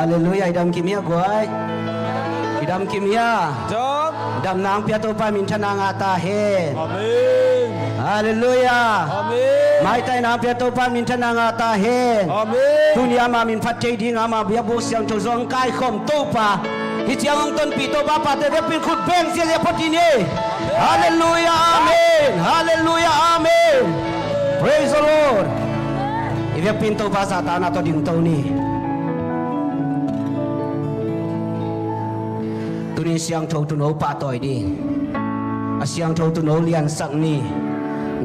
Hallelujah idam kimia guai idam kimia Jom. idam nang piatu pa min chanang ata he Amin. Hallelujah Amin. mai tai nang piatu pa min chanang ata he Amin. dunia ma min phat chei ding ama bia bo siang to zong kai khom to pa hi chiang ong ton pi to ba pa te pin khut beng sia le photi ni Hallelujah amen Hallelujah amen Praise the Lord Ivek pintu bahasa tanah atau ding tau ni. Tuni siang thâu tu nấu pa toy di. Siang thâu tu nấu lian sak ni.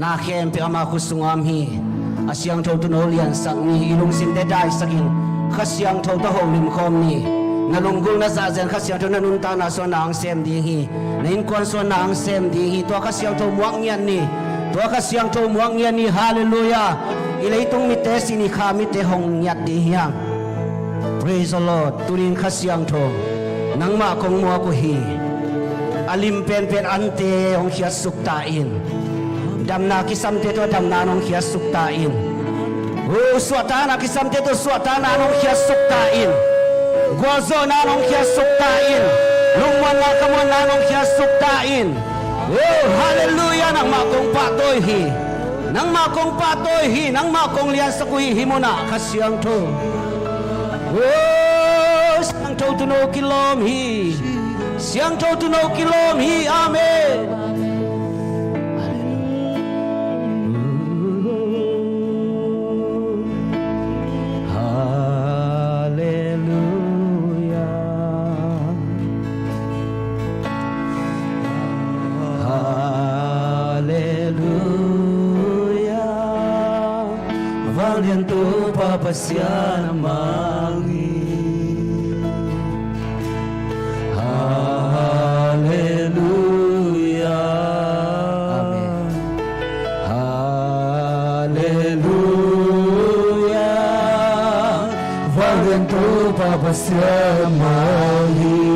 Na khem pe ama khusungam hi. Siang thâu tu nấu lian sak ni ilung sin te dai sakin. Kha siang thâu ta hong lim khom ni. Na lunggul na sa zen kha siang thâu na nun ta na so nang sem di hi. Na in kon so nang sem di hi to kha siang thâu muang nyan ni. To kha siang thâu muang nyan ni hallelujah. Ilay itong mite sini kami te hong nyat di hiyang. Praise the Lord. Turin kasyang to. Nang ma kong mo ako hi. Alim pen pen ante hong hiya suktain. Dam na kisam te to dam na nong hiya suktain. Oh suata na kisam te to suata na nong hiya suktain. Guazo na nong hiya suktain. Lungwan na kamon na nong hiya suktain. Oh hallelujah nang ma kong patoy hi. Nang makong patoy hi, nang makong lian sa kuhi himuna kasyang to. Oh, siang to to no kilom hi, siang to to no kilom hi, amen. Pasya mangi Hallelujah Amen Hallelujah Valen tu papasya mangi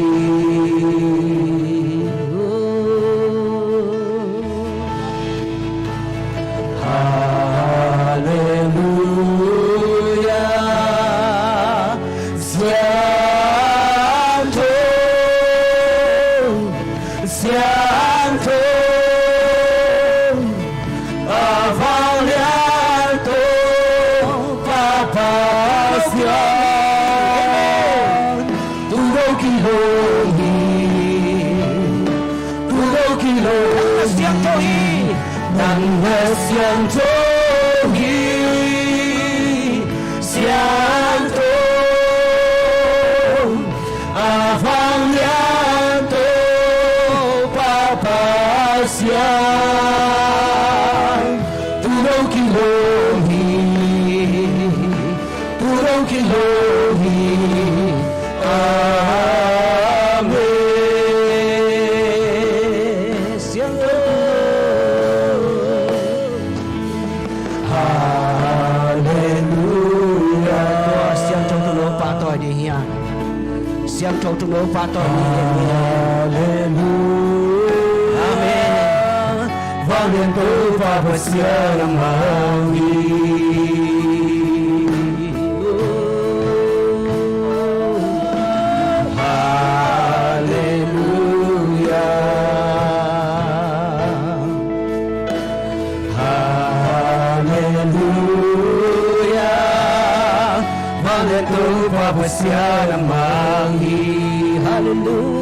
Siang tohi, siang to, avang lian to, papa siang, turong kilohi, amen. Siang to. Siang trâu tu nấu pha to Hallelujah Amen Vang lên tu pha bờ siang mang đi Hallelujah Hallelujah Vang lên tu pha bờ siang mang đi Hallelujah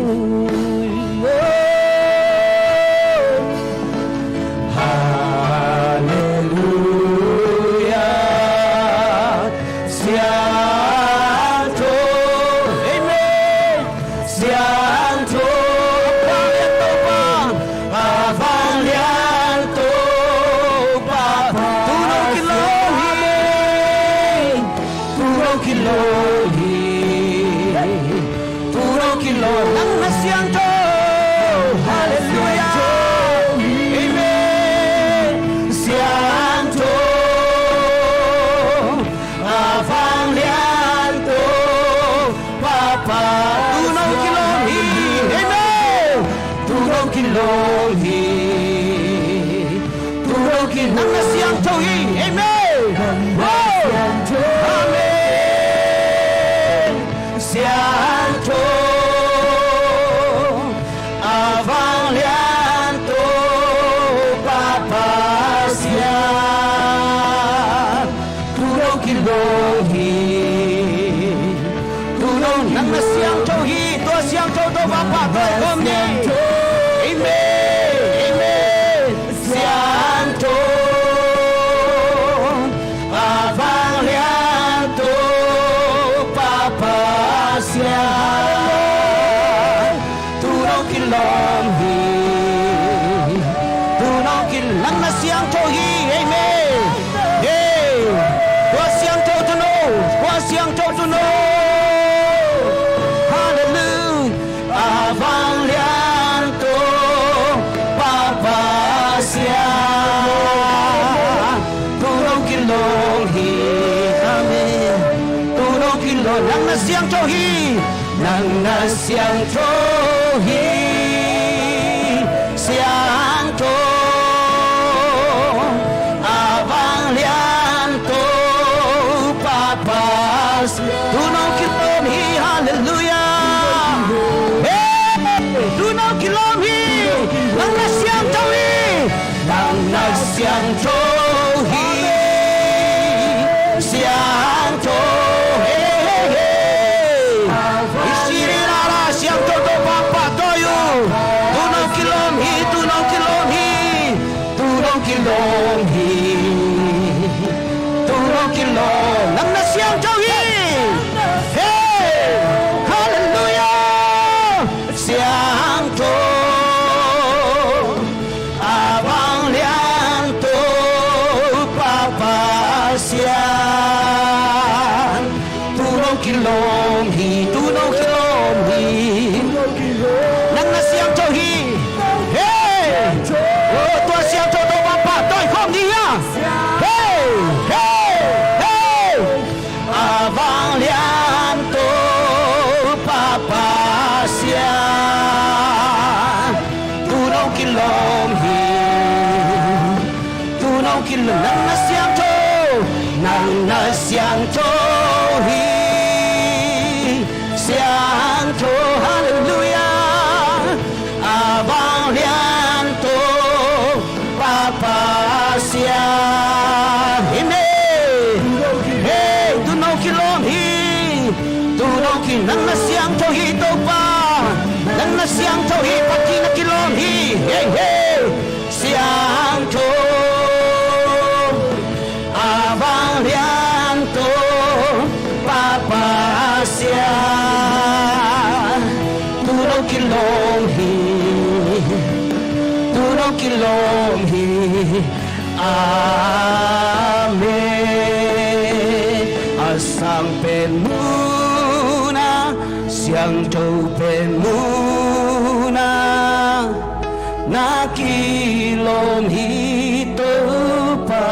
Hallelujah Siang to Amen Siang to Avang lian to Papa Turong kilohi Nang siang to Hallelujah Amen Siang to Avang lian to Papa Turong kilohi Amen Turong kilohi Nang siang to Amen Amen nang na siang to hi amen hey qua siang to no qua siang to no hallelujah avang lian to papa sia tu nong kilong hi amen tu nong kilong nang na siang to hi nang na siang to hi siang to avang lian to papas tu nong kilom hi hallelujah hey tu nong kilom hi nang na siang to hi nang na siang to hi siang to siang to to papa to you tu nong kilom hi tu nong kilom hi tu nong kilom hi tu nong kilom nang na siang to hi hey hallelujah siang to abang lian to papa siang tu nong kilom hi tu nong kilom hi nang na siang to hi hey oh tua siang to to papa tôi không đi ha hey hey hey avang lian to papa siang tu nong kilom hi tu nong kilom nang na siang to hi siang to hallelujah abang lian to papa siang amen hey tu nong kilom hi tu nong kin nang na siang to hi to pa nang na siang to hi pati na kilom hi hey hey siang to abang lian to papa siang tu nong kilom hi tu nong kilom hi amen asang pen muna siang to pen muna na kilom hi to pa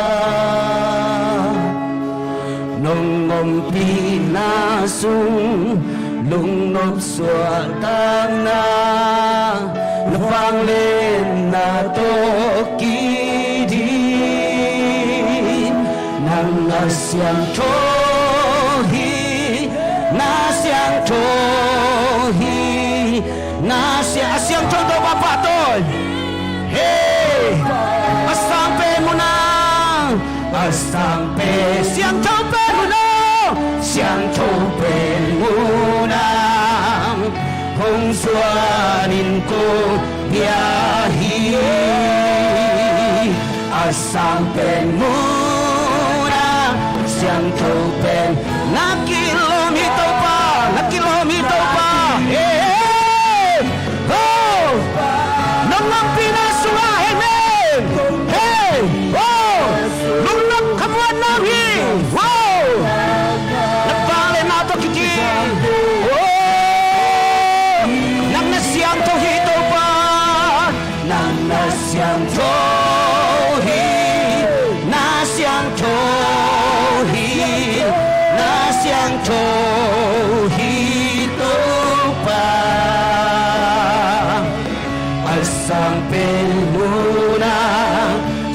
nong ngom pinasung lung nop suan tang na napang lên na to ki di nang na siang cho hi na siang cho hi na siang cho to papa tôi hey asang pe mo na asang pe siang cho pe mo na siang cho pe mo na hong suanin ko biyahi asang pen mo na siang cho pen na kilomito pa hey oh nang ang pinasura amen hey oh lungdam kamuan nahi wow nagpale na to kiti oh nang na siang to hito pa nang na siang to hi na siang to hi na siang to hito pa asang pen muna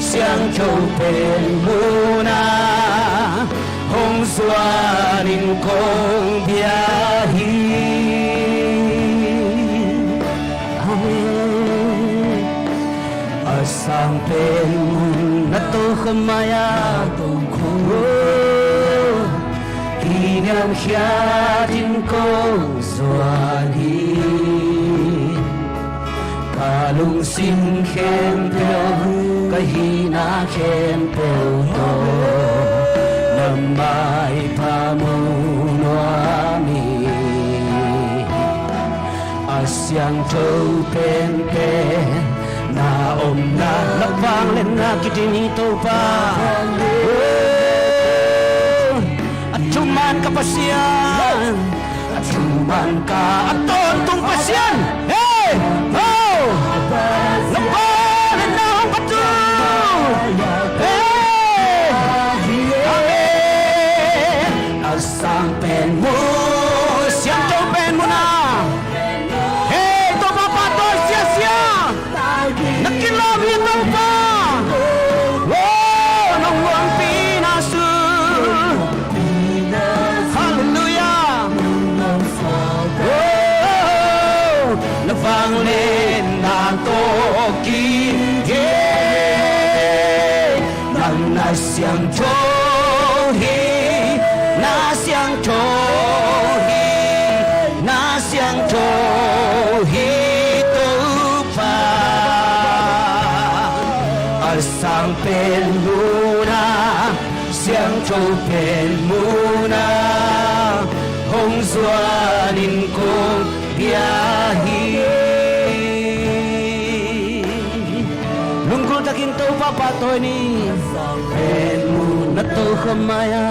siang to pen muna hong suanin kong biyahi amen asang pen na to kamaya to ko kinang hiyatin kong suanin kalung sin khen peo kahina khen peo to namay pamuno amin asyang to pen pen na om na lapang len na kitinito pa at cuman kapasyan at cuman ka aton tung pasyan hey oh lapang len na patu hey amen asang pen mo siyang pen mo na Nakilab ito pa Oh, nong ang pinasu Hallelujah Oh, nabanglin na toki Nang nasyang tohi Nasyang tohi Nasyang tohi Sang pen muna Siang châu pen muna Hong Suanin kong biyahe Lungkol takin to papatoy ni Pen muna to kamaya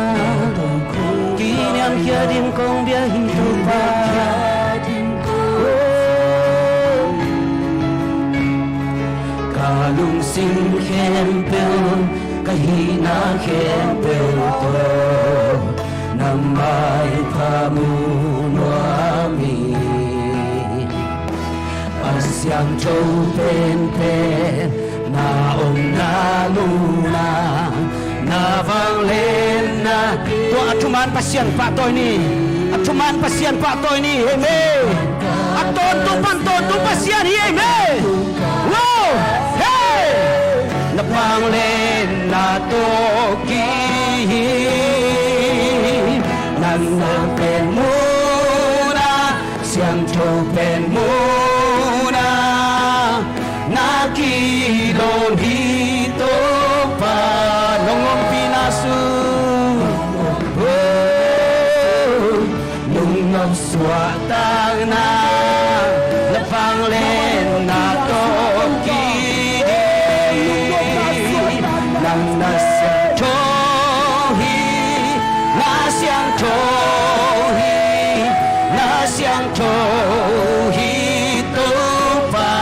Kiniam hiyadim kong biyahin to pa Kalung sing kempel kahina kempel to namay pamunwami asyang chow pen pen naong naluna navanglen na to atuman pasyan patoy ni atuman pasyan patoy ni amen aton to panton to pasyan hi amen wow napanglen na toki nang pen muna siyang pen muna nakilong hito pa nong pinasu nung swatang na napanglen na toki Nasyang tohi Nasyang tohi Nasyang tohi to pa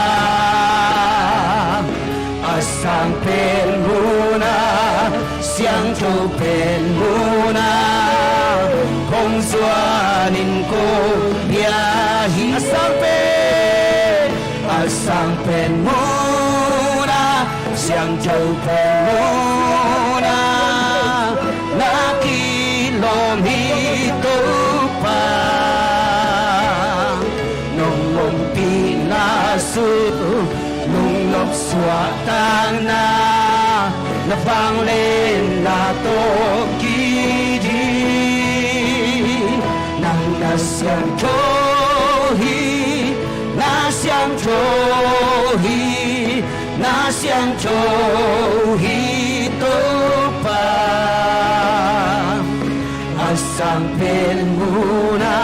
Asang pen muna Siyang to pen muna Kung suanin ko biyahi Asang pen muna Siyang châu pen muna nakilom hito pa nung pinasu nung nopswatang na napanglen na tokidi nang nasyang tohi nasyang tohi Nasyang chow hito pa Asang pen muna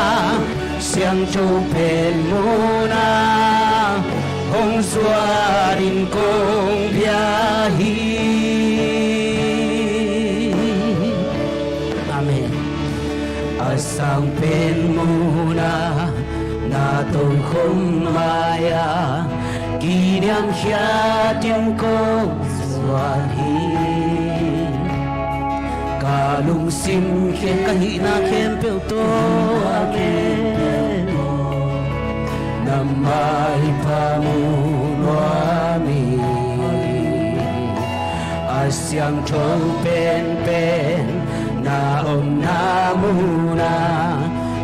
Siyang chow pen muna Hong suarin kong biyahe Amen Asang pen muna Natong kumaya Kiniam hiyatim kong suahin Kalung simke kahina kempel to akin Namay pamunwami Asyang chow pen pen Naom na muna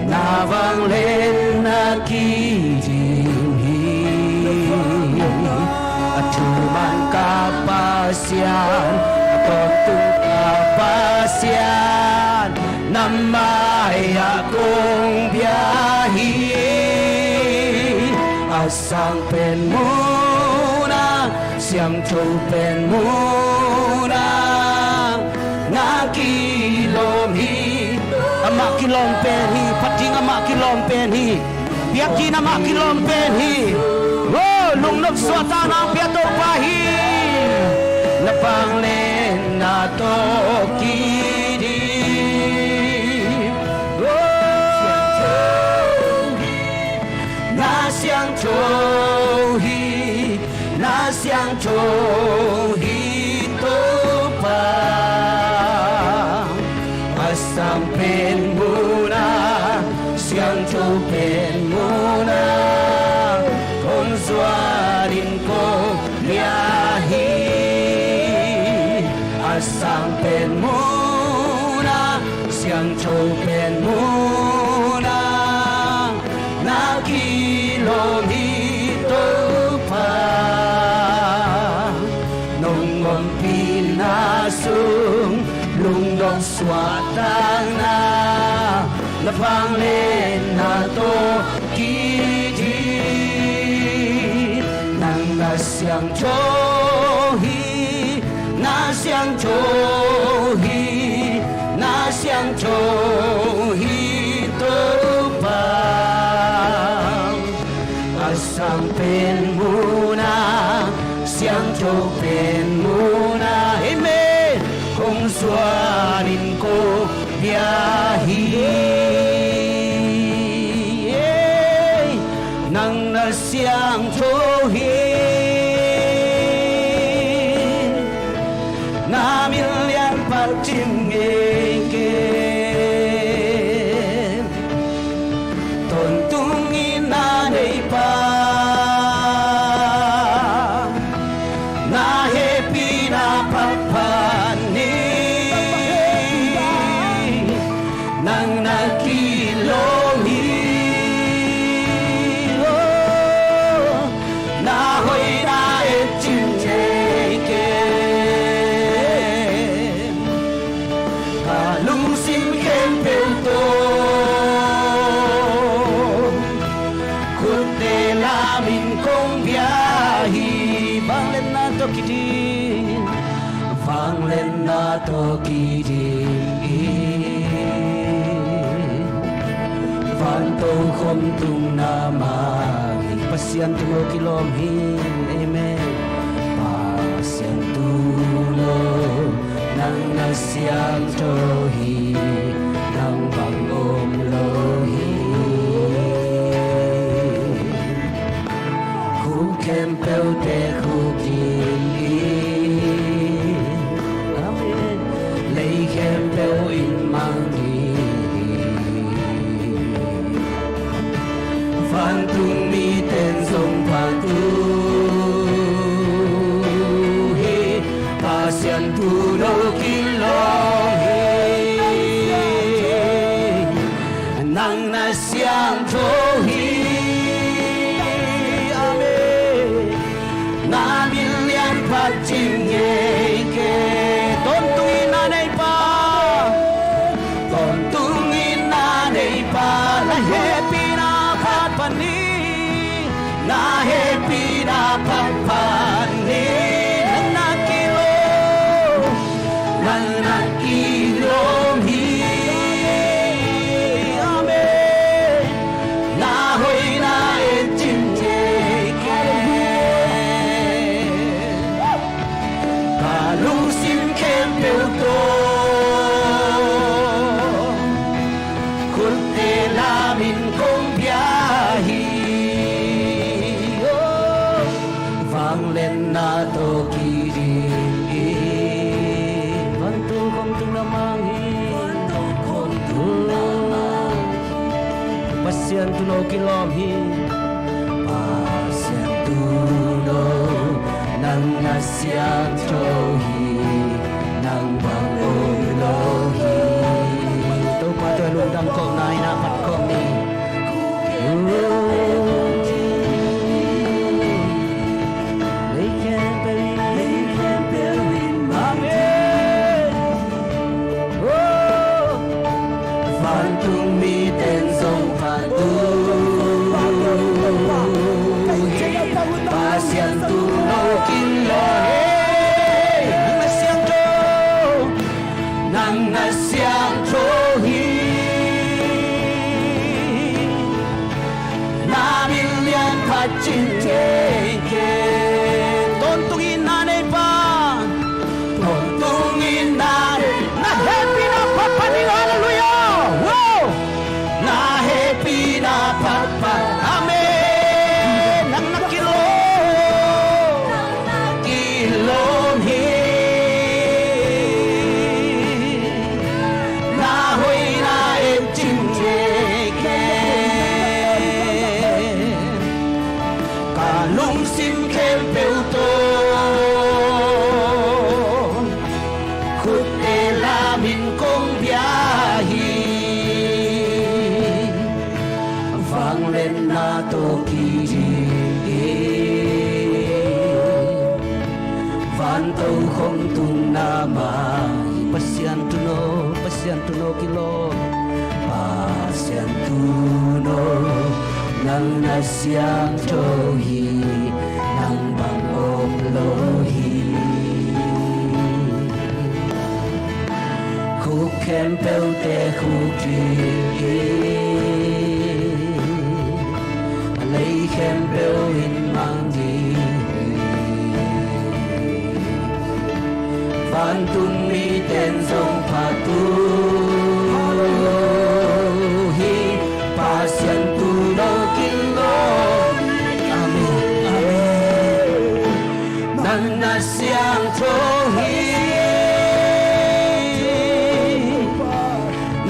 Navanglen na kijimhi Atuman kapasyan Atotong kapasyan Namay akong biyahe Asang pen muna Siyang chow pen muna Nakilom hi Amak kilom pen hi Pating amak kilom pen hi Biyakin amak kilom pen hi Oh lung nop suata na piato pahi na panglen na to kiri na xiang chou hi na xiang chou hi to pa asam pen muna xiang chou pen muna con suanin ko biyahi asam pen muna xiang chou pen muna na kilomito pa nong ngon pinasung lungdam swatang na panglen na to kiti nang na xiang chou hi na xiang chou hi na xiang chou hi to pa asam pen muna xiang chou pen muna amen kung suanin ko biyahi nang na xiang chou hi na million pat chim ngeke ton tung in na nei pa na happy na papan ni nang nakilong hi na hoy na et chim jeke ka lung sim kem pel to kutte lamin kong biyahi banglen na to kitin banglen na to kitin Pantong khom tung namang pasyan tulo kilom hin amen pasyan tulo nang nasyang tohi nang bangom lohi ku kempel te ku kili amen lei kempel in mang Phantung mi ten sông phatu he pasyan tu no kilong he nang na xiang chou hi amen na million pat chim ye ke ton tui na nei pa ton tung in na nei pa la happy pani na happy na papani nang nakilo hi amen na hoy na etim jeke kalung sim kem pel to kutte lamin kong biyahi vanglen na to kirin bantu kong tung lamang bantu kong tung lamang pasyan tulo kilom hi pasyan tulo nang nasyang chou hi nang bangom lohi to pa to lungdam ko na inapat ko ni Phantung mi ten sông phatu pasyan tu no kin lo he nang nasyang chou van tàu không tung na ma pasian tu no kilo pasian tu no nang na siang cho hi nang bang om lo hi khu kem pel te khu tri lấy kem pel in mang đi van tung mi ten sông pha tu hi pasian tu no kilo amen amen nang na siang cho hi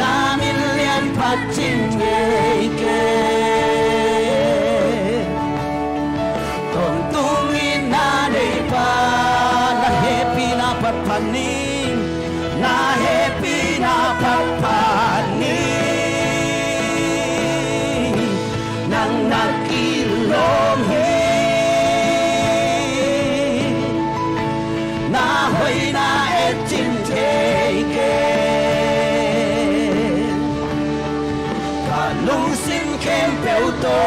na min lian phat chin ye ke ton tung in na nei pa na happy na pat panin na happy na pat panin nang nakilom hi na hoi na et chin te ke ka lung sim kem pel to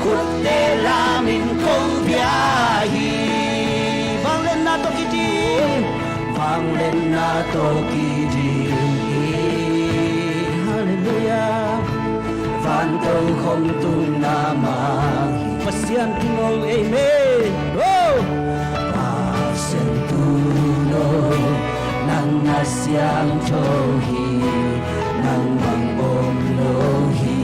khut de la min kong bia hi vang lên na to ki di vang lên na to ki di hallelujah van tàu không tung na ma pasian tu no amen oh pasian tu no nang na siang cho hi nang bang om lo hi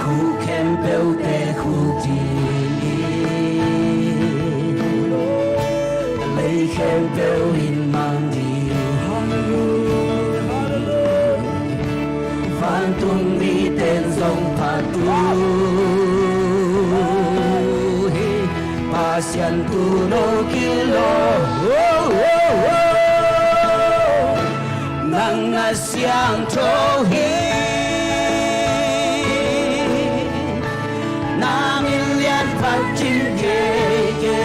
khu kem pel te khu ti lấy kem pel in mang đi van tung mi ten sông pha tu hi pasian tu no kilo nang na siang cho hi na min lian phat chin ye ke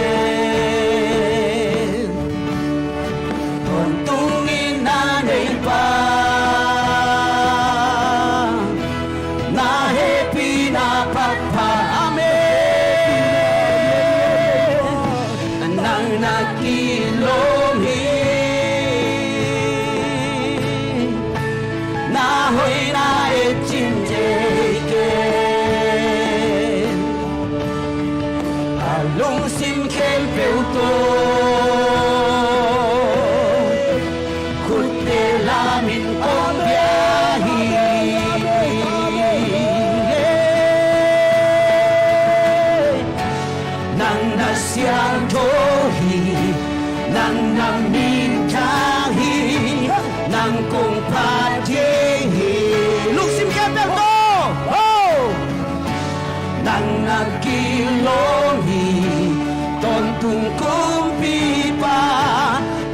ton tung in na nei pa na happy na pat pa amen nang na kilom hi na hoi na et chin je ke lung sim kem pel to khut te la min on bia hi nang na siang tho hi nang nam min cha hi nang kong pa je hi lung sim kem pel to oh nang na kilong hi ton tung kum pi pa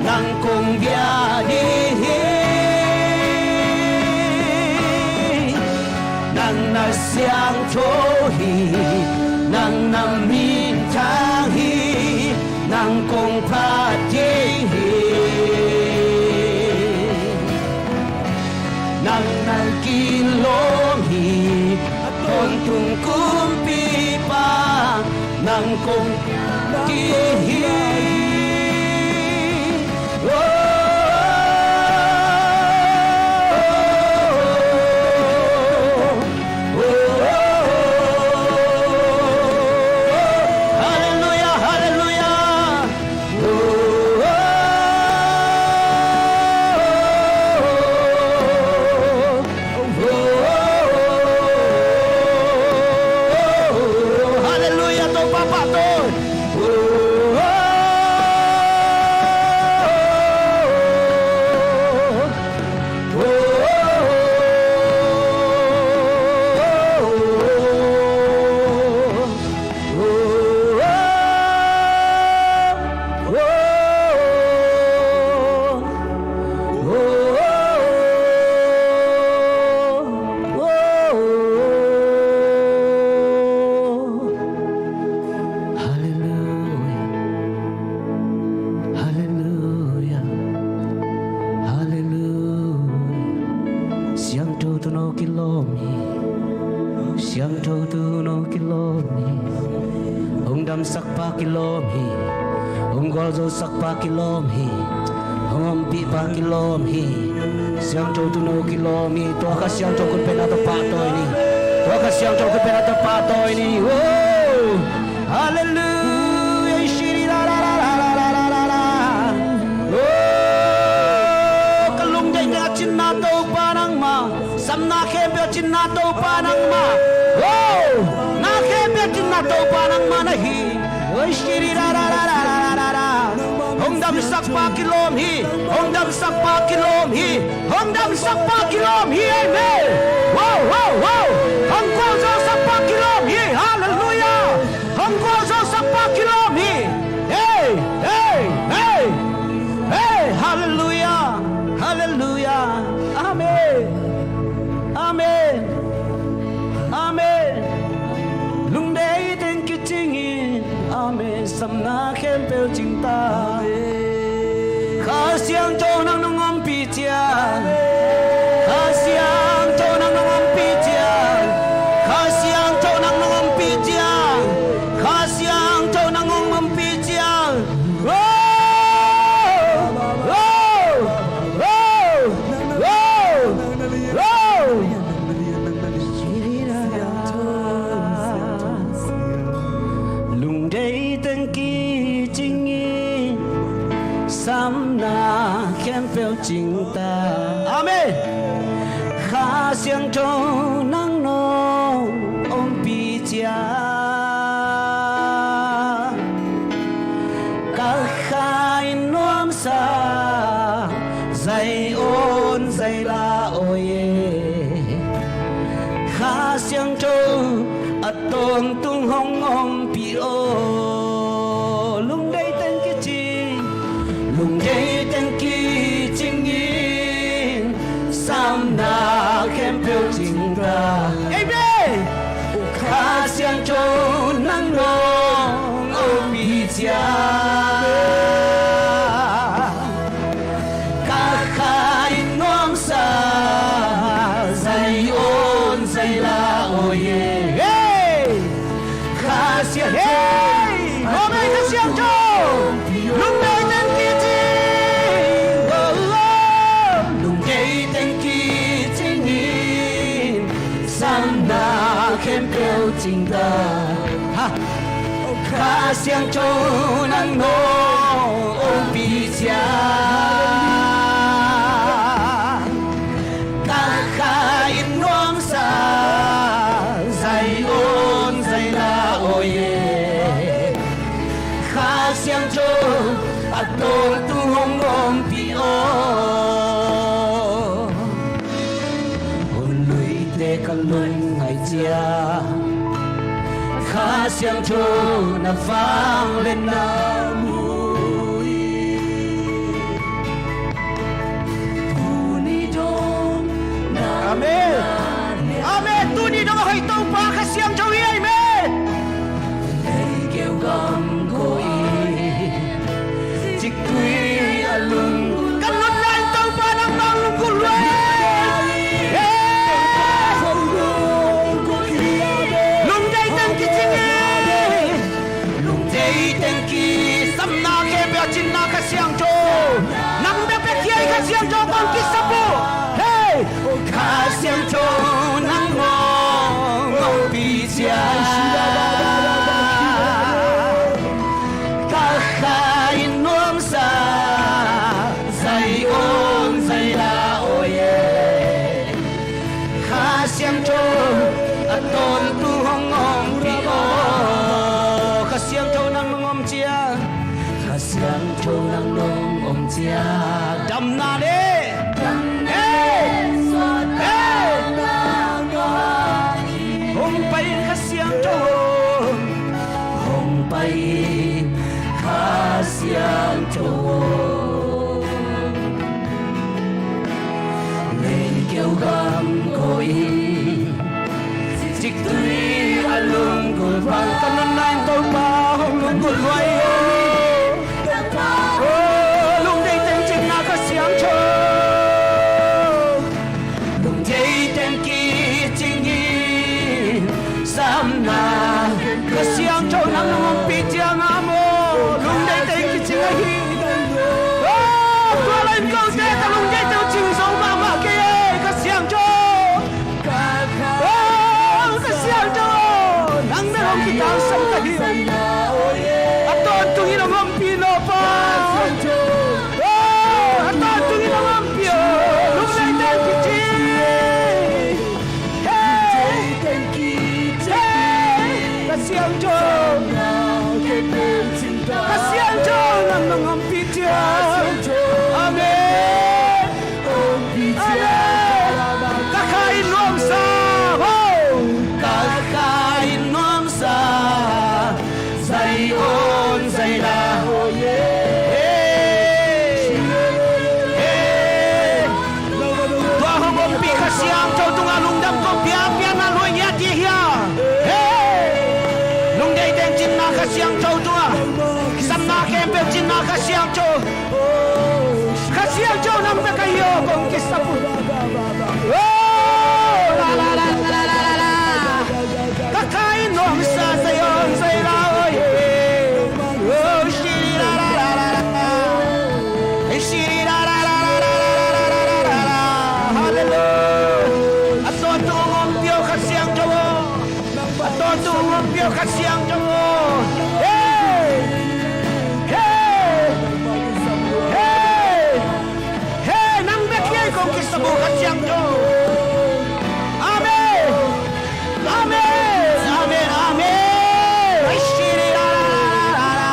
nang kong bia di hi nang na siang cho hi nang nam min cha hi nang kong pa je hi nang na kilong hi ton tung kum pi pa nang kong ki hi hallelujah hallelujah hallelujah to papa to no kilom hi Lungdam sak pa kilom hi Gol zo sak pa kilom hi Pi pa kilom hi Siang cho tu no kilom hi To ka siang cho kun pena to pa toy ni To ka siang cho kun pena to pa toy ni Oh Hallelujah Shiri la la la la la la la la Oh Kalung dai na chin na to pa nang ma Sam na khem pe chin na to pa nang ma Oh Na khem pe chin na to pa nang ma na hi Oh shiri la la la la la la Lungdam sak pa kilom hi Lungdam sak pa kilom hi Lungdam sak pa kilom hi Amen Wow wow wow Hangko zo sak pa kilom hi Hallelujah Hangko zo sak pa kilom hi Hey hey hey Hey Hallelujah Hallelujah Amen Amen Amen Lungdai tên ki chingin Amen Samna khem peo ching ta Kha siang cho nang nong om pi chia Kha siang cho nang nong om pi chia Kha siang cho nang nong om pi chia Kha siang cho nang nong om pi chia Oh Oh Oh Oh Lungdai tên ki ching in Samna khem peo ching ta Amen Kha siang cho nang nong om pi chia Ka khai nuam sa Zai on zai la oye Kha siang cho Atong tung hong om pi o Lungdai tên ki ching Lungdai tên ki ching in Samna khem peo ching ta Amen Kha siang cho nang nong om pi chia Ka khai nuam sa Zai on zai la oye Hey! Amen ka siang cho Lungdai tên ki ching Lungdai tên ki ching in Samna khem peo ching ta Kha siang cho nang nong om pi chia Ka khai nuam sa Zai on zai la oye Kha siang cho Atong tu hong om pi o Hồn lùi tê ka lung ngày chia Kha siang cho na vang lên na mui Tu ni dong Amen Amen Tu ni dong hơi tông pa kha siang cho hi Amen Đây kêu gom koi Chik tui alung Kan lun lain tông pa nang bang lung kulai Lungdai tên ki ching Lungdai tên ki Samna khem peo chin na kha siang cho Nang be pe kiai kha siang cho con ki sapu Hey Kha siang cho nang nong om pi Kasiang cho nang nong pitya nga mo lung dai tay kiching hi oh tua lai câu te ta lung dai tao ching song ma ma ke kasiang cho oh kasiang cho nang na long kita sang ta hi aton tu hi long pino pa oh aton tu hi long pio lung dai tay kiching kasiang cho kasiang cho nang nong pitya amen kakain nong sa kakain nong sa say on say la tua hong om pi kasiang cho tung Lungdam ko pia pia na loi ya ti hia kasiang cho tua samna kempe jinna kasiang cho nam pe kayo kong kisapu oh la la la la la la kakai nong sa sayon say la oi oh shiri la la la la la shiri la la la la la hallelujah aton tu ngom pio kasiang cho aton tu ngom pio kasiang cho sa bukat siyang Diyo. Amen! Amen! Amen! Amen! Ay shiri la la la la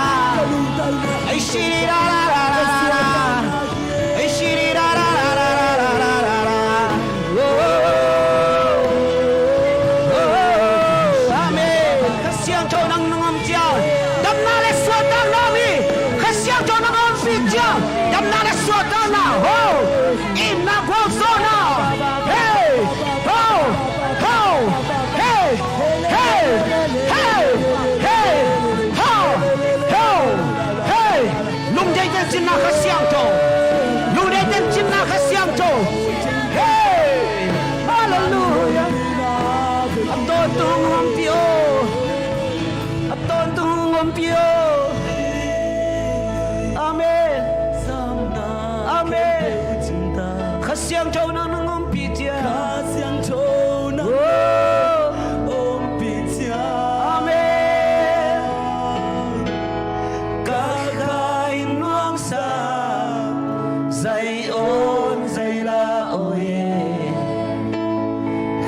ay shiri la la la la ay shiri la la la la la Amen! Kasiyang Diyo nang nangam siya dam na leswatan nami kasiyang Diyo nang nangam siya dam na leswatan na ho Inna Bolsona! Hey! Ho! Ho! Hey! Hey! Hey! Hey! Ho! Ho! Hey! Lung dai ten chin na kasiang to. Lung dai ten chin na kasiang to. Hey! Hallelujah! Aton tung wampio. Aton tung wampio. Amen. Amen. Kasiang cho nang nong pitya kasiang cho nang om pitya amen kakain nong sa zai on zai la oye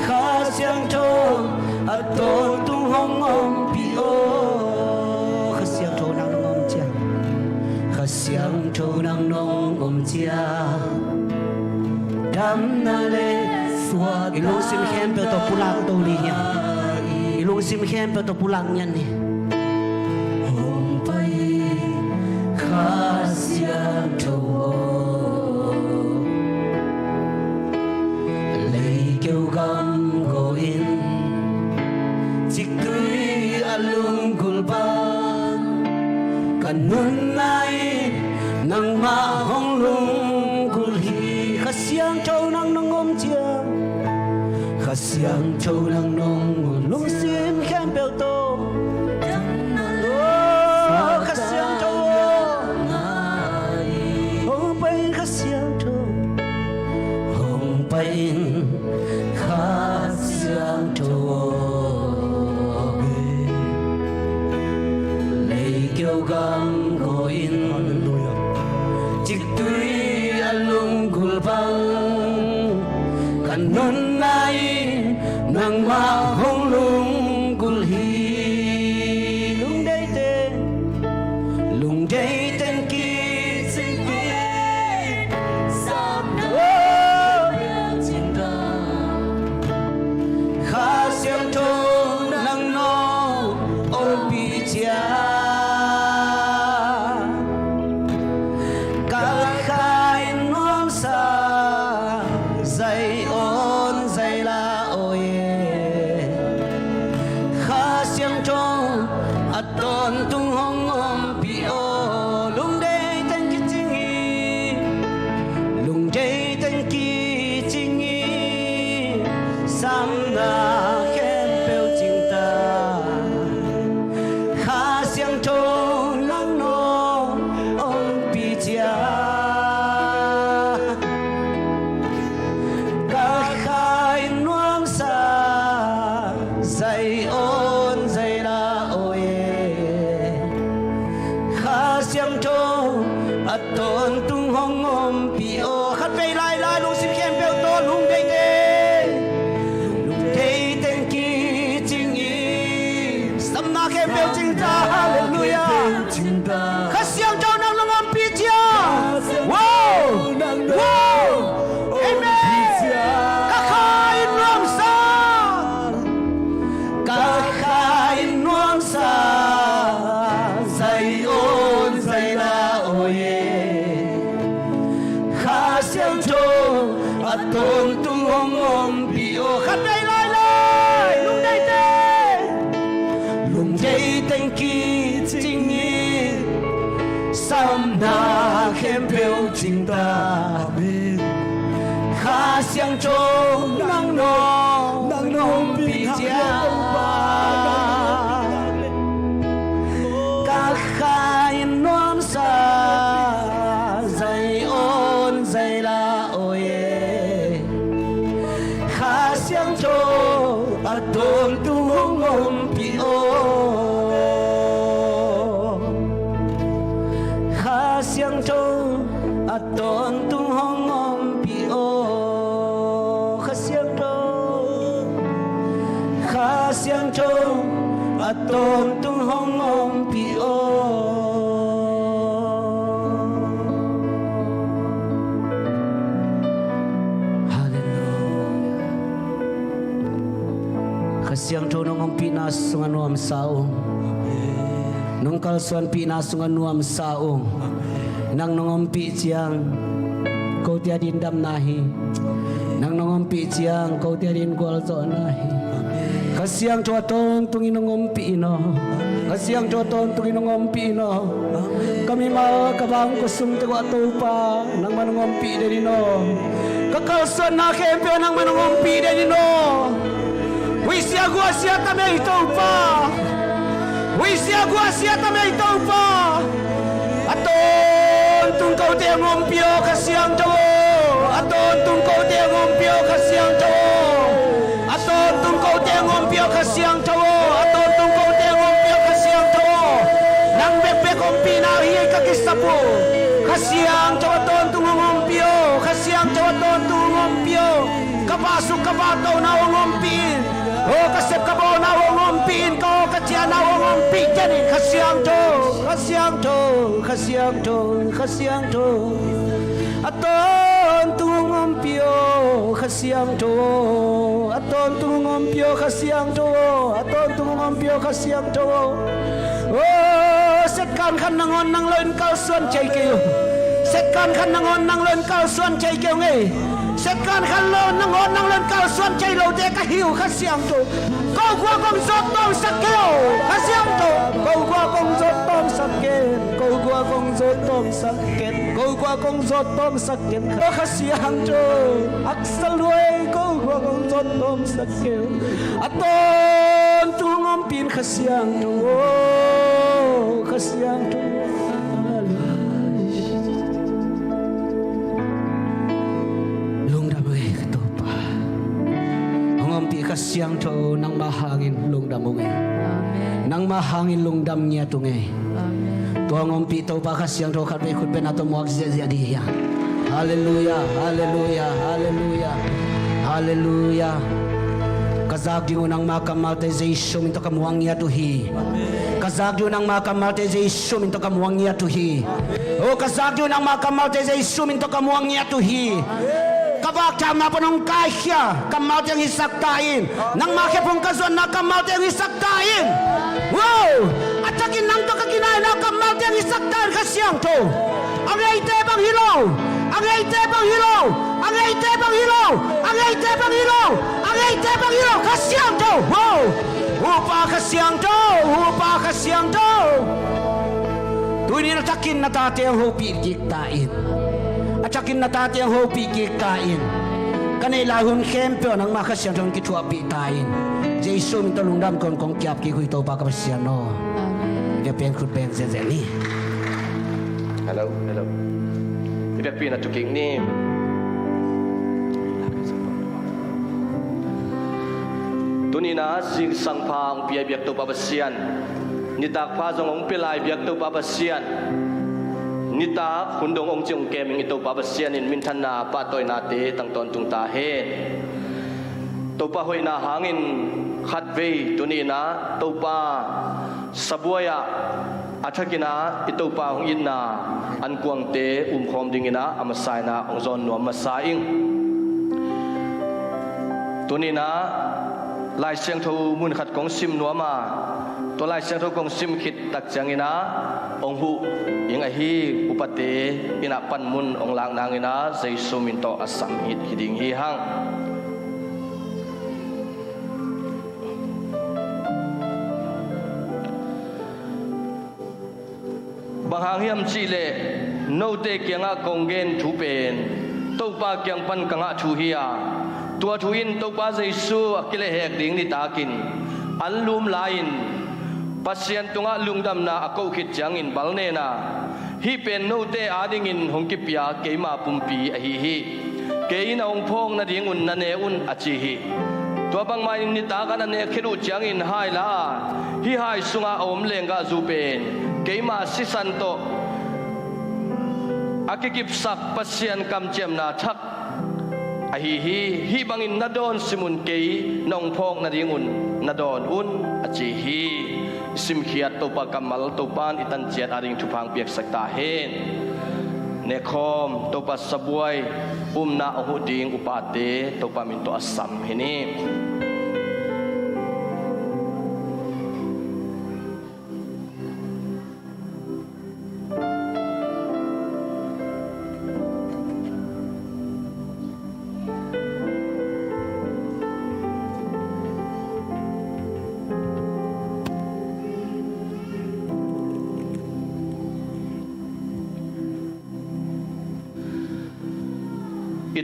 kasiang cho aton tung hong om pio kasiang cho nang nong om cha kasiang cho nang nong om cha Dam na le suat ilung sim kempe to pulang to ni ya ilung sim kempe to pulang yan ni hong pai kasiang to lei kêu gam go in chik tui alung gulban kanun nai nang ma hong lung kasiang châu nang nong om chia kasiang châu nang nong lung sim khem bel to kasiang châu hong pai kasiang châu hong pai kasiang châu lấy kêu gam go in chik tui alung gulbang kanun nai nang ma hong lung gulhi lung dai ten ki sing pi sam na ching da kha siam to nang no om pi chia sam na khen bêu ching ta kempel cinta haleluya kasiang jauh nang nongom pijia wow wow amen kakain nuangsa zai on zai la oye kasiang jauh aton tung ngom pio khatai lai lai lung dai teng ki jing ni sam na khem peo jing da kha xiang zhou nang nong pi jia ka khai nuam sa zai on zai la oye kha xiang zhou aton tu ngom pi o kha xiang zhou aton tu ngom pi o kha xiang zhou aton tu ngom pi o kasiang to nong pi na sungan nuam saung nong kal suan pi na sungan nuam saung nang nong pi chiang kau tiadin dam nahi nang nong pi chiang kau tiadin gol zo nahi kasiang to ton tungin nong pi no kasiang to ton tungin nong pi no kami ma kabang kusum te wa to pa nang manong pi de no kakal suan na kempe nang manong pi de no Wisia gua sia tamai topa. Wisia gua sia tamai topa. Aton tung kau te ngompio kasiang tawo. Aton tung kau te ngompio kasiang tawo. Aton tung kau te ngompio kasiang tawo. Aton tung kau te ngompio kasiang tawo. Nang bebe kompi na hiai kakisapo. Kasiang tawo ton tung ngompio. Kasiang tawo ton tung ngompio. Kapasuk kapato na ngompi. Oh kasep kabo na ngompin ko katia na ngompi jadi kasiang to aton tu ngompio kasiang to aton tu ngompio kasiang to oh setkan kan nangon nang len kau suan chai keu setkan kan nangon nang len kau suan chai keu ngai setkan kan lo nangon nang len kau suan chai lo de ka hiu kasiang to kau gua kong zot tong sakeo kasiang to kau gua kong zot tong saket kau gua kong zot tong saket kau gua kong zot tong saket kasiang to aksal wei kau gua kong zot tong saket aton tu ngompin kasiang to kasiang to kasiang to nang mahangin lungdam ngai nang mahangin lungdam nya tu ngai tuang ngompi to pa kasiang to khat be khut ben ato muak zia dia haleluya haleluya haleluya haleluya kazag di nang makamaltization minto kamuang nya tu hi kazag di nang makamaltization minto kamuang nya tu hi oh kazag di nang makamaltization minto kamuang nya tu hi kabak tama panong kahya kamal yang isaktain nang make pong kazuan na kamal yang isaktain wow atakin nang to kaginay na kamal yang isaktain kasyang to ang ite bang hilo ang ite bang hilo ang ite bang hilo ang ite bang hilo ang ite bang hilo kasyang to wow upa kasyang to tuwin takin na tate ang hopi giktain atakin natati ang hopi kikain kanay lahun kempe nang makasyan tong kitua pitain Jesu minta lungdam kon kong kiap ki kuito pa kapasyan no dia pen kut pen zezeli hello dia pina tuking ni tunina sing sang pa ang piyabiak to papasyan nitak pa jong ang pilay biak to papasyan nita kundong ong jong keming ito papasyan in mintan na patoy nate tang ton tung tahen to pa hoy na hangin khatwei tunina to pa สบวยอัฐกินาอิตุปาของอินนาอันกวงเตคอมดิงินาอามาสายนาองจอนนัวมาสาอิงตัวนี้นะลายเสียงทูมุนขัดของซิมนัวมาตัวลายเสียงทูของซิมขิดตักจังอินะองหูยังไอฮีอุปเตอินะปันมุนองลางนางอินะใจสุมินโตอสัมหิดหิดิงฮีหังบางหางเฮียมจีเลโนเตเกียงะกงเกนทูเป็นตุปาเกียงปันกังะทูเฮียตัวทูอินตุปาใจสูอักเลเฮกดิ่งนิตากินอันลุมลายินปัสยันตุงะลุงดำนาอกูขิดจังอินบัลเนนาฮีเป็นโนเตอาดิงินหงกิปยาเกมาปุมปีอหิฮีเกยนาองพงนาดิ่งอุนนันเนอุนอจิฮีตัวบางมาอินนิตากันนันเนคิรุจังอินไฮลาฮีไฮสุงะอมเลงกาจูเป็นเกมาสิสันโตอากิกิปสักปัสยันกำเจมนาทักอหิฮีบางอินนาดอนสิมุนเกยนองพงนาดิ่งอุนนาดอนอุนอจิฮีสิมขียตตัวกัมมัลตัวปานอิตันเจียดอาริงทุพังเปียกสักตาเฮนเนคอมตัวปัสบวยนาอหุดิงอุปาเตตัวปามินตัวอัสสัมเฮนี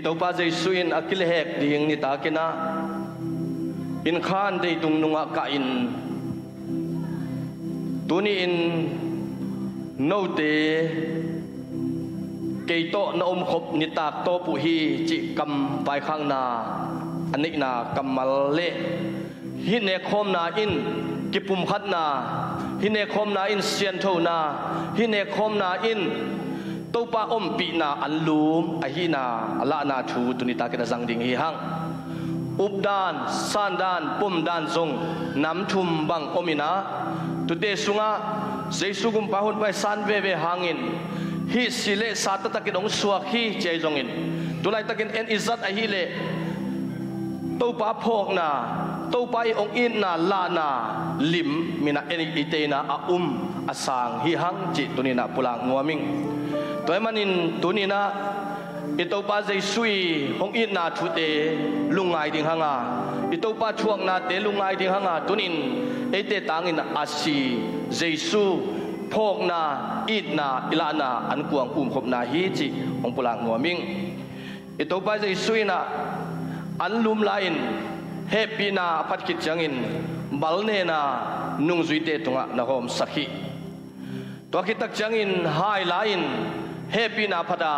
ตัวป้าใจสุอินอักิเลเฮกดิ่งนิตากินะอินขานได้ตุงนุงกะอินตัวนี้อินโนเตเกยโตนอมขบนิตาโตปุฮีจิกำไปข้างนาอันนี้นากำมัลเลฮิเนคมนาอินกิปุมขัดนาฮิเนคมนาอินเซียนโทนาฮิเนคมนาอินตัวป้าอมปีนาอันลูมอหินาอัลลานาทูตุนิตากินาสังดิ่งฮีหังอุบดานซานดานปุ่มดานทรงน้ำทุมบังอมินาตุเตสุงะเจสุกุมปะหุนไปซานเวเวหางอินฮิสิเลสาตตะกินองสวกฮีเจจงอินตุไลตะกินเอ็นอิซัตอหิเลตัวป้าพอกนาตัวป้าองอินนาลานาลิมมินาเอ็นอิเตนาอาอาสางฮีหังจิตุนินาปุลางงัวมิงตัวมันอินตัวนี้นะอิตัวป้าใจสุยของอินนาชุเตลุงไงดิ่งหางาอิตัวป้าช่วงนาเตลุงไงดิ่งหางาตัวนี้เอเตตังอินอาศีใจสุพกนาอิดนาอิลานาอันกวงขบนาฮีจิของปุลางหัวมิงอิตัวป้าใจสุยนะอันลุมลาอินเฮปีนาพัดคิดจังอินบัลเนนานุ่งจุยเตตุงะนะโฮมสักฮีตัวคิดตักจังอินไฮลาอินเฮปีนาพดา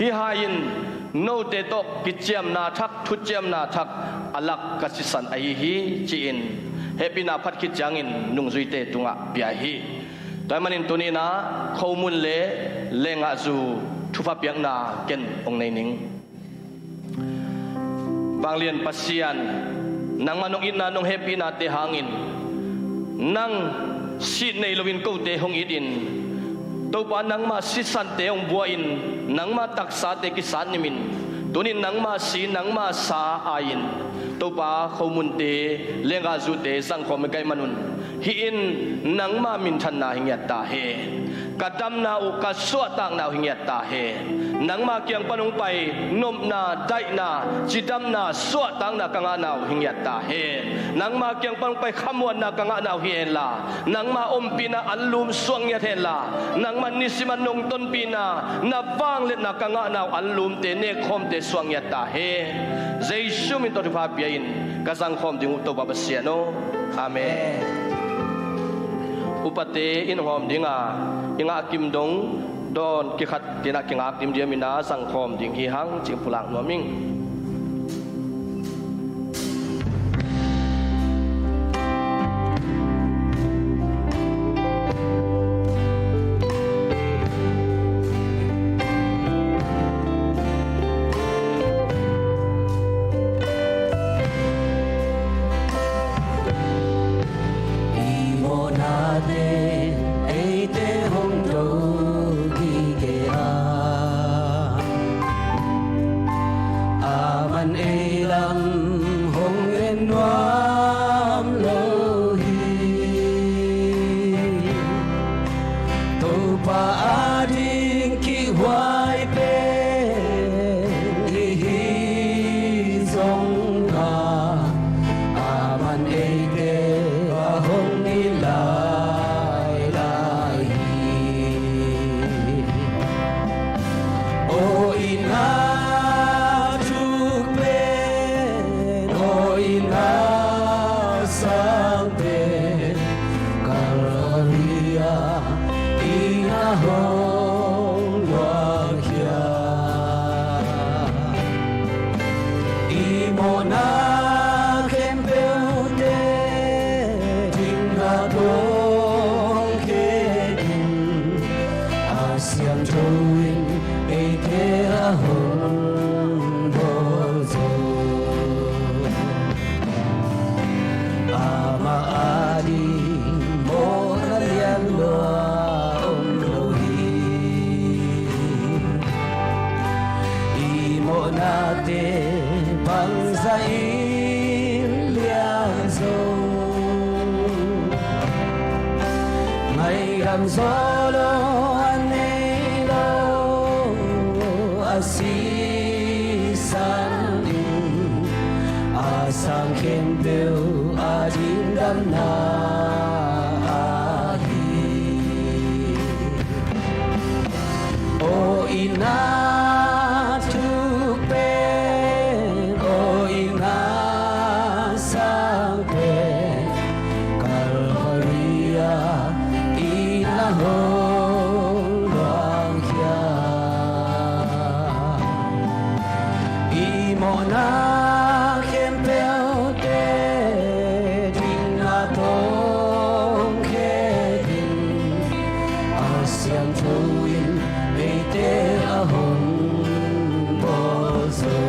ฮิฮายินโนเตโตกิจยมนาทักทุจยมนาทักอลักกัสิสันไอฮีจีอินเฮปีนาพัดคิดจังอินนุ่งจุยเตตุงะเปียฮีแต่มันอินตัวนี้นะข้อมูลเลงอาจูทุพเปียงนาเกนองในนิงบางเรียนปัสยันนังมันองอินนานองเฮปีนาเตหางอินนังสิในลวินกูเตหงอิดินตัวปานังมาสิสันเตองบัวอินนังมาตักษาเตกิสานนิมินตัวนี้นังมาสีนังมาสาอายินตัวปาข้อมูลเตเลงอาจูเตสังคมไกมันุนฮิอินนังมามินทันนาหิงยัตตาเฮกระดำนาอุกะสวตังนาหิงยัตตาเฮนังมาเกียงปนงไปนมนาได้นาจิดำนาสวตังนากังอานาหิงยัตตาเฮนังมาเกียงปนงไปขมวนนากังอานาเฮลานังมาอมปีนาอัลลุมสวงยะเทลานังมันนิสิมันนงต้นปีนานาฟังเล็นากังอานาอัลลุมเตเนคอมเตสวงยัตตาเฮเจสุมินตอริฟาเปียอินกะสังคอมดิงอุตบะบะเสียโนอาเมนอุปเตอินหอมดิงาอิงากิมดงดอนกิขัดตินักกิงากิมเดียมินาสังคมดิงฮีหังจิงพุลังนัวมิงอีโมนา te ei te hong trâu ki ke a man ei lam hong en nuam lo hi to pa ading ki hoai pe hi zong ka a man ei te wa hong ni lai lai o ina solo anelo asisan asang kembel adindam na o ina tupe o ina sangpe kalvaria hong wang kya imo na kempel te ding na tong ke ding asyang tuin ei te a hong bo zo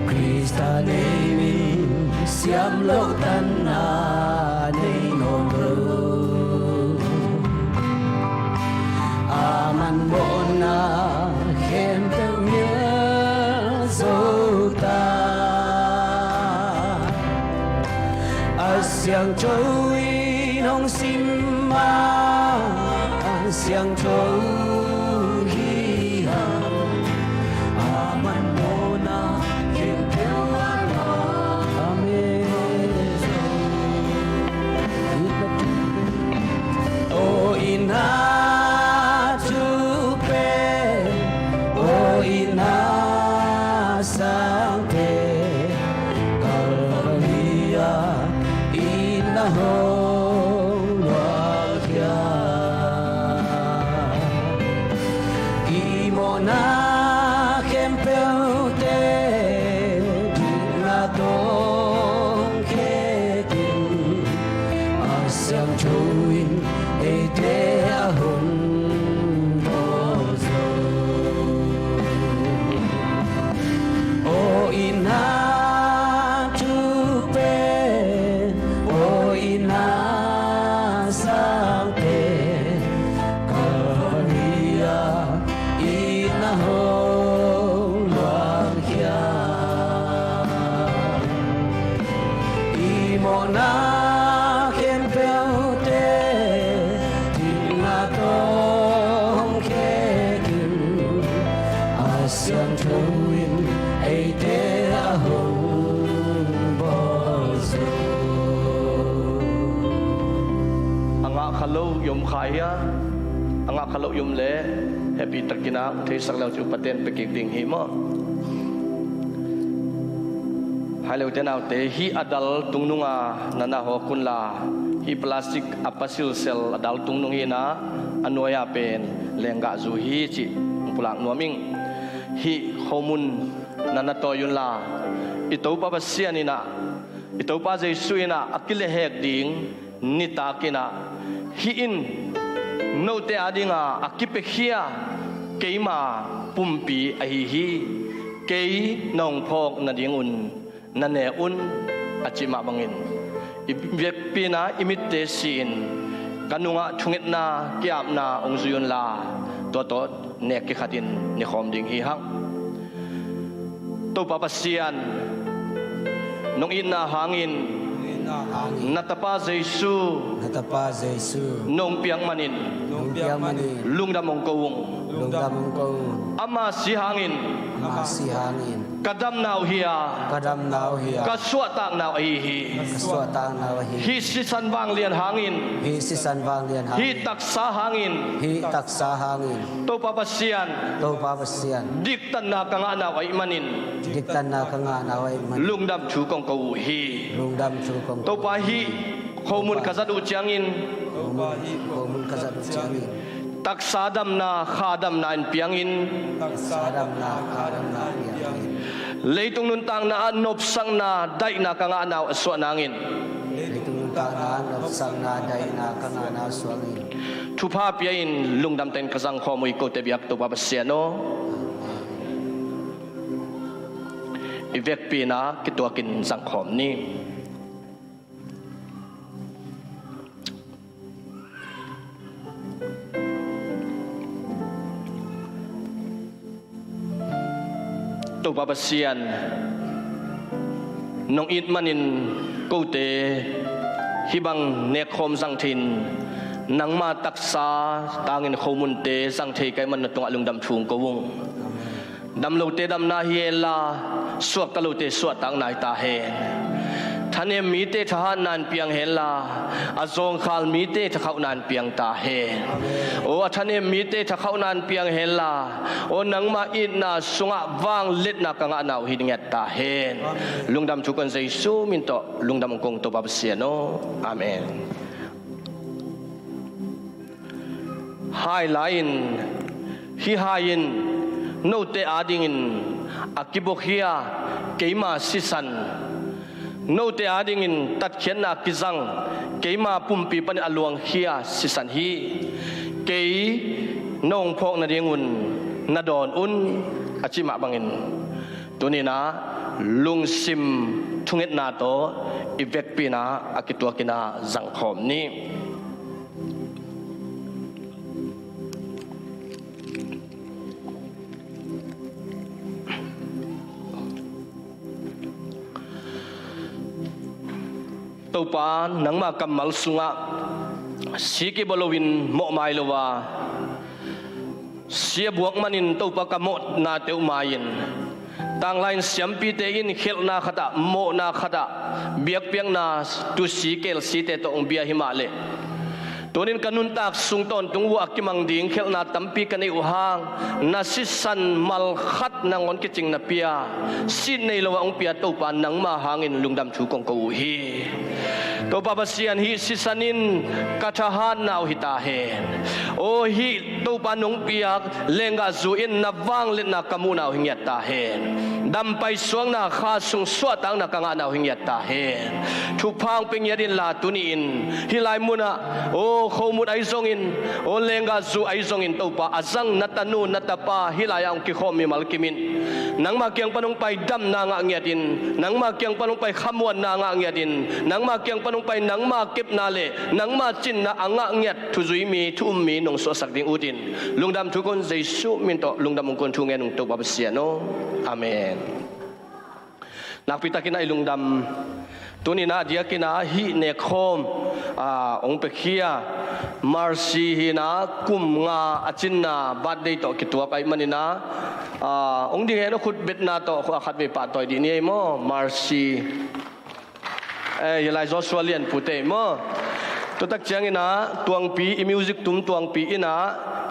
Krista nei siam lo tan na Mona kempel miel sota asyang trôi nong sim ma asyang trôi hi hang aman Mona kempel o ina yom khaya anga khalo yom le happy takina thei saklau chu paten pekik ding hi mo halo tenau te hi adal tungnunga nana ho kunla hi plastic apasil sel adal tungnung hi na anoya pen lenga zu hi chi pulang nuaming hi homun nana toyun la ito pa pasianina ito pa jesuina akile hek ding nitakina hi in no te adinga akipekhia keima pumpi ahi hi kei nong phok na dingun na ne un achima bangin เวียกปีนะอิมิเตสินกันนุงะทุงเอ็ดนาเกียบนาองซุยนลาตัวโตเนกกิขัดินนิคมดิ่งอีหังตัวปะปัสเซียนนองอินนาหางอินนัตปาเจซูนงเปียงมันินลุงดำมงกวงอามาสีหางอินกระดำนาวเฮียกระสวตางนาวอีฮีสิสันวางเลียนหางอินฮีตักษาหางอินตัวปะปัสเซียนดิกตันนากังานาวไอมันินลุงดำชูกงกวูฮีตัวปะฮีข้อมูลกษัตริย์อุจยังอินตักษาดำนาขาดำนาอินเปียงอินเลยตรงนุนต่างนาอนบสังนาได้นากังานาวสวนางอินทุพาเปียอินลุงดำเต็นกษังข้อมุยโกเตบิยักตัวปะเสียโนอีเวกปีนาคิดตัวกินสังคมนี้ตัวปะเซียนน้องอิดมันินกูเตฮิบังเนคอมสังทินนังมาตักษาตางินโคมุนเตสังเทไกมันตรงอลุงดำทุงกวงดำโลเตดำนาเฮลาสวกตะโลเตสวดตังนายตาเฮนท่านเอมีเตทหารนานเปียงเฮลาอาจงขาลมีเตทเขานานเปียงตาเฮโอ้ท่านเอมีเตทเขานานเปียงเฮลาโอ้นังมาอินนาสุงะวางเล็ดนักงานาวหินเงตาเฮนลุงดำทุกันใจสู้มินโตลุงดำกงตัวบับเสียโนอาเมนไฮไลน์ฮิไฮน์โนเตอาดิงินอากิบุขียเกมาซิสันโนเตอาดิงินตัดเขียนนากิจังเกมาปุ่มปีปันอลวงเฮียสิสันฮีเกยนองพอกนาเดียงุนนาดอนอุนอาจิมาบังอินตัวนี้นะลุงซิมทุงเอ็ดนาโตอีเวกปีนาอากิตัวกินาสังคมนี้ตัวปานนังมากำมัลสุงะสีกิบโลวินโมไมลวาเสียบวกมันินตัวปากำโมนาเตวมายินต่างไลน์เสียมปีเตอินเขลนาขดาโมนาขดาเบียกเปียงนาตุสีเกลสีเตตองเบียหิมาเลตัวนี้กันุนตากสุงตอนตรงวัวกิมังดิ่งเขลนาตัมปีกันในอุหางนาสิสันมัลขัดนางอนกิจิงนาเปียสินในละวงเปียตัวปานนังมาหางินลุงดำชูกงกูฮีตัวปาปเซียนฮีสิสันินกัทหานนาวฮิตาเฮนโอฮีตัวปานงเปียกเลงกาจูอินนับวางเล่นนักกมูนาวหิงยัตตาเฮนดำไปสวงนาข้าสุงสวตังนักงานนาวหิงยัตตาเฮนทุกพังเป็นยาดินลาตุนีอินฮิไลมุนะโอข้อมูลไอซงอินโอเลงกาจูไอซงอินตัวปาอาซังนัตนูนัตปาฮิไลยังกิโคมิมัลกิมินนังมาเกียงปนงไปดำนางอังยาดินนังมาเกียงปนงไปขมวนนางอังยาดินนังมาเกียงปนงไปนังมาเก็บนาเลนังมาจินนาอังอังยัดทุจุยมีทุมมีนงสวสักดิงอุดินลุงดำทุกคนใจสู้มินโตลุงดำมงคลทุงเงินตัวบับเสียโนอาเมนนักพิทักษ์กินไอลุงดำตัวนี้นะเดียกินาฮิเนคอมองเปคียมาร์ซีฮินากุมงาอจินนาบัดเดย์โตกิตัวไปมันนี่นะองดีเห็นขุดเบ็ดนาโตขุดขัดเบปาต่อยดีนี่มั้งมาร์ซียลายจอสวาเลียนพูดเองมั้งตัวตักเชียงอินะตวงปีมิวสิกตุ้มตวงปีอินะ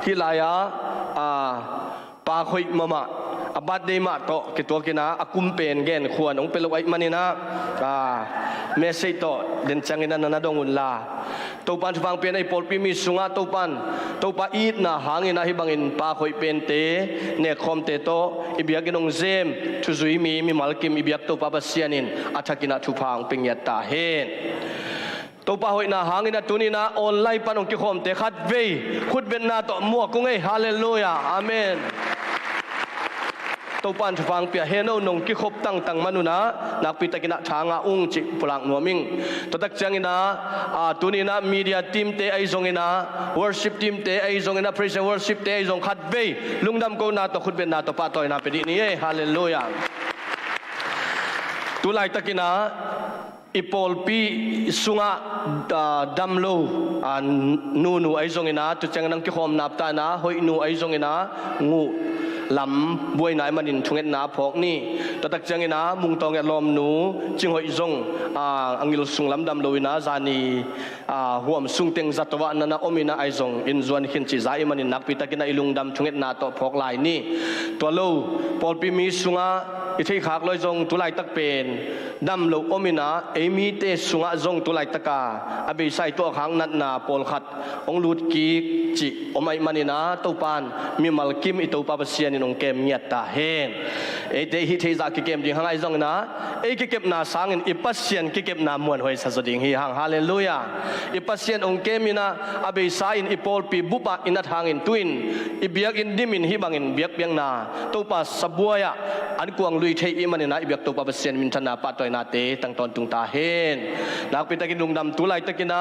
ที่ลายปาคุยมาบัดเดย์มาโตกิตัวกินะอากุมเป็นเกนควรองเป็นลูกไอ้มันนี่นะเมสเซจโตเดินเชียงอินะนันดงอุนลาตัวปันฟังเป็นไอ้ปอลปีมีสุงาตัวปันตัวปาอีดนะหางอินะฮิบังอินปาคุยเป็นเตเนคอมเตโตอิบิยากินองเซมทุจุยมีมัลกิมอิบิยาตัวปาบัสเซียนินอัฐกินะทุพังเป็นยัตตาเฮนตัวปาหอยนาหางอินะตุนีนะออนไลน์ปานองกิคอมเตขัดเวขุดเป็นนาโตมัวกุ้งเอฮาเลลูยาอาเมนต ตัวปานทฟังเปียเฮโนนงกิขบตั้งมนุนะนักปิตกินะทางอาองจิพลังนัวมิงตัวตักจังอินะตุนีนะมีเดียทีมเตไอซงอินะ worship ทีมเตไอซงอินะ praise and worship เตไอซงขัดเบยลุงดำกูนาตัวขุดเป็นนาตัวปาตัวนาเป็นดีนี่ฮาเลลูยาตุลายตักินะอีพอลปีสุงะดัมโลนูไอซงอินะตุจังนังกิขอมนับตานะหอยนูไอซงอินะงูลำบวยนายมันอินทุงเอ็ดนาพอกนี่ตตักจังอินะมุงตองเอลอมนูจิงหอยซงอังกิลสุงลำดำโลวินะจานีหัวมสุงเต็งจัตวะนันอมินะไอซงอินจวนขินจิใจมันอินนักปิตากินะอิลุงดำทุงเอ็ดนาต่อพอกลายนี่ตัวโลพอลปีมีสุงะอิที่ขากลอยซงตุไลตักเป็นดำโลอมินะเอมีเตสุงะซงตุไลตะกาอเบไซตัวขังนัดนาปอลขัดองลูดกีจิอมัยมันอินะตัวปานมีมัลกิมอิตัวปาปเซียนนงเกมเงียตาเฮนเอเดฮิเทจากกิเกมดิฮังไอซงนะเอกิเก็บนาสังอิปัสเซียนกิเก็บนามวนหอยสัสดิงฮิฮังฮาเลลูยาอิปัสเซียนองเกมินะอเบไซอินอิปอลปีบุปะอินัทฮังอินตุอินอิเบียกอินดิมินฮิบังอินเบียกเบียงนาตัวปาสบัวยะอันกวางลุยเทอิมันนะอิเบียกตัวปาปเซียนมินธนาปะตอยนาเตตั้งตอนตุงตาเฮนนักปิตากินลุงดำตุไลตะกินะ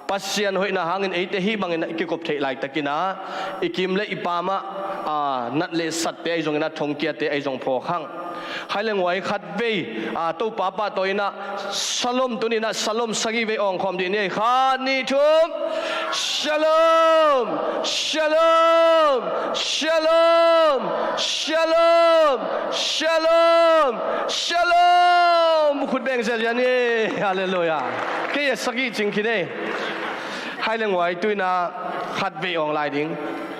ปัสเซียนหอยนาฮังอินเอเตฮิบังอินอิกิกบเทไลตะกินะอิกิมเลอิปามะนัดเลสัตเตไอจงนัดทงเกียเตไอจงพอขังให้เลี้ยงไว้ขัดเบยตัวป้าป้าตัวนี้นะสลมตัวนี้นะสลมสกีเวองคอมดีนี่ขัดนี่ทุมชลมชลมชลมชลมชลมชลมขุดแบงเสียนี่ฮาเลลูยาแค่สกีจริงคิดเนี่ยให้เลี้ยงไว้ตัวนี้นะขัดเบยองลายดิ้ง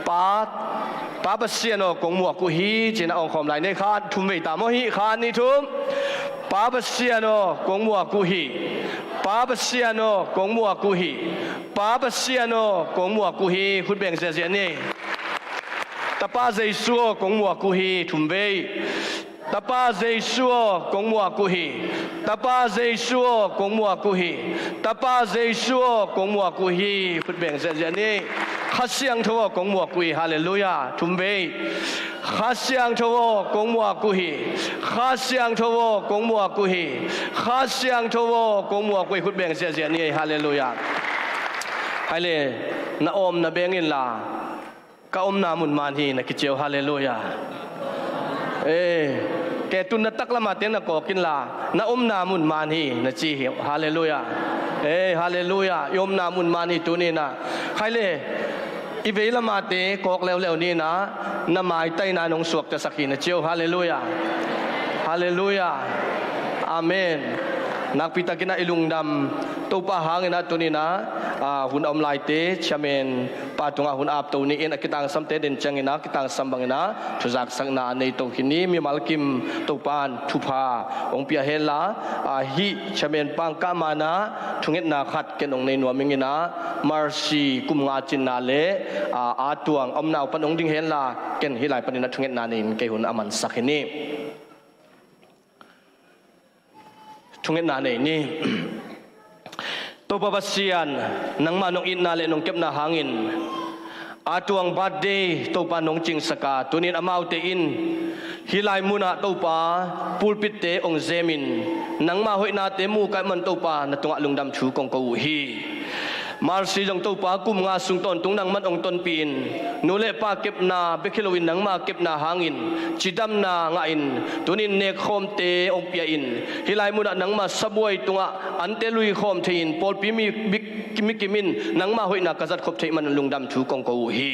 ป้าปเซียนกงมัวกุฮีจีน่าองคอมไลน์ในคานทุ่มไปตามฮีคานนี่ทุ่มป้าปเซียนกงมัวกุฮีป้าปเซียนกงมัวกุฮีป้าปเซียนกงมัวกุฮีคุณแบ่งเสียนี่ตาป้าเจสัวกงมัวกุฮีทุ่มไปตาป้าเจสัวกงมัวกุฮีตาป้าเจสัวกงมัวกุฮีตาป้าเจสัวกงมัวกุฮีคุณแบ่งเสียนี่ข้าเสียงทัวกงมัวกุยฮาเลลูยาทุ่มเบยข้าเสียงทัวกงมัวกุยข้าเสียงทัวกงมัวกุยข้าเสียงทัวกงมัวกุยคุณแบ่งเสียนี่ฮาเลลูยาให้เลยน้าอมน้าเบงอินลาก็อมน้ามุนมานฮีนักกิเจียวฮาเลลูยาแกตุนนัตักละมาเตนนักกอกินลาน้าอมน้ามุนมานฮีนักจีฮาเลลูยาฮาเลลูยายมนามุนมานีตัวนี้นะใครเลยอีเวลมาเตะกอกแล้วนี่นะน้ำไม้ใต้นานงสวกจะสักขีนะเจียวฮาเลลูยาฮาเลลูยาอาเมนนักพิตากินะอิลุงดำตัวป้าหางนะตัวนี้นะหุ่นอมลายเตะชเมนป้าตรงหุ่นอาบตัวนี้เองกิตังสัมเตเดินจังนะกิตังสัมบังนะทุจักสังนาในตัวขินี้มีมัลกิมตัวปานทุพาองเปียเฮลาฮิชเมนปังกามานะทุงเอ็ดนาขัดเกนองในนัวมิงนะมาร์ซีกุมงาจินนาเลอาตวงอมนาวปนองดิงเฮลาเกนฮิไลปนินะทุงเอ็ดนานินเกหุ่นอามันสักนี้ทุงเอ็ดนาในนี่ตัวปะเซียนนังมานงอินนาเลนงเก็บนาหางอินอาตวงบาดเดตัวปานงจิงสกาตัวนี้อามาวเตอินฮิไลมุนาตัวปาปูลปิเตองเซมินนังมาหอยนาเตมูกันมันตัวปานตัวลุงดำชูกงกูฮีมาร์ซีจงตัวปากุมงาสุงตนตุงนังมันองตนปีนนูเลปาเก็บนาเบคิโลวินนังมาเก็บนาหางอินจิดัมนางาอินตัวนี้เนคโคมเตองเปียอินฮิไลมุนานังมาสบวยตุงอันเตลุยโคมเทียนปอลปีมีบิกกิมิกิมินนังมาหอยนากษัตริย์คบเทมันลุงดำชูกงกูฮี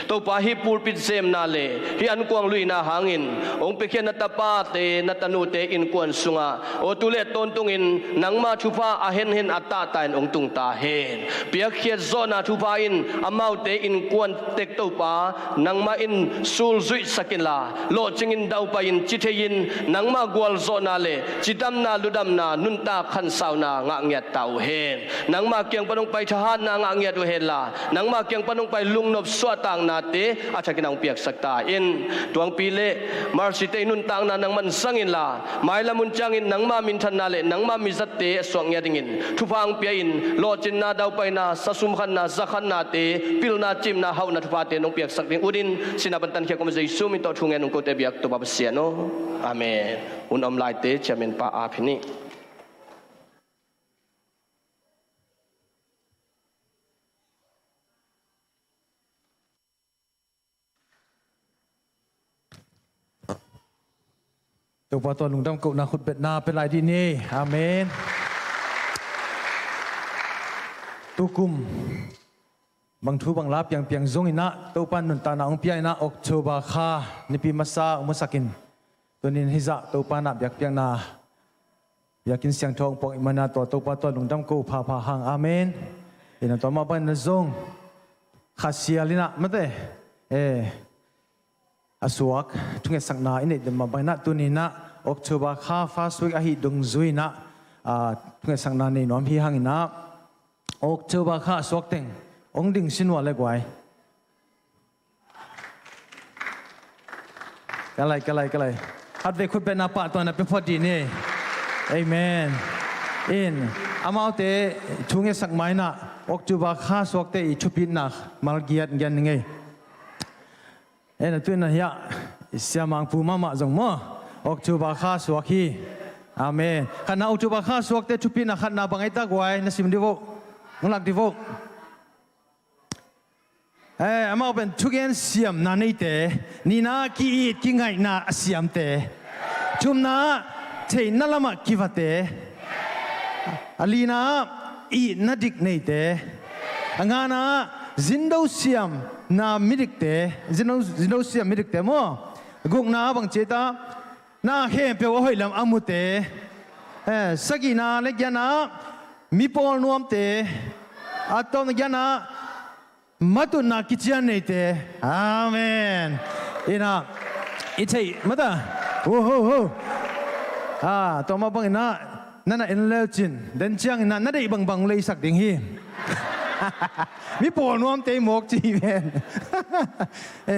ตัวปาฮิปูลปิดเซมนาเลฮิอันกวางลุยนาหางอินองเปเขียนนัตปาเตนัตนูเตอินกวนสุงาโอตุเลตนตุงอินนังมาชุพาอาเห็นอัตตาตายองตุงตาเฮนเปียเขียนโซนาทุพาอินอามาวเตอินกวนเต็กตัวปานังมาอินสูลซุยสกินลาโลจิงอินดาวปาอินจิเทยินนังมากวลโซนาเลจิดัมนาลุดัมนานุนตาขันสาวนางะเงียตเตาเฮนนังมาเกียงปนงไปทหารนางะเงียตเฮนลานังมาเกียงปนงไปลุงนบสวตังนา นาเตอาชักินองเปียกสักตาอินตวงปีเล่มาร์สิเตนุนตังนานังมันสังอินลาไม่ละมุนจังอินนังมามินทันนาเล่นังมามิจัตเตสวงยาดิงินทุพังเปียอินโลจินนาดาวไปนาสัสุมขันนาสักขันนาเตปิลนาจิมนาเฮานาทุพาเตนองเปียกสักดิงอุดินสินาบันตันเขียกมใจซูมิโตทุงเงินองโกเตเบียกตัวบาบเสียโนอาเมนอุนอมไลเตจะเป็นปาอาพินีตัวปตัวลุงดำกุนาขุดเป็ดนาเป็นไรที่นี่อาเมนตุกุมบางทูบางลาบยังเพียงซงอินะตัวปันนุนตานาองเปียอินะออกโชบาคานิปิมาซาอุมสักินตัวนินฮิจะตัวปานับอยากเพียงนาอยากกินเสียงทองปองอิมานาตัวปตัวลุงดำกุพาหางอาเมนอินะตัวมาบันนซงขัดเสียลินะมาเตอสวกทุกอย่างสังนาอินเดียมาบังนัดตัวนี้นะออกชัวร์ข้าฟ้าสวยอาหิดงซุยนะทุกอย่างสังนาในน้อมพี่หังนะออกชัวร์ข้าสวกเต็งองดิ่งสินวัวเล็กไว้กันไรฮัดเวคุดเป็นนาปะตัวนั้นเป็นพอดีนี่เอเมนอินอามาเตทุกอย่างสังไม้นะออกชัวร์ข้าสวกเตชุบินนะมาลเกียรติยังไงตัวนั้นยะเสียมังปูมาจงมั่วออกจูบาข้าสวกฮีอาเมนขันนาออกจูบาข้าสวกเตชุปินะขันนาบังไอตากไว้นัสิมดิโวมุลักดิโวอามาเป็นทุกอย่างเสียมนานี่เตนี่นากีดกิงไงนาเสียมเตจุมนาเทนัลมากิฟเตอลีนาอีนาดิกเนเตงานาจินโดเสียมนามิดิกเตจินโดเสียมมิดิกเตมั้งกุกนาบังเจตานาเฮมเปียวหอยลำอามุเตสกีนาเล็กยานามีปอลนวมเตอาตอมยานามาตุนากิจยันเนเตอาเมนอินาอิเทมาตาโอ้โหตัวมาบังนะนั่นน่ะเอ็นเลจินเดินเชียงนั่นได้บังเลยสักดิ่งฮีมีปอนวมเตยหมกจีเว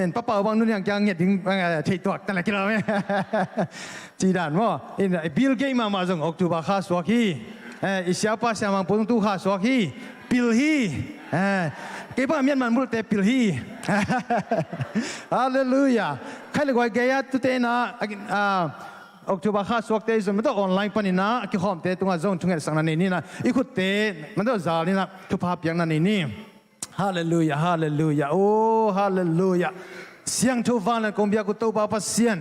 นป้าเป่าบางนู่นอย่างจังเงียบถึงเทตัวแต่ละกิโลเมตรจีด่านว่าบิลเกย์มาส่งออกจูบาข้าสวกีอิสยาป้าเสียมังปุ่งตู้ข้าสวกีปิลฮีเก็บป้าเมียนมันมุดเตปิลฮีฮาเลลูยาใครเลยว่าเกียร์ตุเตนะออกจูบาข้าสวกเตยมันต้องออนไลน์ปนินะกี่ข้อมเตยตรงนั้นส่งทุกอย่างสังนันนี่นะอีกุเตมันต้องจานี่นะทุกภาพอย่างนั้นนี่ฮาเลลูยาโอ้ฮาเลลูยาเสียงทุกวันคงเบียกุตบาปัสเซียน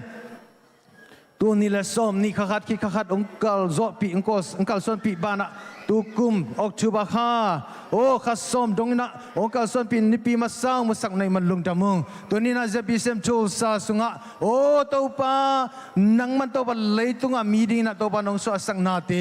ตัวนี้แหละซ้อมนี่ขัดองค์กลจอปีองค์กลส่วนปีบ้านะตุกุมออกจูบาข้าโอ้ขัดซ้อมตรงนี้นะองค์กลส่วนปีนิปีมาสร้างมาสักในมันลุงดำมงตัวนี้นะZBCMTulsaสุงะโอ้ตัวป้านังมันตัวป้าเลยตุงะมีดีนะตัวป้าน้องสวสักนาเต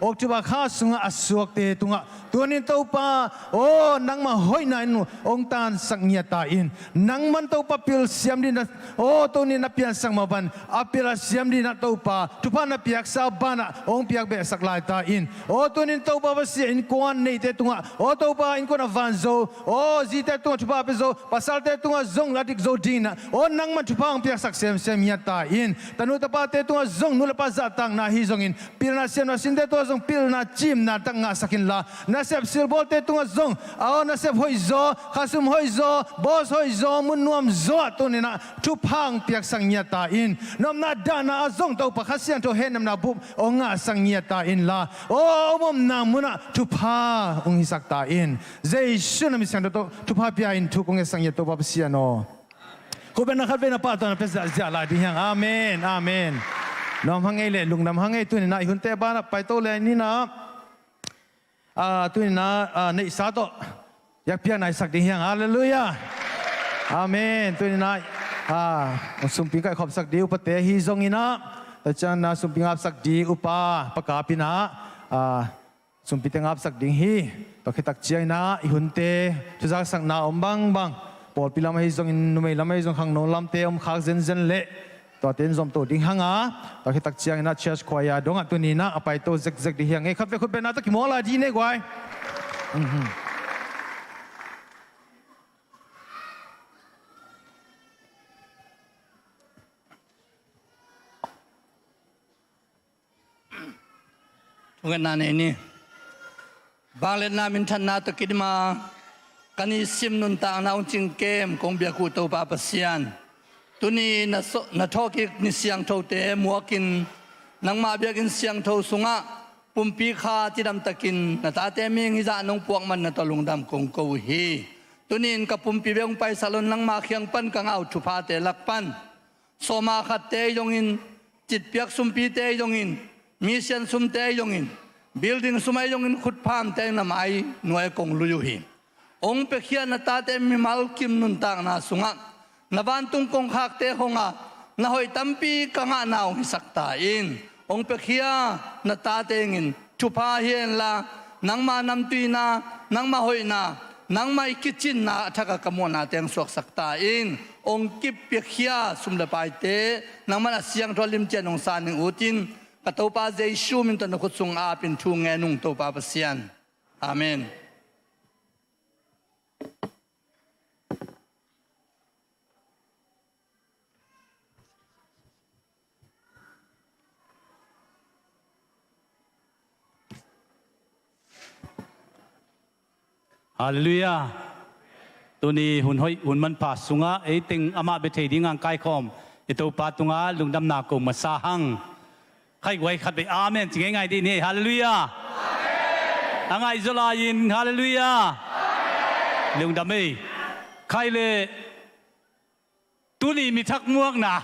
ออกจูบาข้าสุงะอสวกเตตุงะตัวนี้ตัวป้าโอ้นังมาห้อยนายนูองค์ตานสักเนียตาอินนังมันตัวป้าพิลเสียมดีนะโอ้ตัวนี้นับเพียงสังมาบันอภิลเสียมดีนะตัวป้าทุพานับเพียงสาบานะองค์เพียงเบสักลายตาอินโอ้ตัวนี้ตัวป้าภาษาอินกวนในเตตุงะโอ้ตัวป้าอินกวนอวันโซโอ้จีเตตุงะทุพาเปโซภาษาเตตุงะซงลาดิกโซดีนะโอ้นังมันทุพาองค์เพียงสักเสียมเนียตาอินแต่นูตป้าเตตุงะซงนูเลป้าจัตังนาฮิซงอินพิลนาเสียมนาสินเตตัวซงพิลนาจิมนาตั้งงาสักินลานาเซฟซิลบอลเตตุงะซงเอานาเซฟหอยโซข้าซุมหอยโซบอสหอยโซมุนนวมโซตัวนี้นะทุพาองค์เพียงสักเนียตาอินน้ำนาดานาซงตัวป้าข้าเสียงตัวเห็นน้ำนาบุบองค์งาสักเนียตาอินลาโอ้มุมนามุนะทุพาองค์ฮิสักตาอินเจสุนามิสังตัวทุพาเปียอินทุกองค์สักเนียตัวป้าเสียโนขอบคุณนะครับเป็นป้าตอนเป็นจะลายดีอย่างอาเมนน้องฮังเอเล่ลุงดำฮังเอตัวนี้นะหุ่นเตบ้านไปโตเลยนี่นะตัวนี้นะในสาโตอยากเพียงไหนสักดีอย่างฮาเลลูยาอาเมนตัวนี้นะสุมพิงไก่ขอบสักดีอุปเตหิซงอินะแต่จันนะสุมพิงอับสักดีอุปาปกาปินะสุมพิงอับสักดีฮีต่อคิดตักเจียนะหุ่นเตทุกสักนาอมบังปอดพิลามาฮิซงอินนุเมลามาฮิซงขังโนลำเตอมขากเซนเละตัวเต็นซอมตัวดิ้งหังต่อคิดตักเจียนะเชสควายดงตัวนี้นะไปตัวเซ็กดีอย่างไงครับคุณเป็นนาตะกิโมลาดีเนี่ยกว่า Bukan ini. Banglet namin tan na to kidma kani sim nun ta na uncing kem kong biaku to papasian. Tuni na tokik ni siang to te muakin nang mabiakin siang to sunga pumpi kha tidam takin na tate ming hiza nong puak man na to lungdam kong Boih. Tunin ka pumpi beong pai salon nang makyang pan kang au chupate lakpan. So makate yongin chitpiak sumpi te yongin mission sumte yongin. Building sumay yung khut pham teng na mai nuai kong luyuhi ong pekhia na tate mi mal kim nun tang na sunga na bantung kong khakte honga na hoy tampi kanga naong hisakta in ong pekhia na tate ngin chupa hien la nang manam tui na nang mahoy na nang mai kitchen na thaka kamo na teng suak sakta in ong kip pekhia sumda pai te nang mana siang tholim chen ong saning utin Katopa Jesu minta na kutsung apin tunga nung topa pasian. Amen. Hallelujah. Tuni hun man pasunga ting ama betay di ngang kai kom. Ito patunga lungdam na ko masahang. ใครไว้ขัดไปอาเมนจริงไงดีนี่ฮาเลลูยาอังไงอิสราเอลฮาเลลูยาเรื่องดำไม่ใครเลยตุนีมีทักม่วงนะ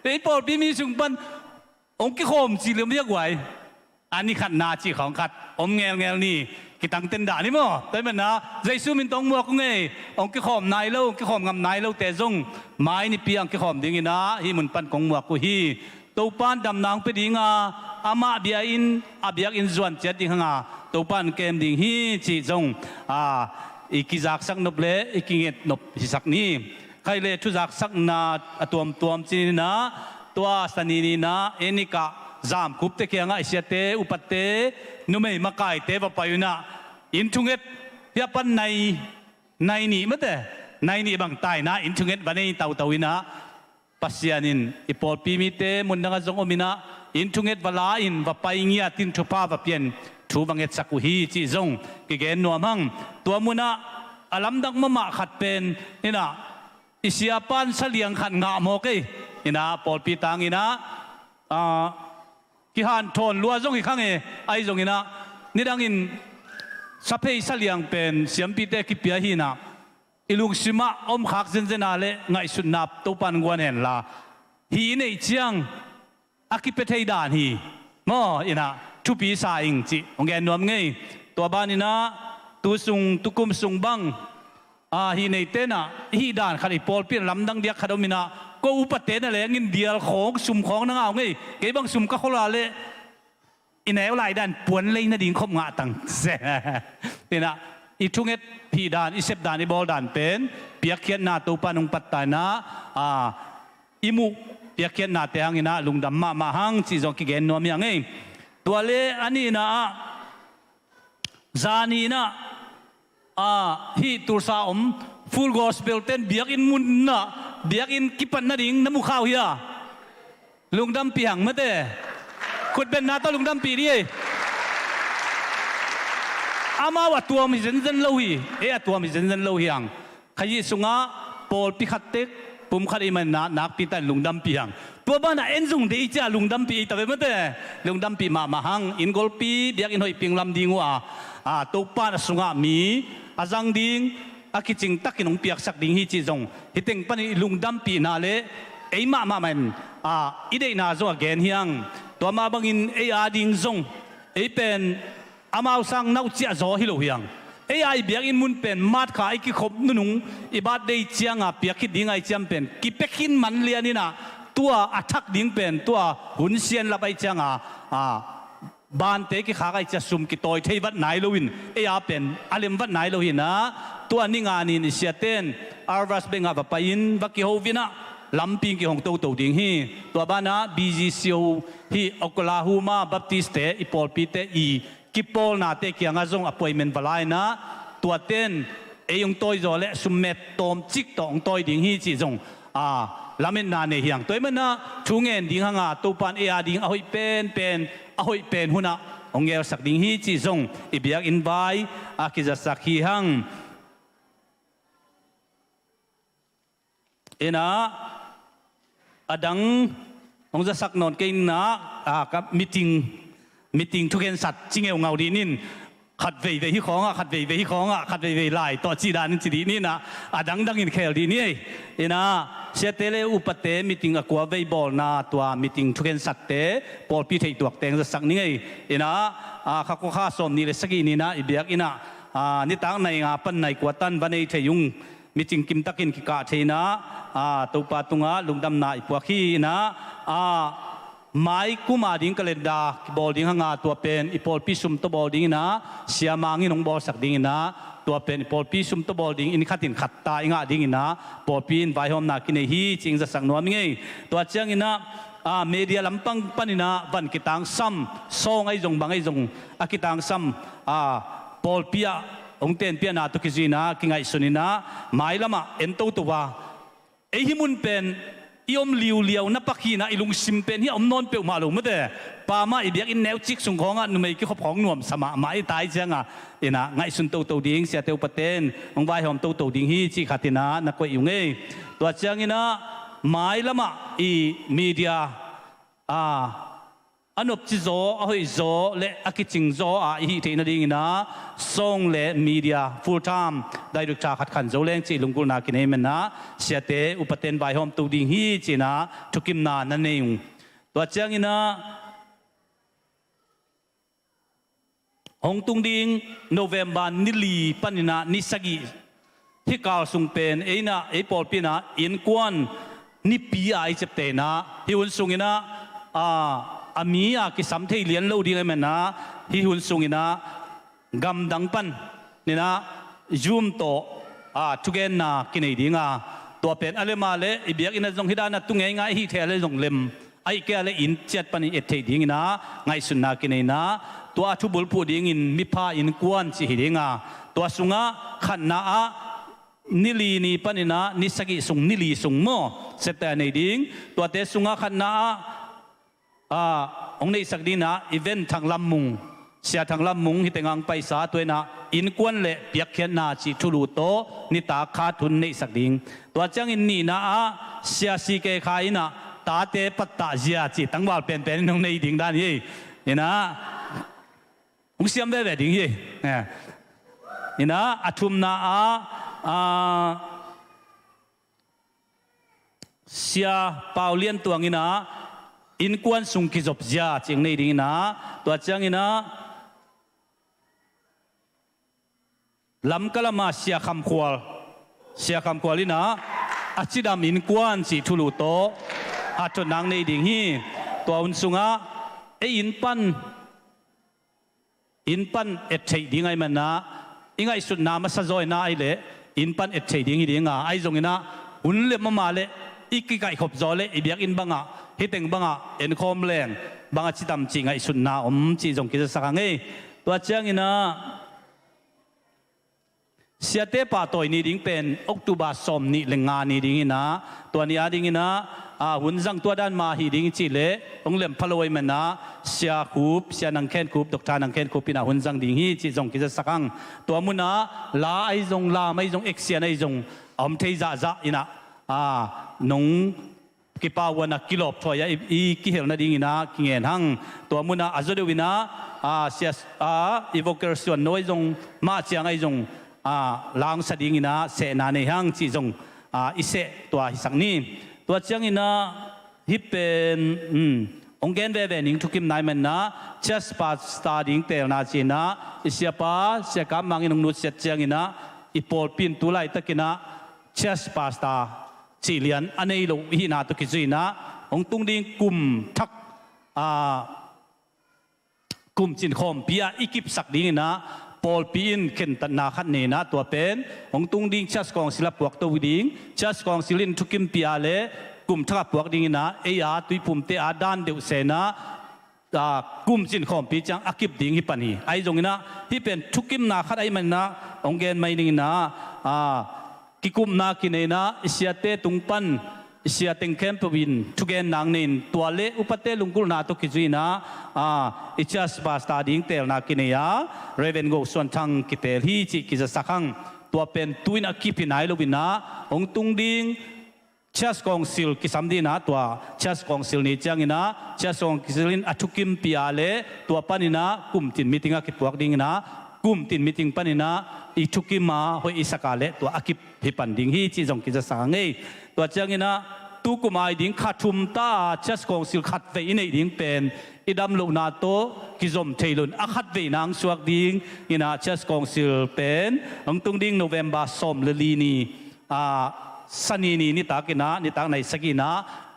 ไปปอดพี่มีสุงปันองค์กิโคมสีเหลืองเรียกไว้อันนี้ขัดนาจีของขัดอมเงลนี่กิตังเต็นด่านี่มั้งแต่มันนะใจสู้มินต้องม่วงไงองค์กิโคมนายเล่ากิโคมงำนายเล่าแต่จงไม้นี่เปียงกิโคมดิ้งนะฮีมันปันของม่วงกูฮีตัวปานดำนางไปดิ้งอามาเบียอินอาเบียอินส่วนเจ็ดดิ้งหงาตัวปานเกมดิ้งฮีจีจงอีกิจักสักนบเล่อีกิเงตนบหิสักนี้ใครเลยทุจักสักนาตัวมจีนะตัวสนีนีนะเอนิกะจามคุปเตเกียงไอเสียเตอุปเตนุ่มไม่มาไก่เตวปายุนะอินทุงเอ็ดเพียปันในนี่มั้งแต่ในนี่บางตายนะอินทุงเอ็ดวันนี้เต่าวินะPasianin ipol pimite mundanga zong omina intunget valain vapaingia tin thupa vapian thubanget sakuhi chi zong kigen nuamang tuamuna alamdak mama khatpen ina isiapan saliang khat nga mo ke ina pol pitang ina kihan thon lua zong ikhang e ai zong ina nidangin sapei saliang pen siampite kipia hina ilung sima om khak zenale ngai sunap topan gwanen la hi nei chiang akipethei dan hi mo ina thupi sa ing chi ongen nuam ngei to banina tu sung tukum sung bang hi nei tena hi dan khari pol pin lamdang dia khadomina ko upate na le ngin dial khong sum khong na ngau ngei ke bang sum ka khola le inel lai dan puan le na ding khom nga tang se inaอีทุ่งเอ็ดพีดานอีเซปดานอีบอลดานเป็นเปียกเขียนนาตัวปานุงปัตตานะอีมุเปียกเขียนนาเตียงนะลุงดำมาหังจีจงกิเกนนัวมีอย่างไงตัวเล่อันนี้นะจานีนะฮีตุลซาฟูลกอสเปลเต้นเบียกอินมุนนะเบียกอินกิปันนาดิ่งน้ำมุข้าวเฮียลุงดำปีหังมาเต้ขุดเป็นนาตัวลุงดำปีนี้อามาว่าตัวมีเซนเล่าฮีตัวมีเซนเล่าฮีอังขยี้สุงะปอลพิขัดเต็กปุ่มขัดอีมันนักปีตันลุงดำปีหังตัวบ้านเอ็นซุงเดียจ้าลุงดำปีแต่เป็นเมื่อแต่ลุงดำปีมาหังอินกอลปีเบียกอินหอยปิงลำดิ่งว่าตัวบ้านสุงะมีอาจังดิ่งคิดจริงตักกินองเปียกสักดิ่งฮีจีจงฮิตเต็งปันลุงดำปีนาเลไอมามันอีเดน่าจงแกนฮีอังตัวมาบังอินไออาดิ่งจงไอเป็นอามาสังนักเจ้าโจฮิโลฮีอังไอ้เบียกอินมุนเป็นมาดขายกิขบนุ่งอีบาดได้เจียงเปียกคิดดิ้งไอเจียมเป็นกิเป็กหินมันเลียนี่นะตัวอัฐักดิ้งเป็นตัวหุ่นเซียนละไปเจียงบ้านเตกิขาไอจะซุ่มกิตอยเทวัดไหนโลวินไอ้เป็นอาเลมวัดไหนโลหินนะตัวนี่งานนี่เสียเต้นอาร์วัสเบงอาไปอินวักกิโฮวินะลำปิงกิของโตดิ้งฮีตัวบ้านนะบีจีซีโอฮีโอคลาโฮมาบัพติสเตอีปอลปีเตอีกิปอลนาเตกียงอาจงอพอยเมนต์บลายนะตัวเต้นยงตัวจอเละสุมเมตตอมจิกตองตัวดิ่งฮีจีจงลามินนาเนียงตัวมันนะช่วงเงินดิ่งหางตัวปันดิ่งเอาให้เป็น หอยเป็นหุ่นองเอลสักดิ่งฮีจีจงอิบยักอินไวอากิจะสักฮีหังนะอดังองจะสักนอนกินนะกับมีติ้งทุกเห็นสัตว์จิงเอวเงาดีนินขัดเวย์ที่ของขัดเวย์ที่ของขัดเวย์ลายตัวจีดานินจีดีนี่นะดังอินเคลดีนี่นะเสียเตเลอุปเตมีติ้งกัวเวย์บอลนะตัวมีติ้งทุกเห็นสัตว์เตปอลปีเทตัวเต็งจะสักนี่นะข้าก็ข้าสมนี่เลยสักนี่นะอิบยักอินะนี่ตั้งในงาปันในกวตันวันในเทยุงมีจริงกิมตักินกิกาเทนะตัวปาตุงะลุงดำนาอิปวกีนะไม้กุมาดิ้งกเลนดาบอลดิ้งหางาตัวเป็นอิปอลพิสุมตัวบอลดิ้งนะเสียมังอินงบอลสักดิ้งนะตัวเป็นอิปอลพิสุมตัวบอลดิ้งอินขัดตินขัดตาอิงาดิ้งนะบอลปีนไวหอมนากินฮีจริงจะสักนวมงี้ตัวเจ้าอินะเมียลำปังปันินะวันกิตังซ้ำซองไอจงบังไอจงกิตังซ้ำบอลปียองเตียนเปียนาตุกิจีนะกิงไอสุนินะหมายละมาเอ็นตัวตัวไอหิมุนเป็นยมเลียวนับปักขีนะไอลุงซิมเป็นที่อมนอนเปียวมาลุงไม่ได้ปามาไอเบียกอินแนวจิกสุงของอ่ะนุ่มไอคิดขบของหน่วมสมาหมายตายจังอ่ะเอ็นะไงสุนตัวดิ้งเสียเตียวปะเต้นองใบหอมตัวดิ้งฮีจิขัดตินะนักกวยอยู่ไงตัวจังอินะหมายละมาอีมีเดียอันอบจิโซอหอยโซเละอากิจิงโซฮีเทนดิ้งนะส่งเละมีเดียฟูลไทม์ได้ดูจากขัดขันโซเล้งจีลุงกุลนากินเอมันนะเสียเตอุปเทนใบหอมตัวดิ้งฮีจีนะทุกิมนานั่นเองตัวเจ้าอินะฮงตุงดิ้งโนเวมบานิลีปันินะนิสกิที่กาวสุงเป็นเอนะเอปอลปีนะอินกวนนิปีไอเจ็บเตนะที่หุ่นสุงอินะอามีกิสัมเทเลียนเล่าดีไงมันนะที่หุ่นสุงอินะกำดังปันนี่นะยูมโตทุกเอ็นนะกินไอดีงาตัวเป็นอะไรมาเลยอีเบียกอินะจงฮิดานะตุงไงไงฮิเทเลจงเล็มไอแกเลยอินเจ็ดปันเอเทดีงนะไงสุนนากินไอนะตัวทุบุลพูดิ้งอินมิพาอินกวนสิฮิดิงาตัวสุงะขันนานิลีนีปันนะนิสกิสุงนิลีสุงโมเสตในดิ้งตัวเตสุงะขันนาองค์ในสักดีนะอีเวนต์ทางลำมุงเสียทางลำมุงที่แต่งงไปสาตัวนะอินกวนเละเปียกเขียนนาจีทุลุโตนิตาขาทุนในสักดิ้งตัวจังอินนี่นะเสียสีเกขายนะตาเตปัตตาเจียจีตั้งว่าเป็นน้องในดิ้งด้านนี้นี่นะองเสียมได้แบบดิ้งยี่นี่นะอัตุมนาเสียเปาเลียนตัวงี้นะอินกวนสุงกิจบจ้าเจียงในดิ้งนะตัวจังงี้นะลำกะละมาเสียคำควาลินะอาจิดามินกวนสีทุลุโตอาจนางในดิ้งฮีตัวอุนสุงะอินปันเอ็ดเทดิ้งไงมันนะอิงไอสุดนามาสะจอยนาไอเละอินปันเอ็ดเทดิ้งฮีดิ้งอ่ะไอจงงี้นะอุนเล็บมาเละอีกไก่ขบจอเละอีเบียกอินบังอ่ะฮิตเองบังอ่ะเอ็นคอมแรงบังอ่ะจิตามจริงไอสุนนาจีจงกิจสักไงตัวเจ้างี้นะเสียเตปาตัวนี้ดิ้งเป็นออกตุบาสมนี่เล่งงานนี่ดิ้งนะตัวนี้ดิ้งนะหุ่นจังตัวด้านมาฮีดิ้งจีเละองเล่มพลอยมันนะเสียคูบเสียนังเคนคูบดอกทานังเคนคูบปีน่ะหุ่นจังดิ้งฮีจีจงกิจสักงังตัวมุนะลาไอจงลาไม่จงเอ็กเซียนไอจงเทจ่าอินะนงกิปาวนักกิโลถอยอีกิเฮลนาดิ้งนะกิเงินหังตัวมุนะอาจจะดูวินะเสียอีโวเกอร์ส่วนน้อยจงมาเจียงไอจงลางสดิ้งนะเสนาในห้างจีจงอิเสตัวหิสังนี้ตัวเจียงนะฮิเป็นองเกนเวนิงทุกิมนายมันนะเชสปาสตาดิ้งเตลนาจีนะอิเสียป้าเสียกำมังอินงนุเสียเจียงนะอีปอลปินตุไลตะกินะเชสปาสตาจีเลียนอันนี้ลูกหินาตุกิจีนะองตุงดิ้งกุมทักกุมจินคอมพิยาอิกิบสักดิ้งนะปอลปีนเข็นตันนาขันเนนะตัวเป็นองตุงดิ้งชัสกองศิลปวกตัวดิ้งชัสกองศิลินทุกิมพิยาเลกุมทักปวกดิ้งนะเอียตุยปุ่มเตอาดานเดวเสนะกุมจินคอมปีจังอากิบดิ้งฮิปันีไอจงนะที่เป็นทุกิมนาขัดไอมันนะองเกนไม่ดิ้งนะกิกุมนากินเนนะเสียเตตุงปัน เสียติงเข้มปวินทุกแกนนางนินตัวเละอุปเตลุงกุลนาตุกิจุยนะอิจัสบาสตาดิงเตลนากินยาเรเวนโกส่วนทางกิเตลฮีจิกิจะสักขังตัวเป็นตุยนักกิพินายลูบินะองตุงดิงเชสกองซิลกิสัมดีนะตัวเชสกองซิลนี่จังนะเชสกองซิลินอทุกิมปิอาเลตัวปานินะกุมตินมิติงากิปวกดิงนะกุมตินมิติงปานินะอีทุกิมาหอยอิสกาเลตัวอากิปฮิปันดิงฮีจิจงกิจะสังเงตัวจังนะตุกุมายดิงขัดทุมตาเชสกองซิลขัดเวอินดิงเป็นอิดัมลูนาโตกิจอมเทลุนอาขัดเวนางสวกดิงอินะเชสกองซิลเป็นองตุงดิงโนเวมบาสอมเลลีนีสันนีนิตากินะนิตาในสกินะ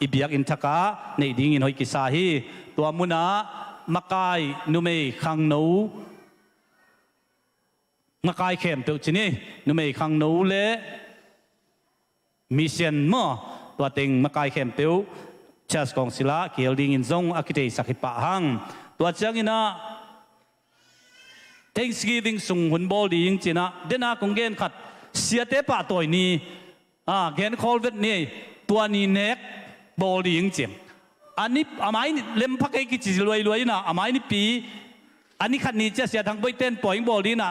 อิบยักอินทกาในดิ่งอินหอยกิสาฮีตัวมุนะมักไกนุเมขังนูมักไกเข้มเปียวจินีนุเมขังนูเลมิเซียนมอตัวเต็งมักไกเข้มเปียวเชสกองศิลาเกียวดิ่งอินซงอากิเตสักฮิปะหังตัวจังอินะ Thanksgiving ส่งหุ่นบอลดิ่งจินะเดน่ากงเกนขัดเสียเตปะตัวนี้แกนคอลเวตนี่ตัวนี้เน็กบอลยิงเจียมอันนี้อาไม่เล่มพักไอ้กิจรวยนะอาไม่นี่ปีอันนี้ขันนี้จะเสียทางไปเต้นปล่อยบอลดีนะ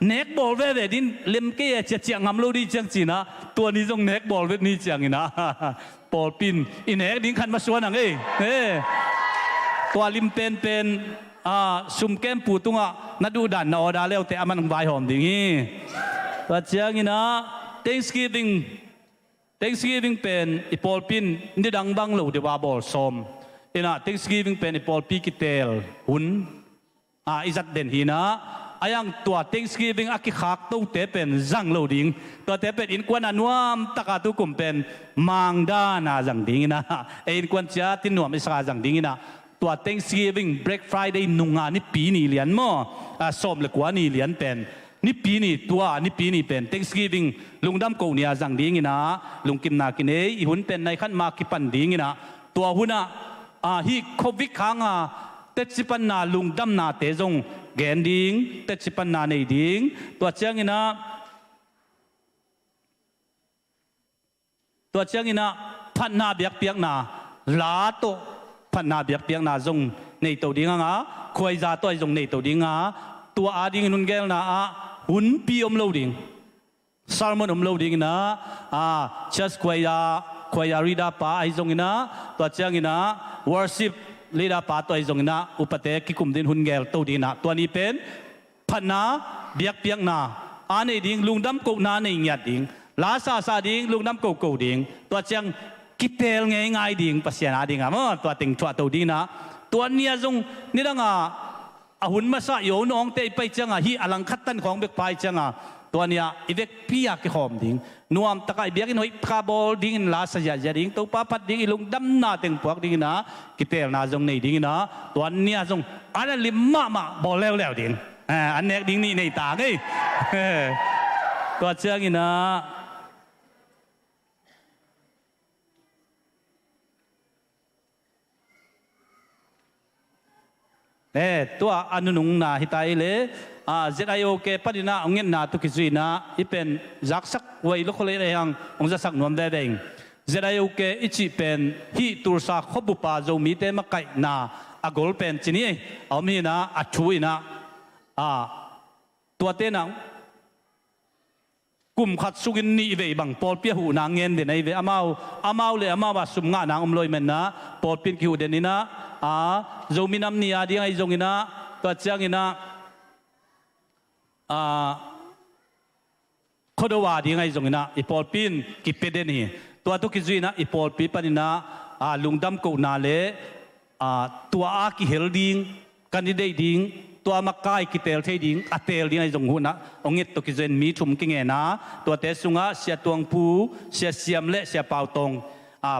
เน็กบอลเวทดินเล่มเกย์จะเจียงงามโลดีจังจีนะตัวนี้ต้องเน็กบอลเวทนี่จังนะบอลปินอินเน็กดิ้งขันมาส่วนอะไรตัวลิมเป็นซุ่มแก้มปูตุงอ่ะนัดดูดันนอดาเลี้ยวแต่มันใบหอมดิ่งนี้ตัวเจียงนะ Thanksgiving เป็นอีพอลปินนี่ดังบังโลเดวาบอลซอมเอ็นะ Thanksgiving เป็นอีพอลปีกิเตลหุ่นอิจัดเด่นฮีนะอายังตัว Thanksgiving อากิขากตู้เตเป็นจังโลดิงตัวเตเป็นอินควันอันวามตะกาตุกุมเป็นมังดานาจังดิงนะอินควันจ้าตินนวมอิสราจังดิงนะตัว Thanksgiving Black Friday นุงานี่ปีนี่เลียนมั้งซอมเลยกว่านี่เลียนเป็นนี่ปีนี้ตัวนี่ปีนี้เป็น Thanksgiving ลุงดำกูเนี่ยจังดีงี้นะลุงกิมนากินอีหุ่นเป็นในขั้นมากิปันดีงี้นะตัวหุ่นฮีโควิดค้างเตจิปันนาลุงดำนาเตจงแกนดิงเตจิปันนาในดิงตัวเจ้างี้นะพันนาเบียกเปียกนาลาโตพันนาเบียกเปียกนาจงในตัวดิงคอยจาตัวจงในตัวดิงตัวอาดิงนุนเกลนะหุ่นปีอมโลดิงซาลมอนอมโลดิงนะเชสควายารีดาปาไอจงนะตัวเจ้างี้นะ worship ลีดาปาตัวไอจงนะอุปเตกิคุมดินหุ่นเกลตัวดีนะตัวนี้เป็นพันนาเบียกเปียกนาอันนี้ดิงลุงดำกูนาในหยาดดิงลาซาดิงลุงดำกูดิงตัวเจ้ากิเตลง่ายดิงปัสยานาดิงมั้งตัวติงตัวดีนะตัวนี้จงนี่ดังหุ่นมาซะโยนองเตยไปจังฮีอลังคัดตันของเบกไปจังตัวเนี้ยอีเวกพิยากิหอมดิ่งนวมตะไคร้เบียกินหอยคาบอลดิ่งลาสยาจดิ่งตัวป้าพัดดิ่งลุงดำนาเต็งพวกดิ่งนะกิเตลนาจงในดิ่งนะตัวเนี้ยจงอันนั้นลิมมาบอลแล้วดิ่งอันเนี้ยดิ่งนี่ในตาไงตัวเจ้างี้นะตัวอนุนุงนาฮิตายเลยZIOK ปฏินาองเงินนาตุกิจุยนะอีเป็นจักสักไว้ลูกเลยยังองจะสักนวมได้เอง ZIOK อิจิเป็นฮีตูร์ซาขบุปาโจมีเตมะไก่นาอากอลเป็นจีนี่เอามีนะอัดช่วยนะตัวเต้นกลุ่มขัดสุกินนี่เวบังปอลเปียหูนางเงินเดนไอเวอามาเลยอามาว่าสุมงานางอมลอยมันนะปอลเปียนคิวเดนนี่นะโจมีน้ำนี่ดีไอโจงินะตัวเจ้างินะขดว่าดีไงโจงินะอีปอลปินกิเปเดนี่ตัวทุกกิจุยนะอีปอลปีปนินะลุงดำกูนาเลตัวอากิเฮลดิงกันดิเดดิงตัวมักไก่กิเตลเทดิงอัเตลดิไงจงหุ่นนะองเงตุกิจุยมีชุมกิเงนะตัวเตสุงะเสียตวงปูเสียเสียมเละเสียเปาตง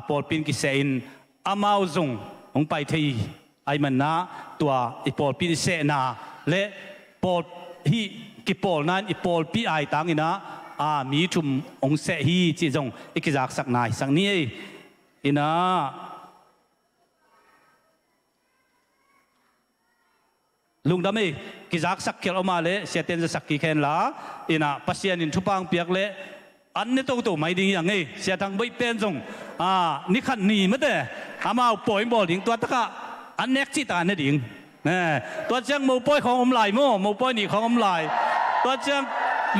ปอลปินกิเซนอามาจงองไปที่ไอมันนะตัวอีปอลปีเสนาและปอลฮีกิปอลนั้นอีปอลปีไอตังอินะมีชุมองเสฮีจีจงอีกจากสักนายสักนี้อินะลุงดำกิจากสักเกี่ยวมาเลยเสียเต็นจะสักกี่แค่ละอินะปัสยานินทุปังเปียกเละ อันนี้ตัวไม่ดีอย่างไงเสียทางไม่เป็นจงนี่ขันหนีมั้งแต่มาเอาปล่อยบอลดิ่งตัวตะกะอันเน็กที่ตาเนี่ยดิ่งตัวเจ้าหมูปล่อยของอมลายหมูปล่อยหนีของอมลายตัวเจ้า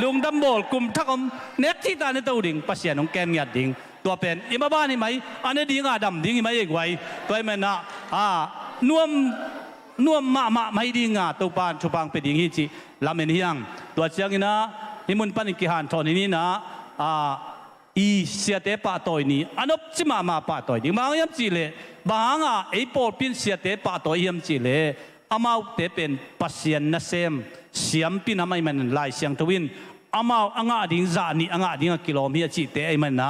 ลุงดำบอลกลุ่มทักอมเน็กที่ตาเนี่ยตัวดิ่งปัสเซียนของแกมหยาดดิ่งตัวเป็นอิมาบ้านนี่ไหมอันนี้ดิ่งดำดิ่งไหมเอกไว้ตัวมันนะนวมมาไม่ดิ่งตัวปานชุบางเป็นดิ่งฮิจิลาเมนิยังตัวเจ้านี่นะนี่มันปนิกิหันทอนี่นะอีเสียเตปะตัวนี้อันนั้นจิมาปะตัวนี้บางอย่างจีเล่บางไอ้ปอปินเสียเตปะตัวยังจีเล่อามาเตเป็นปัสเซียนนัสเซมเสียมปินอาไม่มันลายเสียงทวินอามาอ่างดิ่งจานี่อ่างดิ่งกิโลเมตรจีเตไอ้มันนะ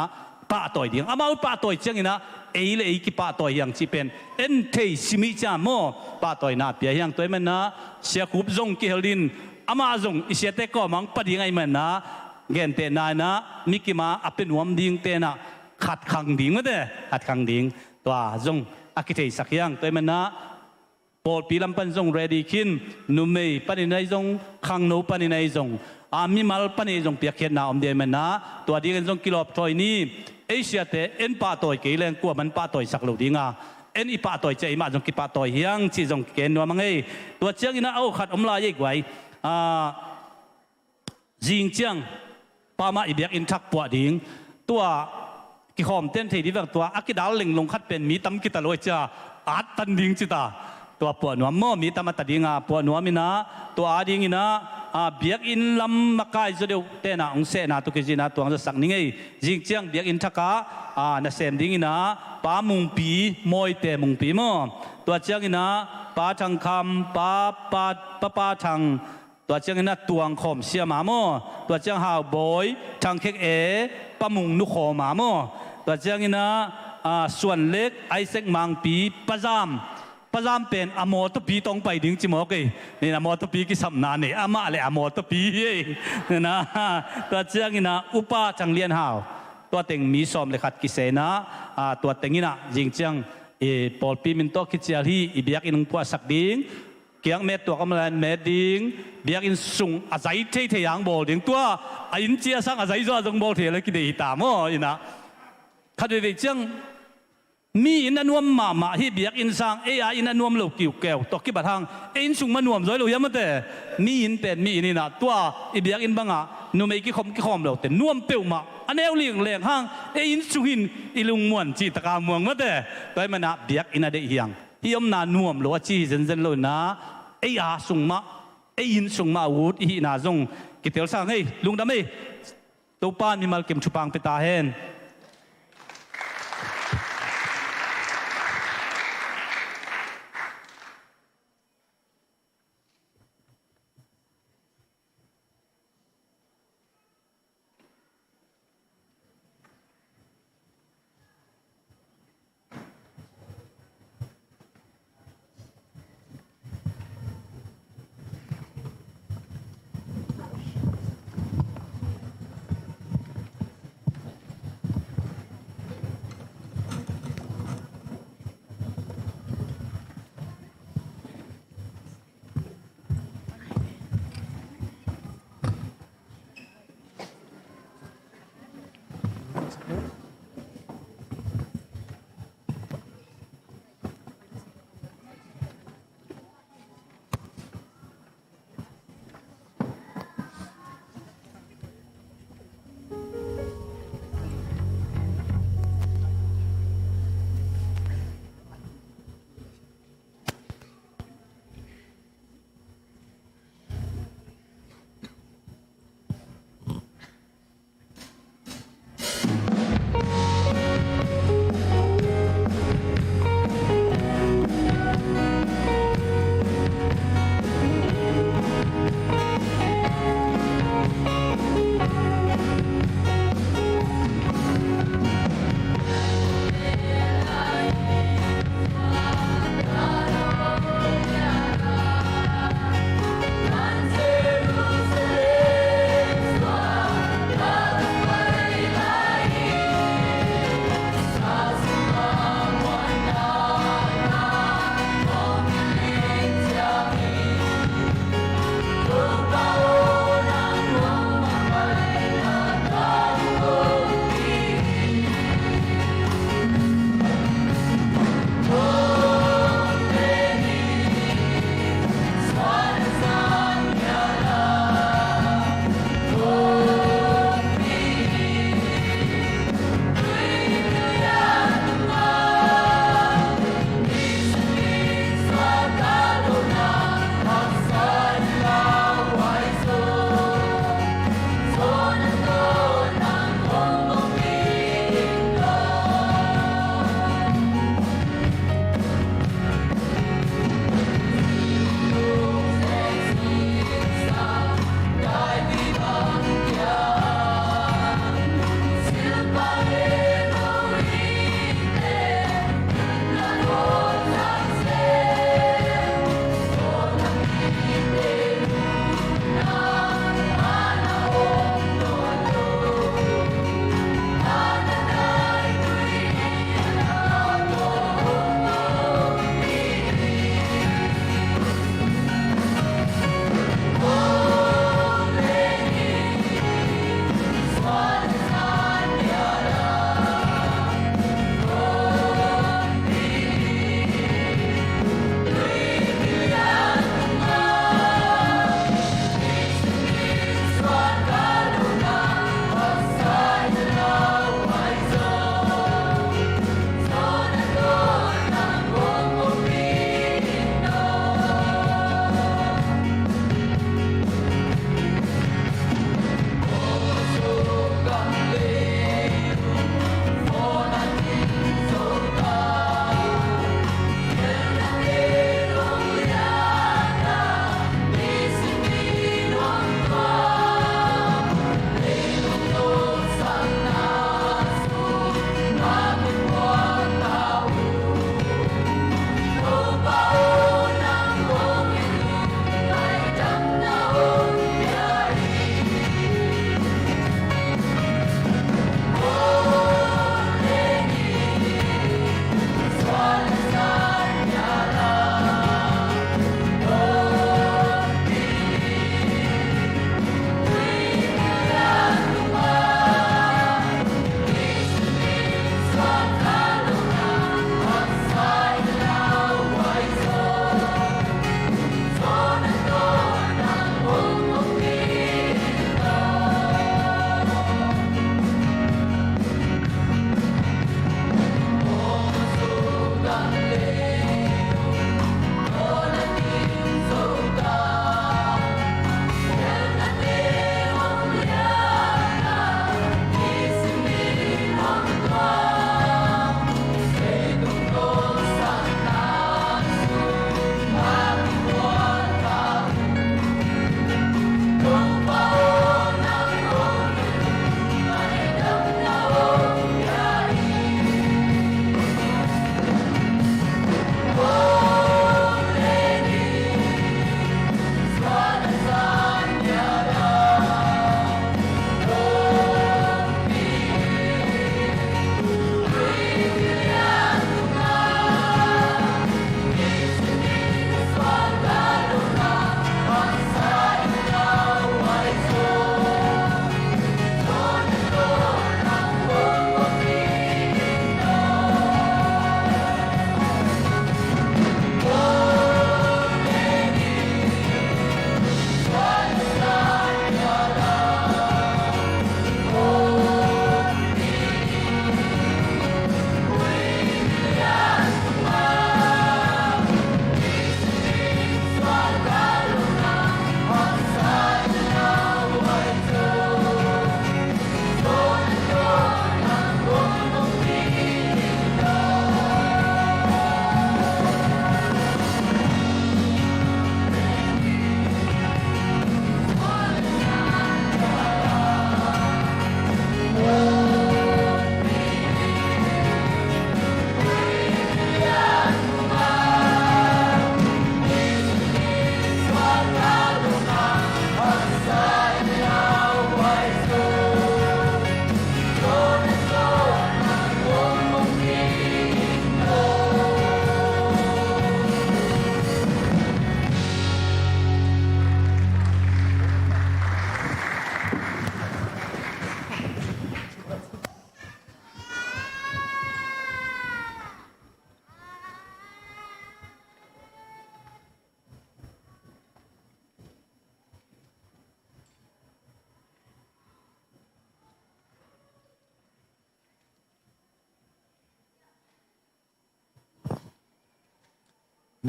ปะตัวดิ่งอามาปะตัวเจ้านี่นะไอ้เล่กี่ปะตัวยังจีเป็นเอ็นเทสิมิจามโมปะตัวน่ะเปียยังตัวมันนะเสียคุบจงกิเฮลินอามาจงเสียเตก็มังปะดิ่งไอ้มันนะเงินเตนายนะมิกิมาอเป็นวมดิ่งเตนะขัดขังดิ่งมั้งเด้ขัดขังดิ่งตัวจงอากิเทสักยังตัวมันนะปอดปีลำปันจงเรดีคินนุ่มเมย์ปันในจงขังโนปันในจงมีมัลปันในจงเปียกเขียนนาอมเดียมันนะตัวดิ่งจงกิโลถอยนี้เอเชียเตเอ็นปาตัวเกลียงกลัวมันปาตัวสักลูดิ่งเอ็นอีปาตัวใจมาจงกิปาตัวยังจีจงเกณฑ์ว่ามังเอตัวเจ้าอินะเอาขัดอมลายอีกไว้จิงเจียงปามาอีเบียกอินทักปวดดิ่งตัวกิหอมเต้นเทดีแบบตัวอักกิดาลเล็งลงคัดเป็นมีตั้มกิตาลอยจ้าอาตันดิ่งจิตาตัวปวดหนัวมั่วมีตั้มตัดดิ่งปวดหนัวมีนะตัวอาดิ่งนะเบียกอินลำมาไกจะเดียวเต้นองเสนาตุกิจินะตัวจะสักนิ่งไงจิงเจียงเบียกอินทักน่ะเสมดิ่งนะปามุงปีมอยเตมุงปีมั่วตัวเจียงนะปาทังคำปาทังตัวเจ้านี่นะตวงขมเสียหมาโมตัวเจ้าหาวบอยทางเค็กปะมุงนุขอหมาโมตัวเจ้านี่นะส่วนเล็กไอเซ็กมังปีปะจามเป็นอโมตปีตรงไปดิ้งจิโมกนี่นะอโมตปีกิสัมนานี่อามาเลยอโมตปีนี่นะตัวเจ้านี่นะอุปาจังเลียนหาวตัวเต็งมีสอมเลยขัดกิเสนะตัวเต็งนี่นะจิงจังปอลปีมินโตคิดเจลีอีเบียกอินพัวสักดิ้งเกียงเม็ดตัวกำลังเม็ดดิ้งเบียกอินสุงอาศัยเที่ยงบอลดิ้งตัวอินเจียสังอาศัยตัวจงบอลเที่ยเลยกิเดียตามอ๋ออินะขัดเวจังมีอินนวมมาที่เบียกอินสังอินนวมเหลวกิ่วแก้วตกกิบทางอินสุงมันนวมร้อยเหลวยังไม่แต่มีอินเป็นมีนี่นะตัวอีเบียกอินบังนูไม่กี่คมเหลวแต่นวมเปียวมาอันเอวเลียงแรงห้างอินสุหินอิลุงมวนจีตกามวงไม่แต่ตัวมันนะเบียกอินอะไรเฮียงที่ยมนานวมหรือว่าจีเซนเลยนะสุงมาอินสุงมาวูดอีนาจงกิเตลสังให้ลุงดำให้ตัวป้านมีมาเก็บชุปังไปตาเห็น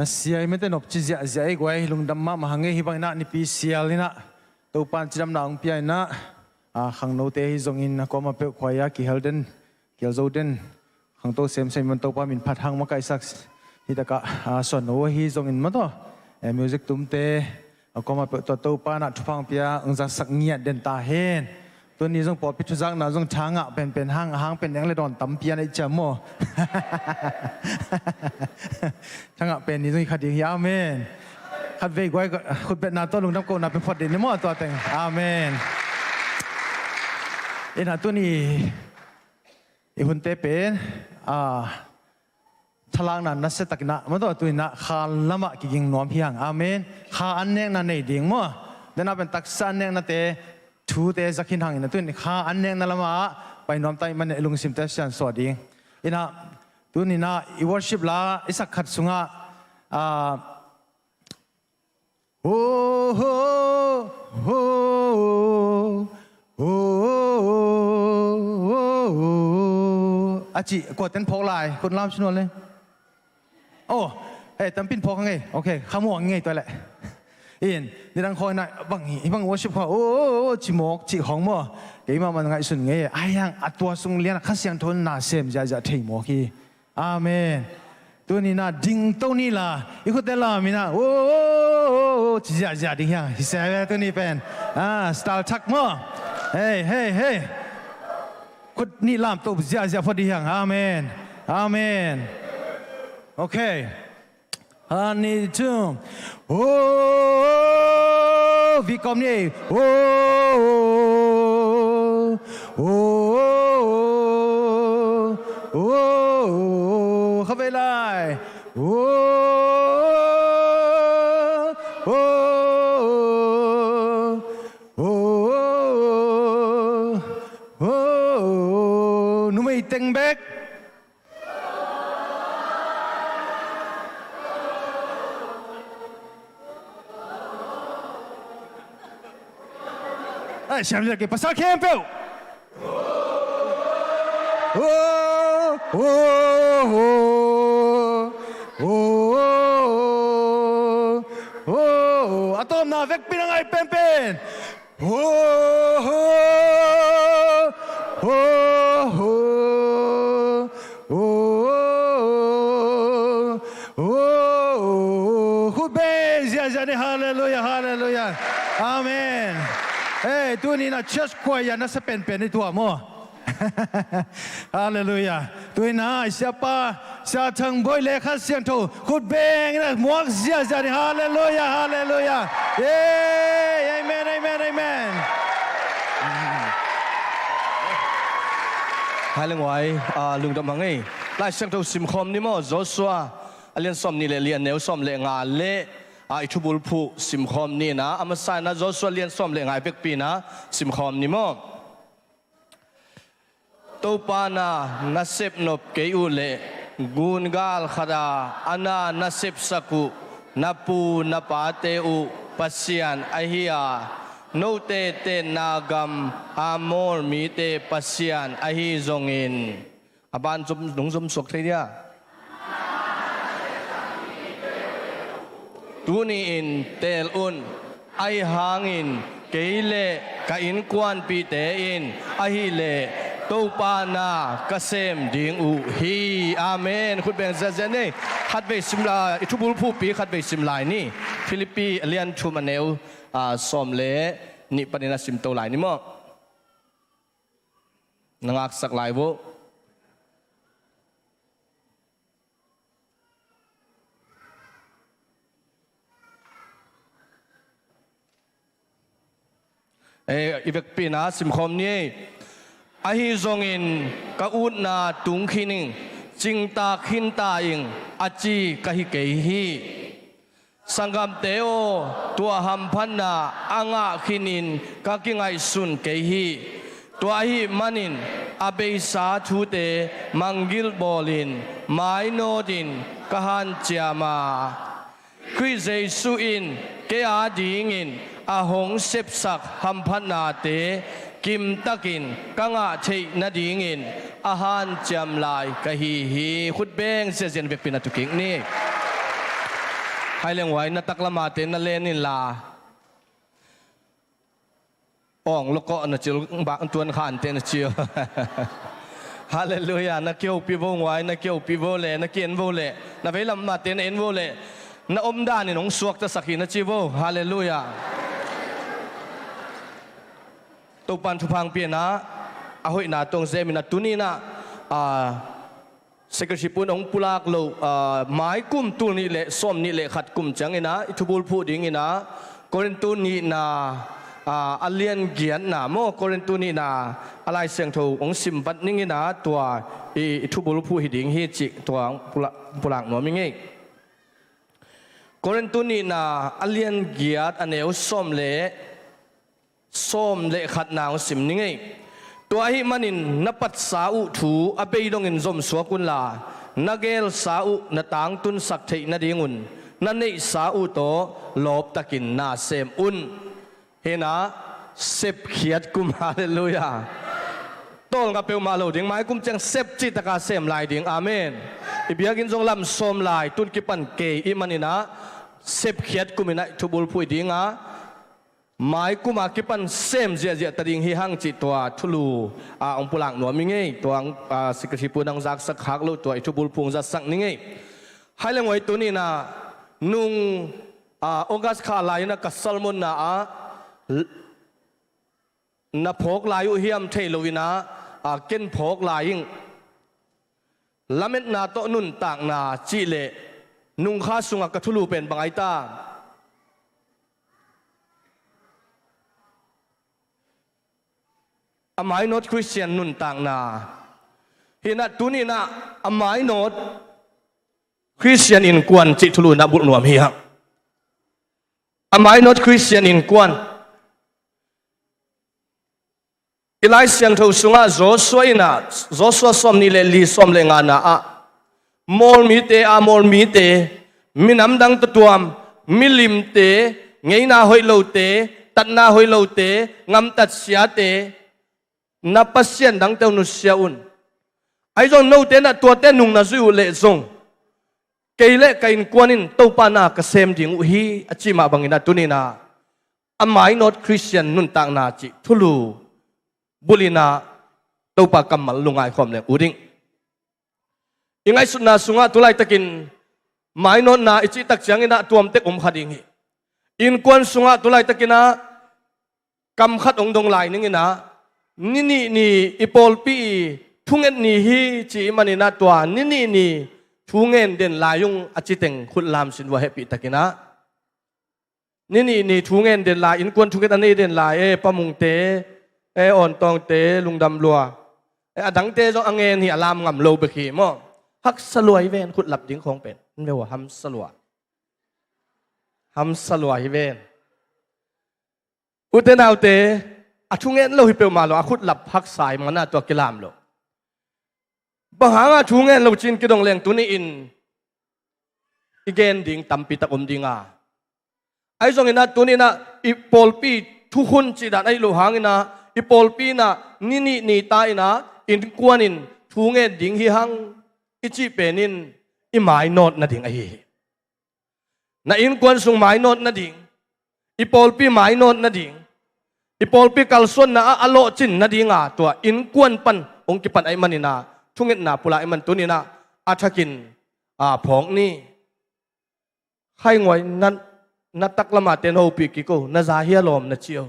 นัสเซียไม่ได้นบจิเจียไอ้กวยลุงดำมาหังเงยบังนะนี่ปีเซียลนี่นะตัวปานจิดำนางปีนะขังโนเตฮิจงอินนะก็มาเปิดควายกิเฮลเดนเกียวโจเดนขังโตเซมมันตัวปามินพัดหังมาไกสักฮิตากะส่วนโนฮิจงอินมาตัวมิวสิกตุ้มเตก็มาเปิดตัวปานะทุพังปีอังจะสักเงียดเดนตาเฮนตัวนี้จงปอดพิจุจักนะจงช้างอ่ะเป็นห้างเป็นยังเลยโดนตั้มเปียในจมูกช้างอ่ะเป็นนี่จงขัดดีอาเมนขัดเวกไว้ก็คุณเป็นนาตัวลุงน้ำโกนาเป็นพอดีนี่มั่วตัวเต็งอาเมนเอ็นตัวนี้หุ่นเตเป็นทลางนั้นนัสตักนะมันตัวตัวนี้ขาละมะกิ่งนวมเพียงอาเมนขาอันเนงนั่นในดิ่งมั่วเดี๋ยวนับเป็นตักสันเนงนั่นเตทูเตจะกินทางนั้นตัวนี้ข้าอันเนงนั่นละมาไปน้อมใจมันลุงซิมเตชันสวัสดีอินะตัวนี้นะอีวอร์ชิปลาอิสักขัดสุงะโอ้โหโอ้โหอาจิกดเต้นพกลายคนล่ามชนวนเลยโอ้เฮ้ยตั้มปิ้นพกไงโอเคข้าม่วงไงตัวแหละอินนี่ดังคอยนะบางวอชิพโอ้จิโมกจิของมั่วเดี๋ยวมันไงสุดไงไอ้ยังอัดตัวสุงเลียนข้าเสียงทนน่าเสียมจะเทโมกีอาเมนตัวนี้นะดิ่งตัวนี้ล่ะอีกคนเดียวมีนะโอ้จะดิ่งยังฮิเซเวตัวนี้เป็นสไตล์ชักมั่วเฮ้ยคนนี้ลามตัวจะพอดียังอาเมนโอเคอันนี้จุ่มโอ้วิคอมนี่โอ้เข้าไปเลยโอ้นุ่มไม่เต็งแบกSiamo lagi pasal campel. Atom na vek pinangay pen. Hallelujah. Amen. Hey, tu ni na church choir na sa pen ni tua mo. Hallelujah. Tu na siapa sa thang boy le kha siang tho khut beng na muak sia ni hallelujah. Yeah, amen. ให้เรื่องไว้ลุงดำหังไงไล่เสียงตัวสิมคมนี่มั้งโจชัวเรียนซ้อมนี่เลยเรียนแนวซ้อมเลยงานเละอิทุบุลผู้สิมคมนี่นะอามาใส่นะโจชัวเรียนซ้อมเลยงานเป็กปีนะสิมคมนี่มั้งตัวปานานัสเซปนบเกยูเล่กูนกาลขดาอานานัสเซปสักุนับปูนับปาเตอุปัสยันอหิยาโนเตเตนากัมอามอร์มีเตปัสยันอหิจงอินอบานหนุ่งสมศกเทียตูนีอินเตลอุนไอหางอินเกเลกอินกวนปีเตอินอหิเลตูปานาเกษมดิงอุฮีอาเมนคุณเบนเซเซนี่ขัดเวสิมลาอิทุบุลผู้ปีขัดเวสิมลายนี่ฟิลิปปีเลียนชูมาเนลสอมเละนี่ปนินาสิมโตหลายนี่มั้งนังอักสักหลายวุอีเวกปีนาสิมคมนี่อาฮิจงอินกะอุดนาตุงขินิงจิงตาขินตาอิงอาจีกะฮิเกฮีสังกัมเตโอตัวหัมพันนาอ่างะขินินกะกิงไอซุนเกฮีตัวฮิมันินอาเบสาทูเตมังกิลบอลินไมโนดินกะฮันเจียมาคริเซซุอินเกอาดิงินอาหงเซปสักหัมพันนาเตกิมตะกินกังอาเทนาดิงินอาหารจำลายกะฮีฮีขุดเบงเสียเสียนเวกปินาตุกิงนี่ hai leng wai na taklama te na lenin la ong loko na chil ba tuan khan te na chiu hallelujah na kêu pi vô ngoài na kêu pi vô lệ na kiên vô lệ na vei lam ma te na en vô lệ na om da ni nong suak ta sakhi na chi vô hallelujah to pan thu phang pi na a hoi na tong ze mi na tuni na secretary pun ong pulak lo mai kum tul ni le som ni le khat kum chang ina ithubul phu ding ina korin tu ni na Lian gian na mo korin tu ni na alai siang tho ong sim bat ning ina tua ithubul phu hi ding hi chi tua pulak no mi nge korin tu ni na Lian giat aneu som le khat na ong sim ni ngeตัวหิมันินนับปัสสาอุถูอเบยดงอินซอมสวกุนลานักเกลสาอุนตางตุนสักเทนดีงุนนั่นเนสาอุโตลบตะกินนาเซมอุนเฮนะเซบเขียดกุมฮาเลลูยาต้นกับเปลมาโลดิงไม้กุมจังเซบจิตกาเซมลายดิงอาเมนอิบยากินจงลำสมลายตุนกิปันเกยอิมันินะเซบเขียดกุมินะทุบุลพุยดิงาหมายกุมากิปันเซมเจียตะดิงฮิฮังจิตัวทุลูองปุลังหนวมิงเงตัวสิกสิปูนังจักสักฮักลูตัวทุบุลพุงจักสักนิงเงให้เลงไว้ตัวนี้นะนุ่งองกัสขาลายนะกัสซัลมุนนะพกลายอุเฮียมเทลวินะเกินพกลายิงลาเม็ดนาโตนุนต่างนาจีเลนุ่งข้าสุงกัทุลูเป็นบางไอตาอามายโนดคริสเตียนนุนต่างนาเห็นนะตัวนี้นะอามายโนดคริสเตียนอินกวนจิตทุลุนับบุญรวมเฮียอามายโนดคริสเตียนอินกวนอีไลเซียงทูสุงาโจสวยนะโจสวสมนี่เลลีสมเลงานะมอลมีเตมอลมีเตมิน้ำดังตะตัวมมิลิมเตไงนาหอยโลเตตัดนาหอยโลเตงำตัดเสียเตนับเสียนดังเต้านุเสียอุนไอ้จงโน้ตเต้นตัวเต้นนุ่งน่ะจู่เละจงเกยเละกินกวนินเต้าปานากเซมดิ่งอุฮีอจิมาบังอินาตุนีนาอามายโนดคริสเตียนนุนต่างนาจิทุลูบุลินาเต้าปากำมัลลุงไอความเลยอุดิงยังไงสุดนาสุงาตุไลตะกินไมโนดนาอิจิตักจังอินาตัวมเต็กอมขัดยิงอินกวนสุงาตุไลตะกินนะกำขัดองดงลายนึงอินะนี่อีปอลปีทุ่งเงินนี่ฮีจีมันนี่นาตัวนี่ทุ่งเงินเด่นลายงอจิตเต็งคุณลามสินว่าเฮปิตะกินะนี่ทุ่งเงินเด่นลายอินกวนทุ่งเงินอันนี้เด่นลายปะมุงเตอ่อนตองเตลุงดำลัวอดังเตจงอังเงินนี่อลามงำโลเบขีมั้งฮักสลวยเวนคุณหลับดิ้งของเป็นนั่นแปลว่าฮัมสลวยเวนอุตเตนเอาเตทุ่งเงินเราฮิเปลมาเราขุดหลับพักสายมันน่าตัวกิลามเราบางหางทุ่งเงินเราจินกิดงเลี้ยงตัวนี้อินอีเกนดิ่งตั้มปีตะอมดิ่งไอ้ตรงนี้นะตัวนี้นะอีปอลปีทุกคนจีดันไอ้ลูหางนะอีปอลปีนะนี่ตายนะอินกวนอินทุ่งเงินดิ่งฮิฮังอีจีเป็นอินอีไม้โนดนะดิ่งไอ้นะอินกวนส่งไม้โนดนะดิ่งอีปอลปีไม้โนดนะดิ่งอีปอลปีกัลส่วนนะอโลจินนะดีงาตัวอินกวนปันองกิปันไอมันนี่นะทุ่งเงินนาปุระไอมันตัวนี้นะอาชกินผองนี่ให้งวยนัตักละมาเตนโฮปีกิโกนาซาเฮียลอมนะเชียว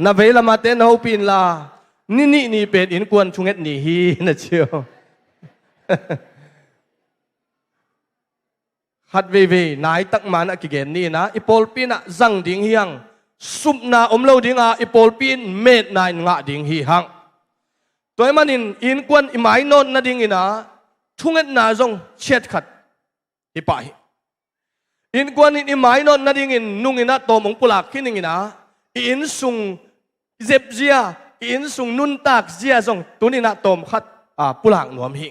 นาเวลมาเตนโฮปีนลานี่เป็นอินกวนทุ่งเงินนี่ฮีนะเชียวฮัดเวๆนายตักมานะกิเกนนี่นะอีปอลปีนะจังดิ่งเฮียงซุปนาอมเล่าดิ่งอีปอลปีนเม็ดนายงะดิ่งฮีฮังตัวมันอินกวนอีไม้โนนนะดิ่งนะทุ่งเงินนาจงเช็ดขัดอีไปอินกวนอีไม้โนนนะดิ่งนุ่งนะโตมงปุลักขึ้นดิ่งนะอินสุงเจ็บเจียอินสุงนุนตากเจียจงตัวนี้นะโตมขัดปุลักหนวมหิ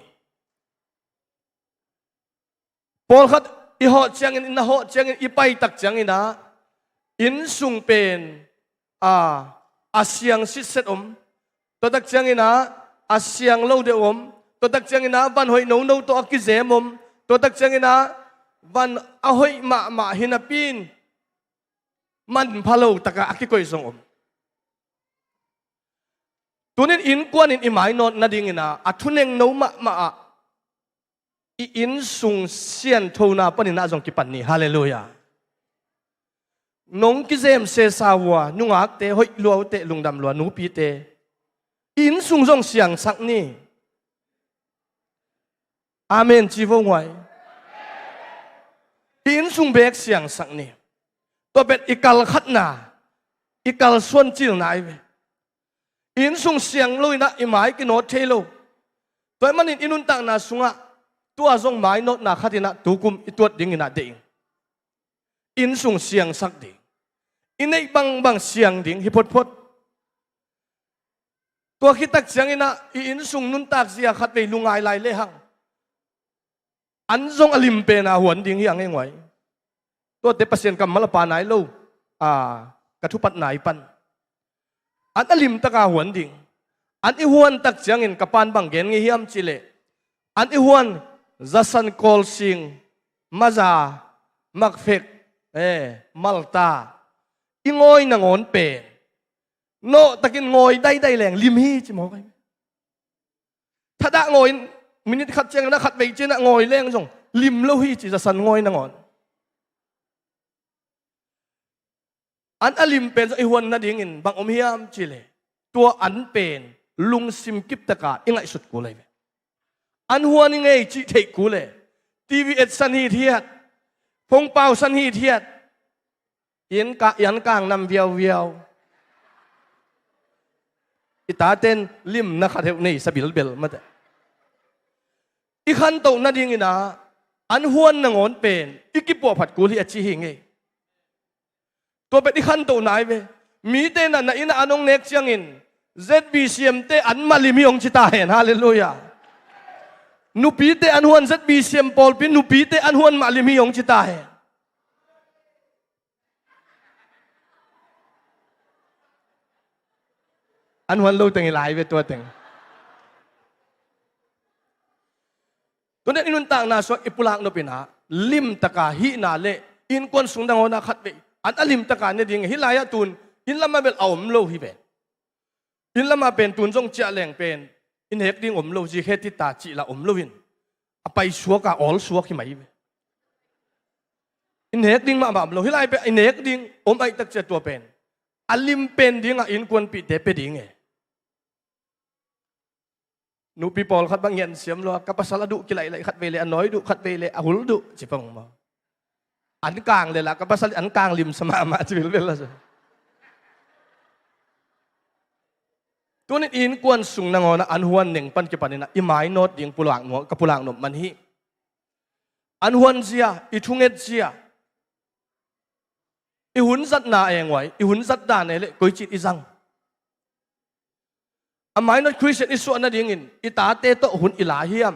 ปอลขัดอีหอเจียงอินนะหอเจียงอินอีไปตักเจียงอินนะอินสุงเป็นอาเซียงสิเซตตัวตักเจียงอินนะอาเซียงเล่าเดียวตัวตักเจียงอินนะบ้านหอยโนตัวอักกิเซมตัวตักเจียงอินนะ วันเอาให้มาหินาปีนมันพะโลตะกะอักกิโกยสงอมตัวนี้อินกวนอินอิหมายนนนาดิ่งนะอัทุเนงโนมาอินสุงเซียนโทนาปนินาจงกิปันนี่ฮาเลลูยานงกิเซมเซซาวะนุงักเตหอยลัวเตลุงดำลัวนูปีเตอินสุงจงเสียงสักนี่อาเมนจีวงไว้อินสุงเบกเสียงสักนี่ตัวเป็นอิกาลขัดนาอิกาลส่วนจิลนายอินสุงเสียงลุยนะอิหมายกินโนเทโลตัวมันอินุนตังนาสุงะตัวจงหมายโนนาขัดินะตุกุมอิตัวดิ่งนาเดิงอินสุงเสียงสักดิ่งอินในบางเสียงดิ่งฮิพดตัวคิดตักเสียงอินะอินสุงนุนตักเสียขัดไปลุงไอไลเลหังอันจงอลิมเปนาหวนดิ่งยังไงไว้ตัวเตปเสียนกำมะละปาไหนลูกระทุปัดไหนปันอันอลิมตะกาหวนดิ่งอันอีหวนตักเสียงอินกับปานบางเกนเงียมจิเลอันอีหวนจัสันกอลซิงมาจามักเฟกมัลตาอีงอยนางอนเปโนตะกินงอยได้แหลงลิมฮีจิมองไปถ้าด่างอยมินิขัดเจงนะขัดไปเจนะงอยแรงจงลิมโลฮีจิจัสันงอยนางอนอันอลิมเป็นไอหวนนาดิ่งอินบางอมเฮียมจิเลตัวอันเป็นลุงซิมกิบตะกาอิงไอสุดกูเลยอันหัวนี่ไงจีเทกูเลยทีวีเอ็ดสันฮีเทียดพงเปาสันฮีเทียดยันกลางนำเวียวอิตาเต้นลิมนักขัดเทวนี่สบิลเบลมาแต่อีขันโตนาดิ่งอินะอันหัวนางอนเป็นอีกิปวผัดกูที่อจิหิงไงตัวเป็นอีขันโตไหนเวมีเต้นน่ะอินะอันองเน็กเชียงอิน ZBCM เตอันมาลิมิองจิตาเห็นฮาเลลูยานุปีเตอันหวน ZBCM ปอลปินนุปีเตอันหวนมาลิมิองจิตาเห็นอันหวนเราแต่งหลายเวตัวแต่งตัวนี้อินุนต่างนาสวอิปุลังนปินะลิมตะกาฮินาเลอินกวนสุงดังโอนาขัดเวอันอลิมตะกาเนี่ยดิ่งฮิลายะตุนอินละมาเบลเอาอมโลฮิเบอินละมาเป็นตุนจงเจาะแหลงเป็นอินเฮกดิ่งอมโลจีเฮติตาจีละอมโลวินไปชัวกะออลชัวกี่ไหมอินเฮกดิ่งมาแบบโลฮิลายเป็นอินเฮกดิ่งอมไอตักเจตัวเป็นอลิมเป็นดิ่งอินกวนปิดเดเปดิ่งนูปีปอลขัดบางเงินเสียมลัวกับภาษาละดุกี่ไหลขัดเวเลอันน้อยดุขัดเวเลอหุลดุจิปงมาอันกลางเลยล่ะกับภาษาอันกลางริมสมาจิบิลเวลละสิตัวนี้อินกวนสุงนางอนะอันหวนหนึ่งปันกี่ปันนี่นะอิหมายโนดยิงปุลังหัวกับปุลังหนมมันฮีอันหวนเสียอิทุงเอ็ดเสียอิหุนสัตนาเองไว้อิหุนสัตดานเอเลกุยจิตอิซังอันหมายโนดคริสเตียนอิสุนัดยิงอินอิตาเตโตหุนอิลาฮิยม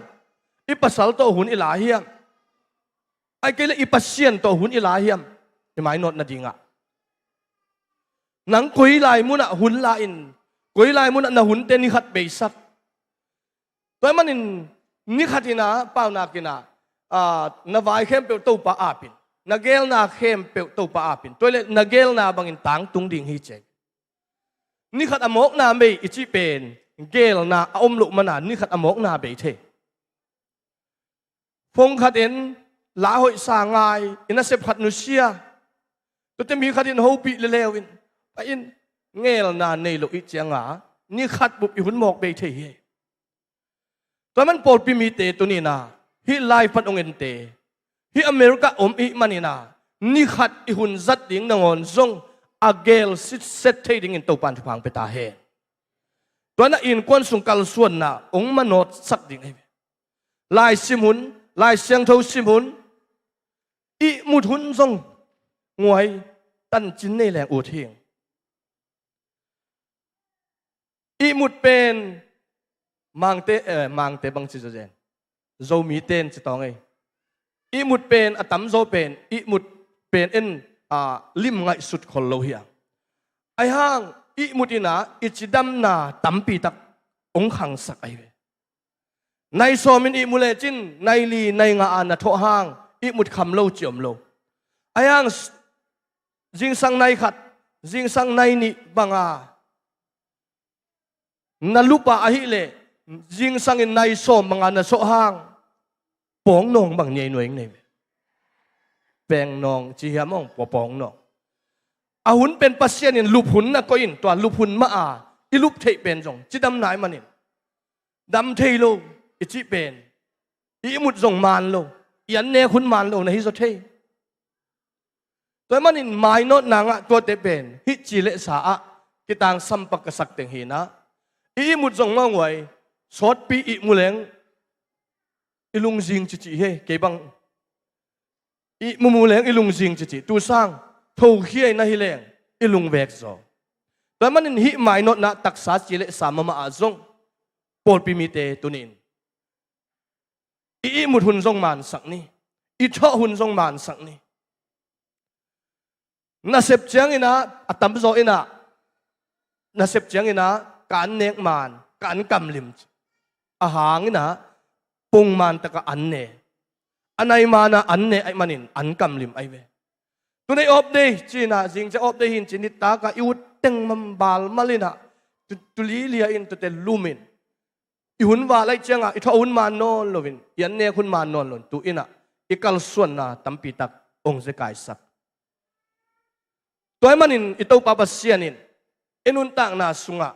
อิปัสสัลโตหุนอิลาฮิยมไอ้เกลอิปัสเซียนโตหุนอิลาฮิยมอิหมายโนดนัดยิงอ่ะหนังกุยลายมุนะหุนลาอินกุยลายมุนะหุนเตนิขัดเบสักตัวมันอินนิขัดนะเปล่านากินะนาไวเข้มเปลตัวป้าอาปินนาเกลนาเข้มเปลตัวป้าอาปินตัวเล็กนาเกลนาบางอินต่างตุงดิ่งฮิเจนี่ขัดอมกนาเบยอิจิเป็นเกลนาอมลุมานานี่ขัดอมกนาเบยเทฟงขัดเอ็นลาหอยสางายอินาเซพขัดนุเซียตัวจะมีขัดเอ็นฮูปีเลวอินไปอินเงลนาในโลอิจังอ่ะนี่ขัดบุบอิหุนหมอกเบยเทตัวมันโปรดพิมีเตตัวนี้นะฮิไลฟ์พันองเอ็นเตฮิอเมริกาอมอิมันนี่นะนี่ขัดอิหุนจัดดิ่งนางอนซงอาเกลสิเซตเทดิ่งอินตัวปันทุพังไปตาเฮตัวนั้นอินกวนสุงกัลส่วนน่ะองมโนดสักดิ่งให้ลายซิมุนลายเสียงเท่าซิมุนอิมุดหุนซงงวยตันจินในแหล่งอูเทียงอิมุดเป็นมังเตบังจิจเจนโจมีเตนจิตองไงอิมุดเป็นอตัมโจเป็นอิมุดเป็นเอ็นลิมไงสุดคนโลหิตไอห้างอิมุดินาอิจิดัมนาตัมปีตักองขังสักไอเวในโซมินอิมุเลจินในลีในงาอานาโทห้างอิ อีมุดคำโลเจียมโลอายังจิงสังในขัดจิงสังในนี่บังอานาลุปะอาฮิเลจิงสังinในโซมบังอานาโซห้างปองนองบังเนยหน่วยนี่แปงนองจีฮามองปองนองอาหุนเป็นปัสเซียนินลุบหุนนะก็อินตัวลุบหุนมาอาอีลุบเทเป็นจงจิดำไหนมันนินดำเทโลอิจิเป็นอีมุดจงมานโลยันเนคุณมานโลนะฮิโซเทตัวมันนินไม่นอดนางอะตัวเตเป็นฮิจิเลสาอะกิตังสัมปักสักเตงหินะอีมุดจงมาไว้สอดปีอีมุเลงอีลุงจิงจิจิเฮเก็บังอีมุเลงอีลุงจิงจิจิตูสร้างทูเขียนะฮิเลงอีลุงเวกโซตัวมันนินฮิไม่นอดนะตักษาจิเลสามาอาจงปอลปิมิเตตุนินอีมุดหุ่นทรงมานสักนี้อีชอหุ่นทรงมานสักนี้น่าเสพเจียงอินะอัตตมโซอินะน่าเสพเจียงอินะการเนกมานการกำลิมอาหารอินะปุงมานตะกะอันเนอันไหนมานะอันเนไอมันินอันกำลิมไอเวตัวในอบเดจีน่ะจิงจะอบเดหินจินิตากะอิวเต็งมัมบาลมาลินะตุลีเลียอินตุเตลูมินอีหุ่นว่าไรเจียงอ่ะอีท้อหุ่นมานอนโลวินยันเนหุ่นมานอนโลนตัวอินะอีกัลส่วนน่ะตั้มปีตักองค์เสกายสักตัวมันนินอีตัวปาปัสเซียนินเอ็นุนต่างน่ะสุงะ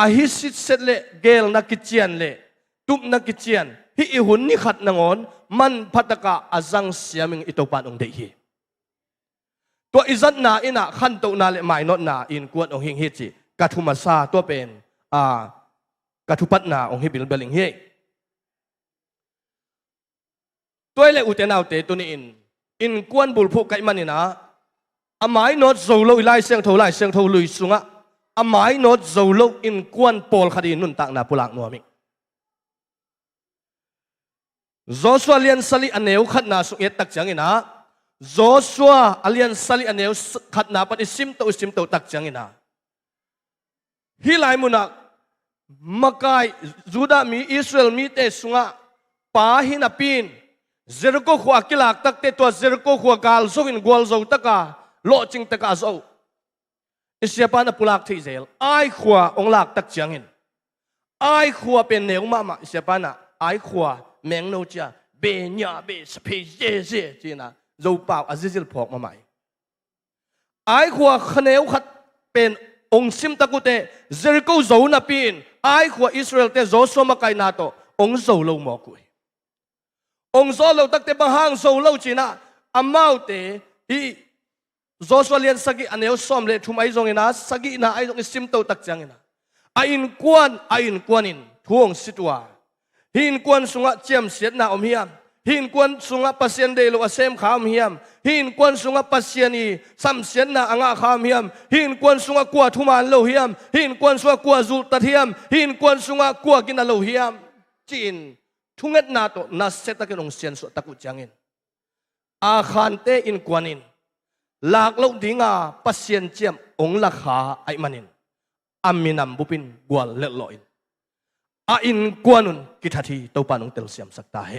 อาฮิสิตเสร็จเละเกลนักกิจเจียนเละตุบนักกิจเจียนฮีอีหุ่นนี่ขัดนงอนมันพัตกะอาจังเสียมิงอีตัวปานองเดียตัวอิจัดน่ะอินะขันตัวน่ะเละไม่นอดน่ะอินกวนองหิงเฮจิกัทุมาซาตัวเป็นกัทุปัตนาองค์ฮิบิลเบลิงเฮตัวเล่อุเทนเอาเตตัวนี้อินกวนบุลพุกไกมันนี่นะอามายนอดโซโลไลเสียงโทลุยสุงะอามายนอดโซโลอินกวนปอลคดีนุนตักนาปุลักนัวมิโจชัวเลียนสลิอันเนวขัดนาสุเอตักจังอินะโจชัวเลียนสลิอันเนวขัดนาปฏิสิมโตตักจังอินะฮิไลมุนักมักไกจูดามีอิสราเอลมีเตสุงะปาหินาปินเจริโกขวากิลักตักเตตัวเจริโกขวากาลโซวินกวลโซตักาโลจิงตักาโซอิสยาปานาปุลักที่เซลไอขวาองลักตักจังอินไอขวาเป็นเนวมาอิสยาปานาไอขวาแมงโนจ่าเบญญาเบสเพเยเซจีน่ะโจเป่าอาซิซิลพอกมาใหม่ไอขวาขเนวขัดเป็นองซิมตะกุเตเจริโกโซนาปินไอ้ขวาอิสราเอลเตโจสมาไกนาโตองโซโลมอกุยองโซโลตักเตบังฮังโซโลจีน่ะอามาเตอีโจสวาเลียนสกิอันเนวซอมเลทุมไอจงอินะสกิน่ะไอจงอิสิมโตตักจังอินะไอินกวนอินท่วงสิตัวหินกวนสุงะเจียมเสียดนาอมเฮียมหินกวนสุงะปัสเซียนเดโลอาเซมขามเฮียมหินกวนสุงะปัสเซียนีซัมเสียนนาอ่างขามเฮียมหินกวนสุงะกัวทุมานโลเฮียมหินกวนสุงะกัวจุลตะเทียมหินกวนสุงะกัวกินาโลเฮียมจีนทุงเอ็ดนาโตนัสเซตะกินองเซียนสุตะกุจังอินอาคันเตอินกวนินลากโลดิงาปัสเซียนเจียมองลักขาไอมันินอามินัมบุปินกวลเลลอยอินกวนุนกิทัทีตัวปานองเตลเซียมสักตาเฮ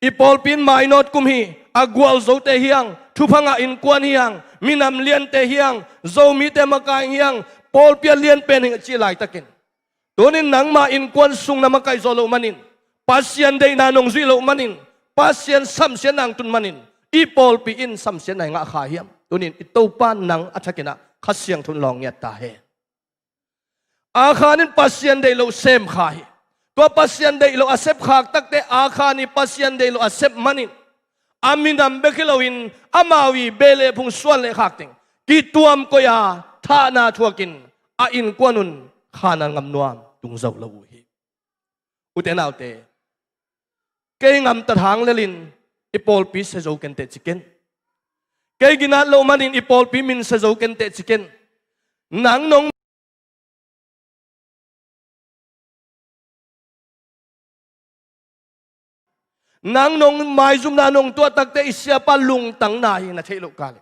อีปอลปินไม่นอดกุมฮีอากวลโซเตเฮียงทุพังอินกวนเฮียงมินำเลียนเตเฮียงโซมีเตมากายเฮียงปอลเปียเลียนเป็นหิงจีไลตะกินตัวนี้หนังมาอินกวนสุงนามากายโซโลมันินปัสเซียนเดนานงซีโลมันินปัสเซียนซัมเซียนนางตุนมันินอีปอลปีอินซัมเซียนไหนงะขาเฮียมตัวนี้อีตัวปานหนังอัจฉริยะขัดเสียงทุนลองเงียตาเฮอาคานินปัสเซียนเดโลเซมขายตัวปัสเซียนเดโลอาเซบขากตักเตอาคานิปัสเซียนเดโลอาเซบมันินอามินัมเบคิโลวินอามาวีเบเลพุงส่วนเลขากติงกิตัวมก็ยาท่านาทัวกินอินกวนุนขานันงำนวมตุงเจ้าละวุฮีอุเตนเอาเตเกยงำตะทางเลลินอีปอลปีเซโจเกนเตจิเกนเกยกินาโลมันินอีปอลปีมินเซโจเกนเตจิเกนหนังนงนางนงไม่จุมนานงตัวตักเตอิสยาปาลุงตังนาฮินาเทโลกาล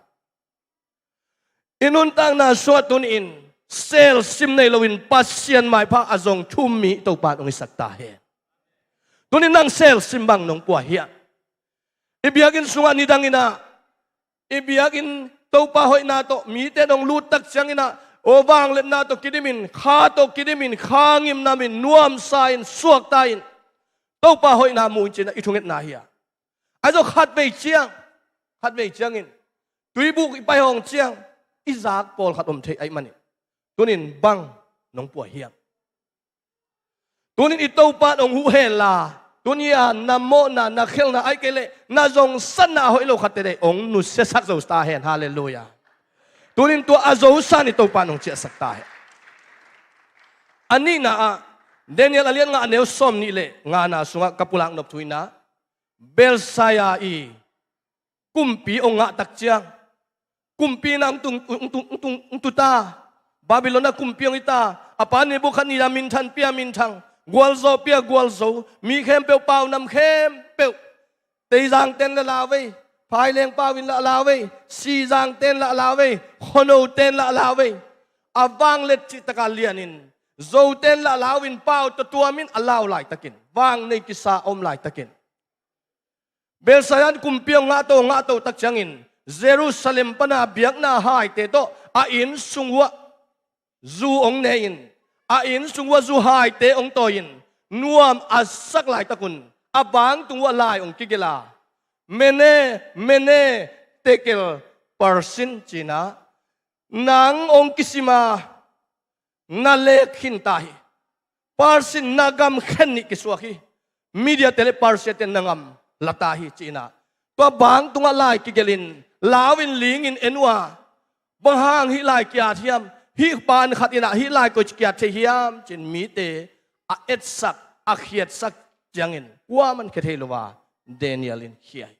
อินุนตังนาสวดตุนอินเซลซิมในลวินปัสเซียนไม่พระอาจงทุ่มมีตัวปาดองอิสักตาเฮตุนินนางเซลซิมบังนงปัวเฮีย ibiyakin sunga ni dangina ibiyakin to pa hoi na to mi te dong lutak changina o wang let na to kidimin khangim namin nuam sain suak tain to pa hoi na mu chin ithunget na hiya ajo khat vei chiangin tui buk ipai hong chiang izak pol khat om thei ai mani tunin bang nong po hiam tunin ito pa nong hu hela tunia namo na khel na ai kele na jong san na hoi lo khatere ong nu se sak zo sta hen hallelujah tunin to azo san ito pa nong che sak ta he ani na Daniel alian nga aneu som ni le nga na sunga kapulang nop tuina belsaya i kumpi o nga takchiang kumpi na tung tuta Babylon na kumpi ang ita apa ni bukan ni mintan pia mintang gwalzo pia gwalzo mi khem peu pau nam khem peu tei jang ten la lawe phai leng pawin la lawe si jang ten la lawe hono ten la lawe awang let chi takalianin zo ten la lawin pau to tuamin alaw lai takin wang nei kisa om lai takin Belsayan kumpiang nga to takchangin Jerusalem pana biyak na hai te to ain sungwa zu ong nein ain sungwa zu hai te ong toyin nuam asak lai takun abang tungwa lai ong kigila mene tekel parsin china nang ong kisima nalekhin tahi parsin nagam khenni kiswaki media tele parsiaten nangam latahi china to bang tunga lai kigelin lawin lingin enwa bahang hi lai kya thiam hi pan khatina hi lai ko kya thiam chin mi te a et sak a khiat sak jangin wa man khethelwa Danielin hiai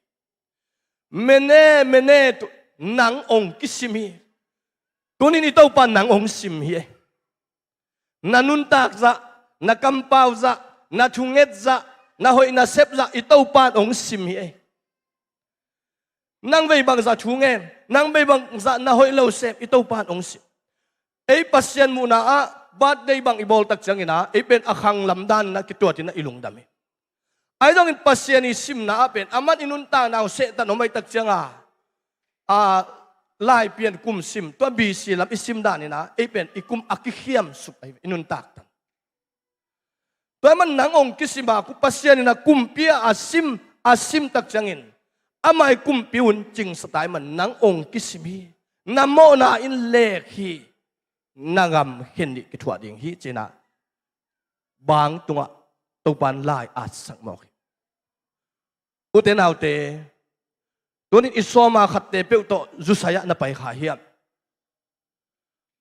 mene tu nang ong kisimi tunin ito pa nang ong sim hi nanuntak za na kampaw za na thunget za na hoi na sep za ito pa ong sim hi nang vei bang za thungen nang vei bang za na hoi lo sep ito pa ong sim ei pasien muna a bad day bang ibol tak changina ei pen akhang lamdan na kituatin na ilungdam ai dong in pasien ni sim na apen aman inunta na se ta no mai tak changa lai pian kum sim to bi si lam isim dan na ei pen ikum akikhiam sup ai inuntak Tuan man nangong kisima ku pasien na kumpia asim tak changin amai kumpiun ching satai man nangong kisimi namo na in lekhi nangam hindi kitwa ding hi china bang tunga topan lai asang mo uten autte tunin isoma khatte pe to jusaya na pai kha hiam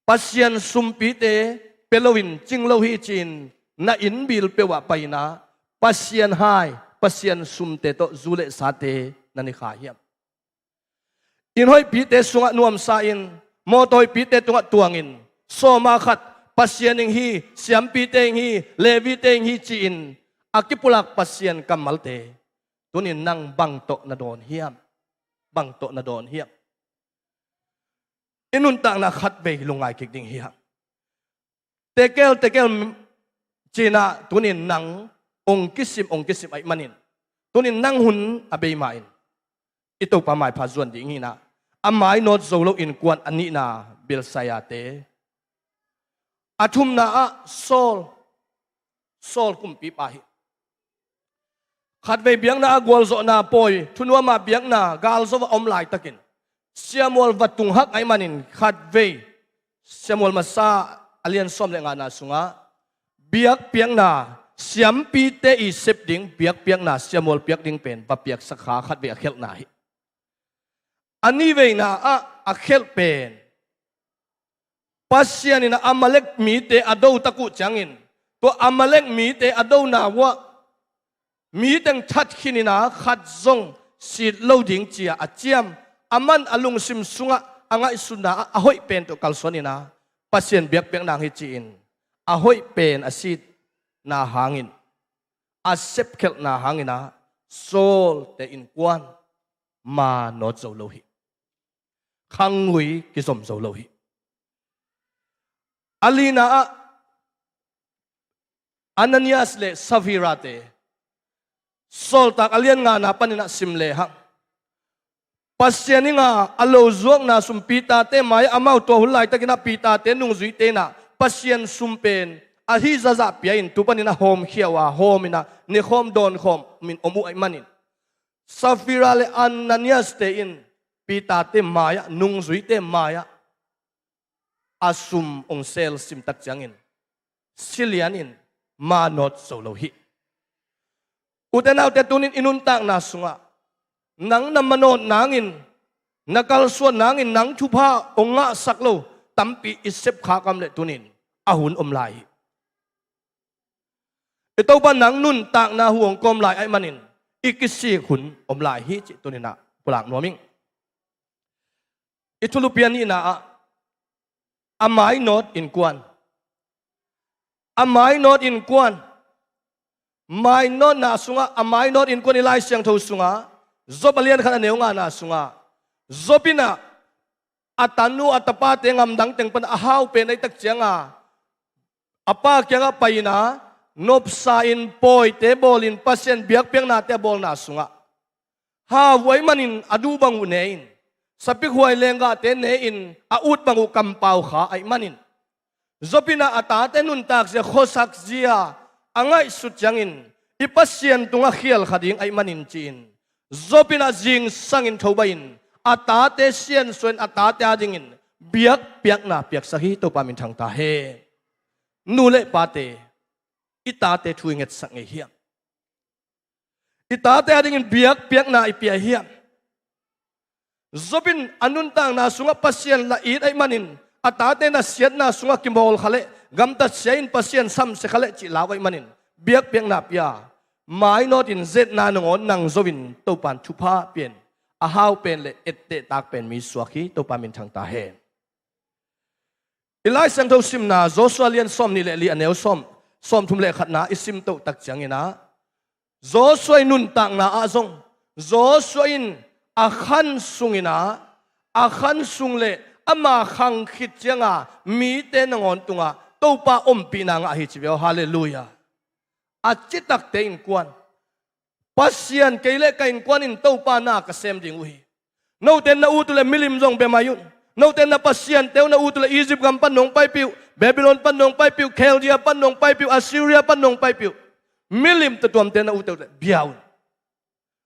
pasien sumpi te pelowin chinglo hi chin na inbil pewa paina pasien hai pasien sumte to zule sate nani khahiam inhoi pite sunga nuam sa in motoi pite tunga tuangin soma khat pasien hi siam pite hi levi te hi chi in akipulak pasien kamalte tunin nang bangto na don hiam inunta na khat be lungai kik ding hiam tekel China tunin nang ong kisim ay manin tunin nang hun abay main ito pa may pazuan di ngina amay not zolo in kuan ani na bilsayate atum na sol kumpi pahi khatve biang na agwal zo na poy tunwa ma biang na gal zo omlai takin siamol vatung hak ay manin khatve siamol masa alian som le nga na sunga biak piang na siam pi te i sep ding biak piang na siamol piak ding pen pa piak sakha khat ve khel na hi ani ve na a khel pen pasian ina amalek mi te ado taku changin to amalek mi te ado na wa mi teng that khinina khat zong sit loading chia achiam aman alung sim sunga anga isuna ahoi pen to kalsonina pasien biak piang nang hi chin ahoy pen asit na hangin asep kel na hangina sol te in kwan ma no zo lohi khangui ki som zo lohi alina Ananias le Safira te sol tak alian nga na panina simle hang ปัสเซียนิงาอโลจวกนาสุมปีตาเตมายอามาตัวหุ่นไหลตะกินาปีตาเตนุงจุยเตนะปัสเซียนสุมเป็นอาฮิซาซาเปียอินตุปันินะโฮมเขียวว่าโฮมินะนิโฮมโดนโฮมมินอมุไอมันินซาฟิราเลอันนันยาสเตอินปีตาเตมายนุงจุยเตมายอาสุมองเซลซิมตักจังอินซิเลียนินมาโนดโซโลฮิอุตนาเตตุนินอินุนตักนาสุงะนังนำมโนดนางอินนักลส่วนนางอินนังทุพาองะสักโลตัมปีอิเซบขากำเลตุนินอาหุนอมลายอิตาบันนังนุนตักนาห่วงกอมลายไอมันินอิกิสีหุนอมลายฮิจิตุนินะปลากนัวมิงอิทุลุเปียนีนะอาไมโนดอินกวนอาไมโนดอินกวนไม่โนดนาสุงะอาไมโนดอินกวนอิไลเสียงทูสุงะจบเลียนขนาดเนียวงานาสุงะจบินะอัตันูอัตปาเตงามดังเต็งปันอาฮาวเป็นไอตักเจียงอาอปาเกียงไปนะนบซาอินปอยเตบอลินปัสเซนเบียกเปียงนาเตบอลนาสุงะฮาไว้มันินอดูบังอุเนอินสปิกหวยเลงกาเตเนอินอาอุดบังอุกัมเปาขาไอมันินจบินะอัตาเตนุนตักเซโคสักเจียอังไงสุดจังอินอิปัสเซียนตุงะเขียลขดิงไอมันินจีนZopina jing sangin thobain atate sian suen atate adingin biak piak na piak sahi to pamin thang ta he nule pate itate thuinget sange hiam itate adingin biak piak na ipia hiam Zopin anun tang na sunga pasien la it ai manin atate na siat na sunga kimbol khale gamta sein pasien sam se khale chi lawai manin biak piak na piaไม่นอดินเซตนานงอนนังโซวินตัวปันชุพาเปลี่ยนอาฮาวเป็นเลยเอตเตตักเป็นมีสวากีตัวปันมินทางตาเฮอีไลสังทซิมนาโจสวาเลียนซอมนี่เลยลีอันเนวซอมทุมเลขัดนาอิซิมตัวตักจังนะโจสวยนุนตักนาอาซงโจสวยนอาขันสุงนะอาขันสุงเลอามาขังขิดจังอ่ะมีเตนงอนตุงอ่ะตัวปาอมปีนางอ่ะฮิจิเวลฮาเลลูยาอาจิตักเตอินกวนปัสเซียนเกลเลกอินกวนอินเต้าปานาเกษมดิงอุยโนเตนนาอูตุเลมิลิมจงเบมายุนโนเตนนาปัสเซียนเตวนาอูตุเลอียิปต์กัมปันนงไปปิวเบบิโลนปันนงไปปิวเคลเดียปันนงไปปิวอัสซีเรียปันนงไปปิวมิลิมตะตัวมเตนนาอูตุเลเบียว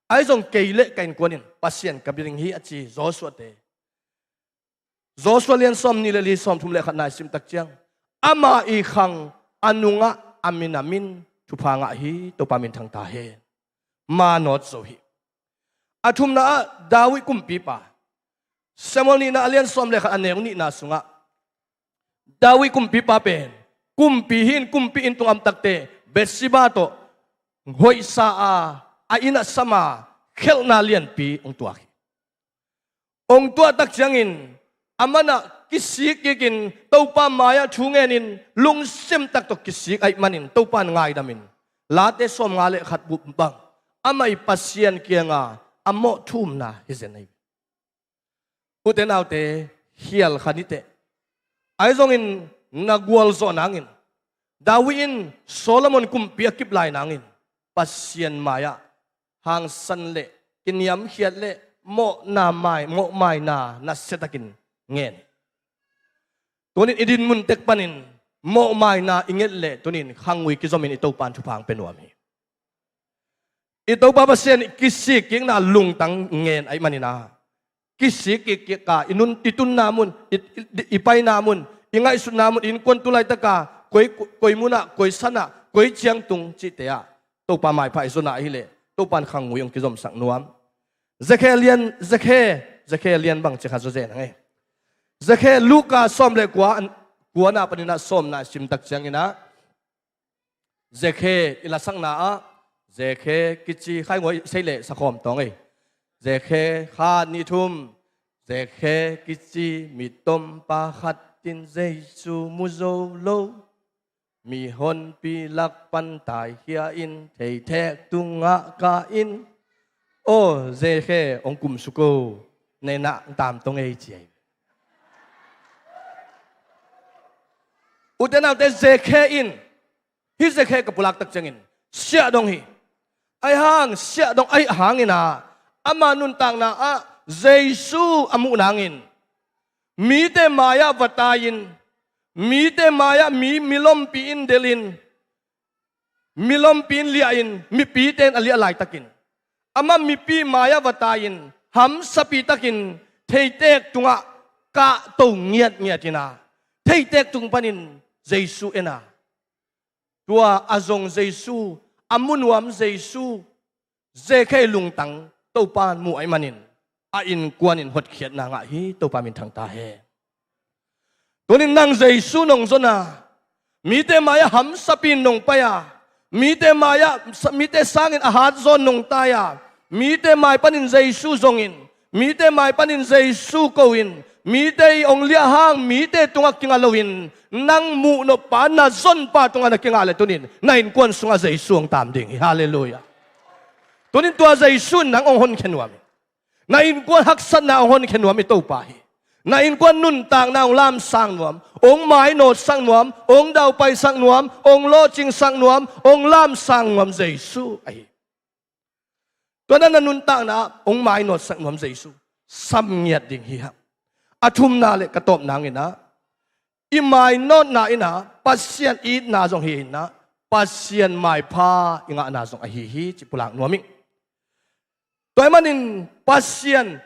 ไอจงเกลเลกอินกวนอินปัสเซียนกับดิงฮีอจีโจสวเตโจสวเลียนซอมนี่เลลีซอมทุมเลขัดนายซิมตักเจียงอามาอีขังอนุงะอามินามินทุพางะฮีตัวปามินทางตาเฮมาโนดโซฮีอาทุมนาดาวิกุมปีปาสมอนีนาเลียนซอมเลขันเนงนี่นาสุงะดาวิกุมปีปาเป็นกุมปีหินกุมปีอินตุงอัมตักเตเบสซิบาโตหอยซาอาอินะสมาเคลนาเลียนปีองตัวองตัวตักจังอินอามานะกิสิกกินตัวปามายาชูเงินินลุงเซมตักตกกิสิกไอมันินตัวปานง่ายดามินลาเตสอมงาเลขัดบุบบังอามาอิปัสเซียนเกียงาอาโมทุ่มนาฮิเซนไออุเทนเอาเตเฮียลขันิเตไอซงอินนักวอลโซนังอินดาวินโซโลมอนกุมเปียกิบไลนังอินปัสเซียนมายาหางสันเลกินยำเฮียเลโมนาไมโมไมนานัสเซตกินเงินตัวนี้อิดินมุนเต็กปันินโมไมนาอิงเงเลตัวนี้ขังวิกิจมินอิโตปันชุพังเป็นวามีอิโตปาเปเซนกิสิกิงนาลุงตังเงินไอมันนากิสิกิกกาอินุนอิตุนนามุนอิไปนามุนอิงไอสุนามุนอินควนตุไลตะกาคอยมุนะคอยสนะคอยเจียงตุงจิตเตะตัวปาไม้ไผ่สุนาฮิเลตัวปันขังวิองกิจมสังนวมเจเคเลียนบังเจคาโซเซนไงจะแค่ลูกาส้มเลยกว่าน่าปนินาส้มน่าชิมตักจังนะจะแค่อิลาสังนาจะแค่กิจใครงวยใช่เลยสักคมตองไงจะแค่ข้านิทุมจะแค่กิจมีต้มปลาขัดตินเจซูมุโซโลมีฮอนปีลักปันตายเฮียอินเทแทกตุงะกาอินโอ้จะแค่องคุมสุโกในหน้าตามตรงไอเจียอุตนาเตเจเคอินฮิเจเคกับปุลักตักจังอินเสียดงฮีไอหางเสียดงไอหางอินะอามานุนต่างนา Jesu amu nangin mi te maya vatayin mi te maya mi milom piin delin milom piin liain mi pi ten ali alai takin ama mi pi maya vatayin ham sapi takin thei tek tunga ka to ngiat ngiatina thei tek tung panin Jesu ena tua azong Jesu amunwam Jesu zeke lungtang to pan mu ai manin a in kwanin hot khiat na nga hi to pa min thang ta he tunin nang Jesu nong zona mi te maya ham sapin nong paya mi te maya mi te sangin ahat zon nong taya mi te mai panin Jesu zongin mi te mai panin Jesu koin mi te ong lia hang mi te tunga kingalawin nang mu no pa na zon pa tunga na kingale tunin na in kwan sunga Jesu ang tam ding hallelujah tunin tua Jesu nang ong hon kenwam na in kwan haksan na ong hon kenwam ito pahi na in kwan nun tang na ong lam sang nuam ong mai no sang nuam ong daw pai sang nuam ong lo ching sang nuam ong lam sang nuam Jesu ai tuan na nun tang na ong mai no sang nuam Jesu sam ngiat ding hi athum na le katop nang ina imai not na ina pasien it na jong hi na pasien mai pha inga na jong a hi hi chi pulang nuaming toy manin pasien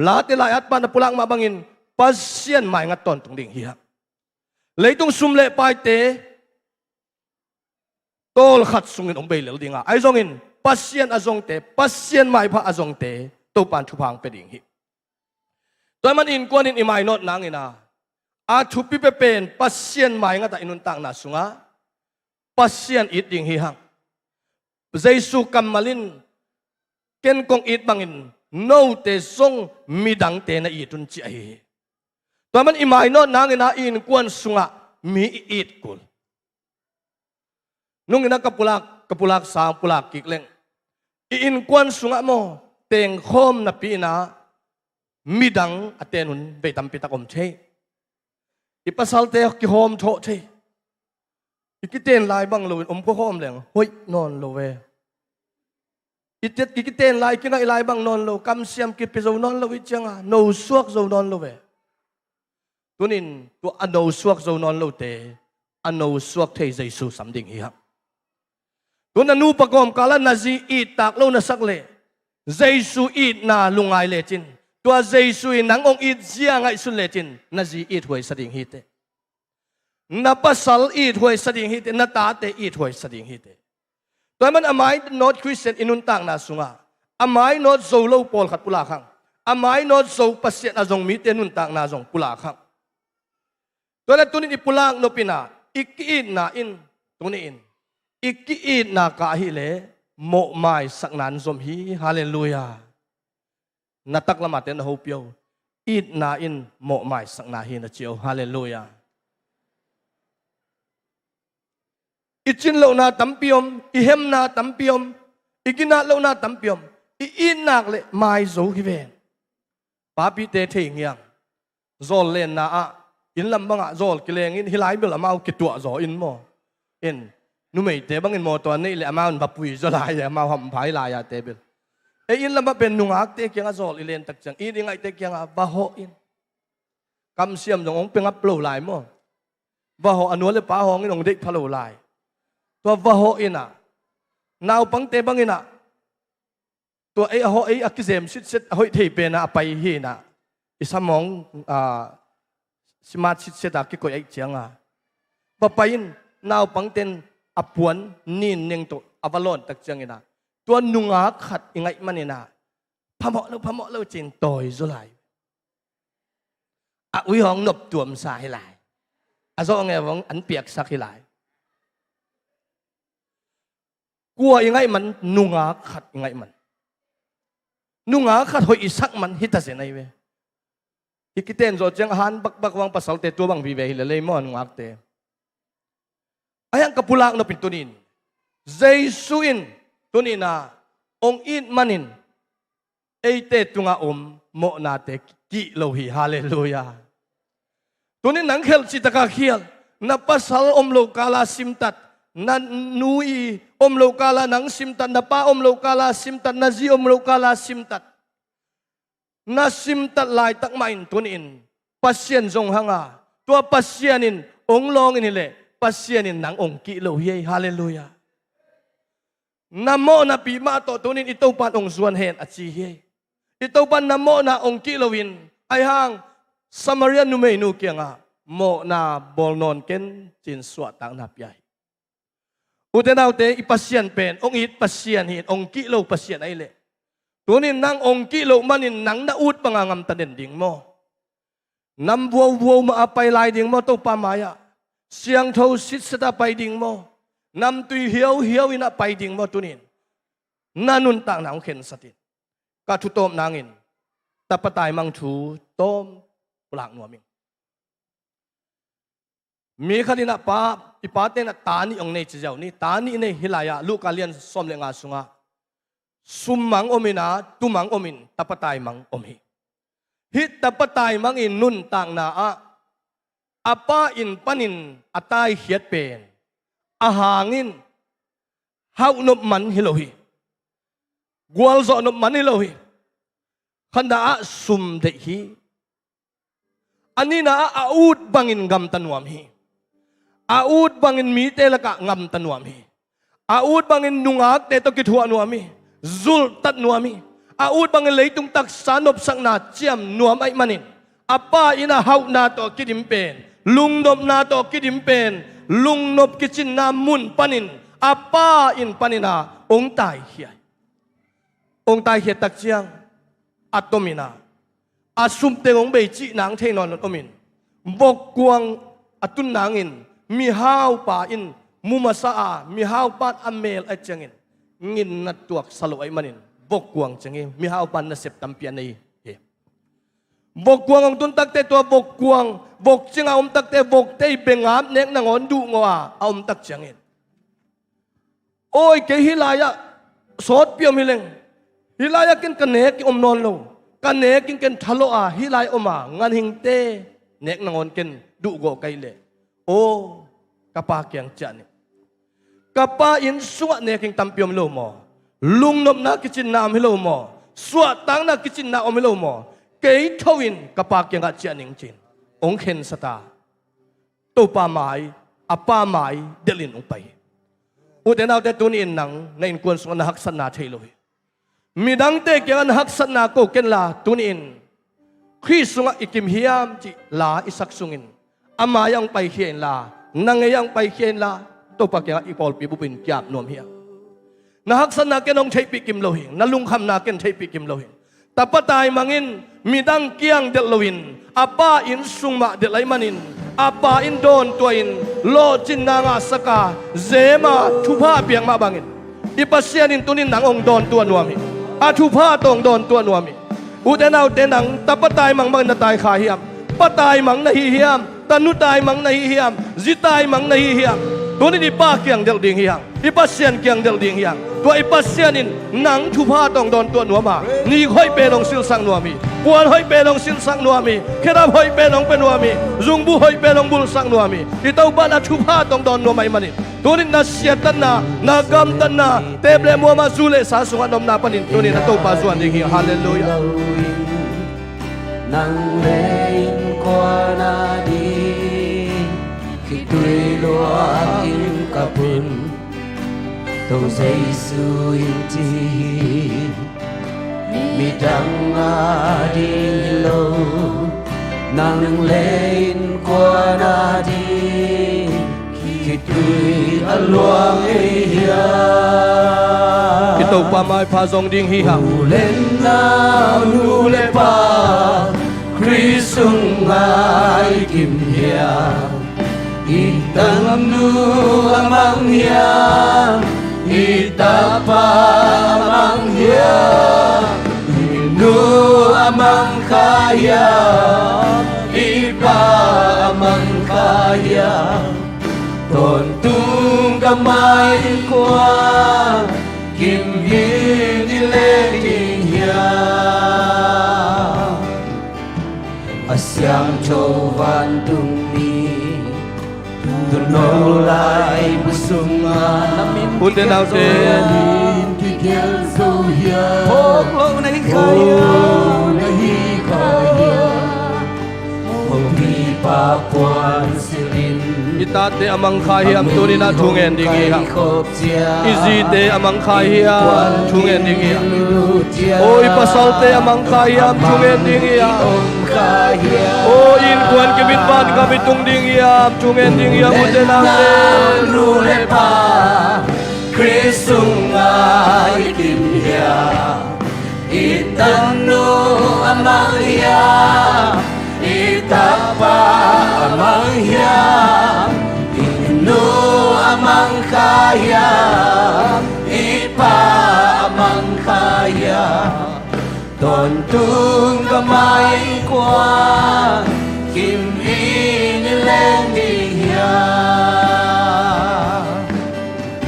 late lai at pa na pulang mabangin pasien mai nga ton tung ding hi leitung sumle pai te tol khat sungin ong beilel dinga ai jong in pasien azong te pasien mai pha azong te to pan thu phang pe ding hi toy manin kwanin imai not nang ina a thu pi pe pen pasien mai nga ta inun tang na sunga pasien it ding hi hang Jesu kamalin ken kong it bangin no te song midang te na itun chi ai to man imai no nang ina in kwan sunga mi it kul nung ina kapulak sa pulak kikleng in kwan sunga mo teng khom na pi na midang atenun betam pitakom che ipasal te ki hom tho che ikiten lai bang lo ko hom leng hoi non lo we itet ikiten lai kina ilai bang non lo kam siam ki pe zo non lo ichanga no suak zo non lo we tunin tu ano suak zo non lo te ano suak the Jesu samding hi ha tun anu pakom kala na zi itak lo na sakle Jesu it na lungai le chin tua Jesu nang ong it zia ngai sun le chin na zi it hoi sading hi te na pasal it hoi sading hi te na ta te it hoi sading hi te toy man amai not Christian inun tang na sunga amai not zo lo pol khat pula khang amai not zo pasien azong mi te nun tang na zong pula khang toy la tunin ipulang no pina ikiin na in tunin ikiin na ka hi le mo mai saknan zom hi hallelujah natak lama ten ho pio it na in mo mai sakna hi na chiu hallelujah ichin lo na tampiom ihem na tampiom igina lo na tampiom in nak le mai zo hi ven papi te the ngiang zol len na a in lam banga zol kileng in hilai bil amau kitua zo in mo in nu mei te bangin mo to nei le amau ba pui zo lai ya amau ham phai lai ya te bil e in lam ba pen nungak te kyang zol ilen tak chang in ngai te kyang ba ho in kam siam jong ong peng up lo lai mo ba ho anu le pa hong in ong dek phalo lai to va ho ina naw pang te bangina to e ho e akizem sit hoi thei pe na pai hi na isamong smart sit ki ko ai chianga pa pain naw pang ten apuan nin neng to avalon tak changina to nunga khat ingai manina phamo lo chin toy zo lai a ui hong nop tuam sa hi lai a zo nge wong an piak sak hi lai gua ingai man nunga khat ingai man nunga khat hoi isak man hita se nai we ikiten zo chang han bak wang pasal te tu bang bi ve le mon ngak te ayang kapulak no pintunin Jesuin tunina ong in manin eite tunga mo na te ki lo hi hallelujah tunin nang khel chi taka khial na pasal lo kala simtat na nui lo kala nang simtat na pa lo kala simtat na zi lo kala simtat nasim tat lai tak main tunin pasien zong hanga tua pasienin ong long in le pasienin nang ong ki lo ye hallelujah namo na pi ma to tunin ito pan ong Suan hen at si ye ito pan namo na ong ki lowin ay hang Samarian nu me nu kia nga mo na bolnon ken chin swat tang na piai utenaw te ipasien pen ong it pasien hin ong ki lo pasien ay le tunin nang ong ki lo manin nang naut pangangam tanen ding mo nam wo maapay lai ding mo to pamaya siang tho sit sata pai ding mo nam tui hiao ina pai ding mo tunin nanun tang nang khen satin ka thu tom nangin tapatay mang thu tom pulang nuaming mi khalina pa ipate na tani ong nei chijaw ni tani nei hilaya luka lian som le nga sunga summang omina tumang omin tapatay mang omi hit tapatay mang in nun tang na apa in panin atay hiat pen ahangin hau nop man hilohi gwal zo nop man hilohi khanda sum de hi anina aud bangin gam tanwam hi aud bangin mi te laka ngam tanwam hi aud bangin nungak te to kithua nuami zul tat nuami aud bangin leitung tak sanop sang na chiam nuam ai manin apa ina hau na to kidim pen lungdom na to kidim pen lungnop kichin na mun panin apa in panina ong tai hiat tak chiang atomina asum tengong bei chi nang the non omin bok kuang atun nangin mi hau pa in mumasa mi hau pat amel a changin ngin na tuak salo ai manin bok kuang changi mi hau pan na septam pian nei he bok kuang ong tun tak te to bok kuang bok chinga tak te bok te bengam nek nangon du ngoa tak changin oi ke hilaya sot piam hileng hilaya kin kanek non lo kanek kin thalo hilay oma ngan hingte nek nangon ken du go kaile o kapa kyang chani kapa in suwa nek king tampiom lo mo lungnop na kichin nam hilo mo suwa tang na kichin na om hilo mo kei thawin kapa kyang chaning chin ong khen sata to pa mai apa mai delin ong pai utenaw te tunin nang nain kun so na haksan na thailoi midang te kyan haksan na ko ken la tunin Krisunga ikim hiam chi la isak sungin amayang pai hien la nangayang pai hien la to pa kya ipol pi bupin kyap nom hiam na haksan na kenong thai pi kim lohin na lungkham na ken thai pi kim lohin tapatay mangin midang kiang del lohin apa in sungma del lai manin apa in don toin lo chin na nga saka zema thupa piang ma bangin ipasianin tunin nang ong don tuan nuami athupa tong don tuan nuami utenaw tenang tapatay mang natay khahiam patay mang nahihiam tanutay mang nahihiam zitay mang nahihiam tunin ipa kyang del ding hiang ipasian kyang del ding hiang tua ipasianin nang thupa tong don tuan nuama ni hoi pelong sil sang nuami puan hoi pelong sil sang nuami kerap hoi pelong penuami zungbu hoi pelong bul sang nuami itaw ba na thupa tong don nuamay manin tunin na siyatan na nagamtan na teble mo mazule sa sungan nom na panin tunin na to pasuan ding hiang hallelujah nang lein kwa na di kitui lo akin kapun to Giêsu in chi mi dang di lo nang lein kwa na di kitui aluang hiya ito pa mai pa zong ding hiya ulen na ule pa Krisung ay kim hiya itang nu amang hiya itapa amang hiya nu amang kaya ipa amang kaya tontung kamay kwa kim hinileting hiya asyang chowan tumi tunolay busunga namin utenaw te poklo na hikaya papuan silin Itate amang kahiam tunin na tungen dingi ha. Izite amang kahiam tungen dingi ha. O ipasalte amang kahiam tungen dingi ha. O inkuan kibitban kami tung dingi ha. Tungen dingi ha mutenate. Nulepa Krisunga ikimya Itanu amangya Itapa amangya Inu amangkaya Ipa amangkaya Tontung kamay kwa Kim inilang diya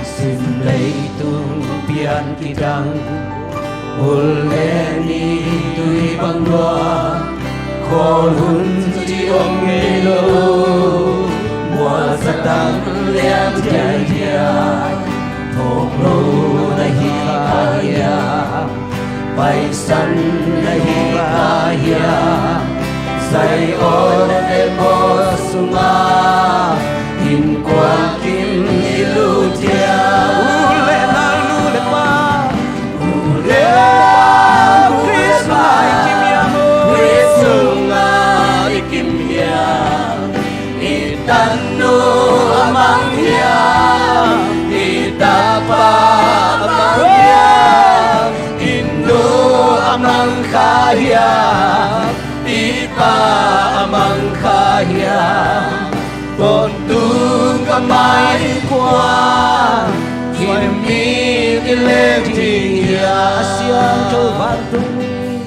Sim lay tung pian kidang Uleni tui bangwa Korun di ong ilo Mua satang liang jaya Thok lô na hikaya Paisan na hikaya Say on emo sunga Hin kwa kim ilutia Ule na lule pa Ule na Krishna ikimyamo Krishna ikimya Itanu amangya Itapa amangya Indu amangkaya Ipa amangkaya Kontung kamay kwa Kimi iletiya Asyang chowantung ni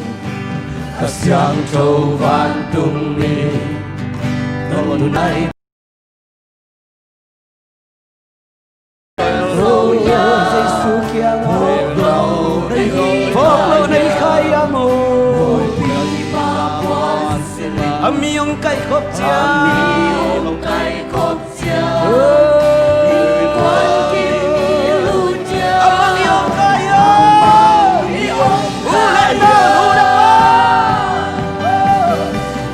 Asyang chowantung ni Nonunay Roya say sukyang Hoklo nay kaya mo Amiyong kay kopsya Amiyong kay kopsya Ikuan kinilutya Amiyong kayo Ulen na lula pa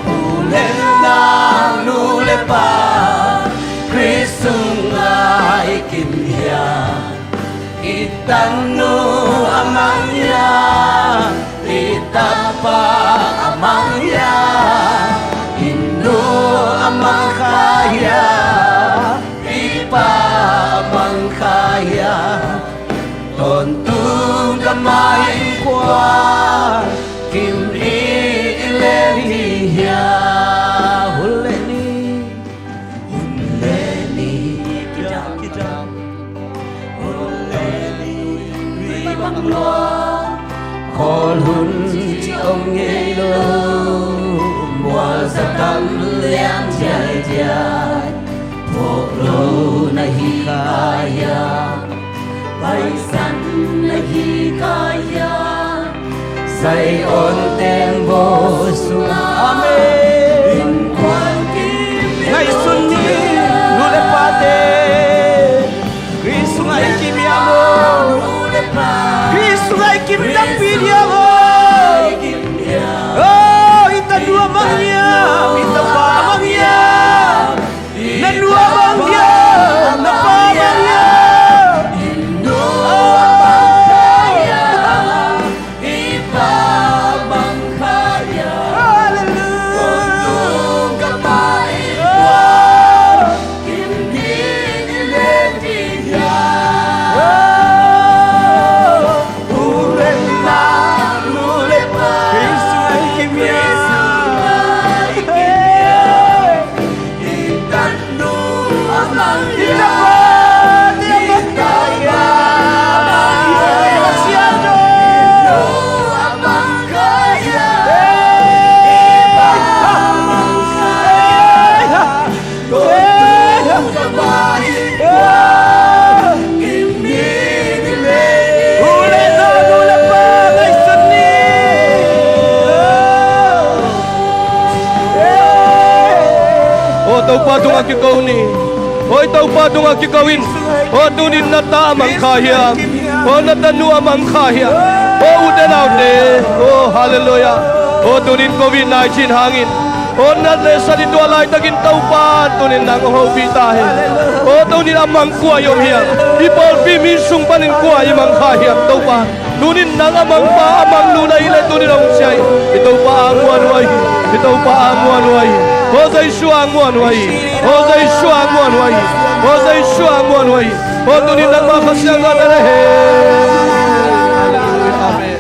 Ulen na lula pa Krisung ay kimya Itanu amangya Itapa amangya Amangkaya Ipa amangkaya Tontung kamay kwa Kim ileriya Huleni Kidam Huleni Ribanglo Kolhun Chiong Ngelo Mua Zatam Lian Jai Jai Poklo na hikaya Paisan na hikaya Say on tembo sunga Amen Ngay sunni Nulepate Kristo nga ikimyamo Kristo nga ikimyamo Oh, itadua mangya Itapa mangya Nanua mangya Napa mangya Indo mangkaya Ipa mangkaya Hallelujah Kontung kamay Hindi iletiya Ulen na lulepa Kristo ay kimya Itanu amangya Itaya Indo amangkaya Ipa amangkaya Kontung kamay Kimi nilay Ulen na lulepa Ngay sunni O tau padung akikaw ni O tau padung akikawin O tunin na tamang kahiam O natanu amang kahiam O uden out O hallelujah O tunin COVID-19 hangin O nadle sa dito alay tagin taupan tunin nang hobi tahe. O tunin amang kuwa yom hiya. Ipol bimisung panin kuwa imang kahiyang taupan. Tunin nang amang pa amang nunay ilay tunin ang siyay. Ito pa ang wanuay. Ito pa ang wanuay. O sa isu ang wanuay. O sa isu ang wanuay. O sa isu ang wanuay. O tunin nang makasyang natalahe. Amen.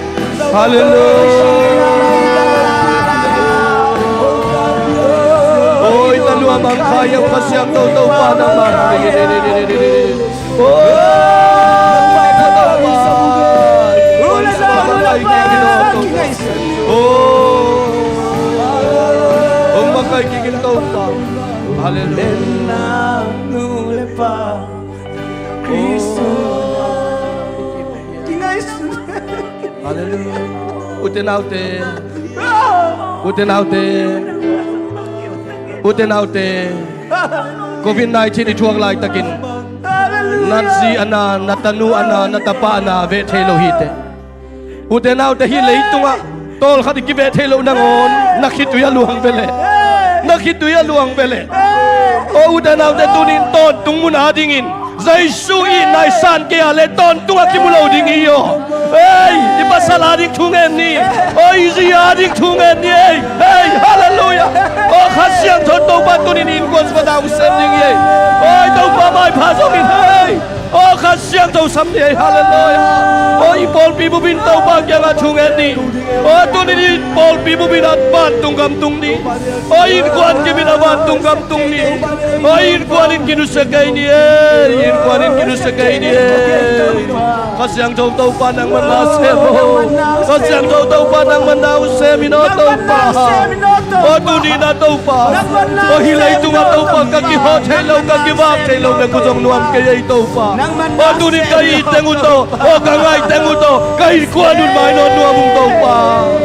Hallelujah. Mang kaya pasyang totoo pa naman. Ang magkakigil tao pa. Hallelujah. Hallelujah. Uten-aute. Uten-aute. Uten-aute. COVID-19 ituang lai takin. Nansi ana, natanu ana, natapa ana, vetelo hite. Uten-aute hilay tunga. Tol kadi ki vetelo nangon, nakitu ya luang bele. Nakitu ya luang bele. O uten-aute tunin ton tung muna dingin. Zai sui nai san ke ale ton tunga ki mulau ding iyo. Hey, iba salading tungen ni. Oh, easy ading tungen ni. Hey, hallelujah. Oh, khasyang thot to ba tunin in kos ba daw sending ye. Oh, to ba mai phasong in hey. Oh, khasyang to samni hallelujah. Oh, ipol pibu bin to ba kya nga tungen ni. Oh, tunin in pol pibu bin at ban tunggam tung ni. Oh, in kwan ke bin ban tunggam tung ni. Oh, in kwan in kinu sakay ni. In kwan in kinu sakay ni. Khasyang to pa nang manasemo. Khasyang to pa nang manause minoto pa. O tuni na to pa. O hilay tunga to pa kaki hot hello kaki bak hello na kuzong nuam kaya ito pa. O tuni kay tenguto. O kangay tenguto. Kay kuanun mainon nuamong to pa.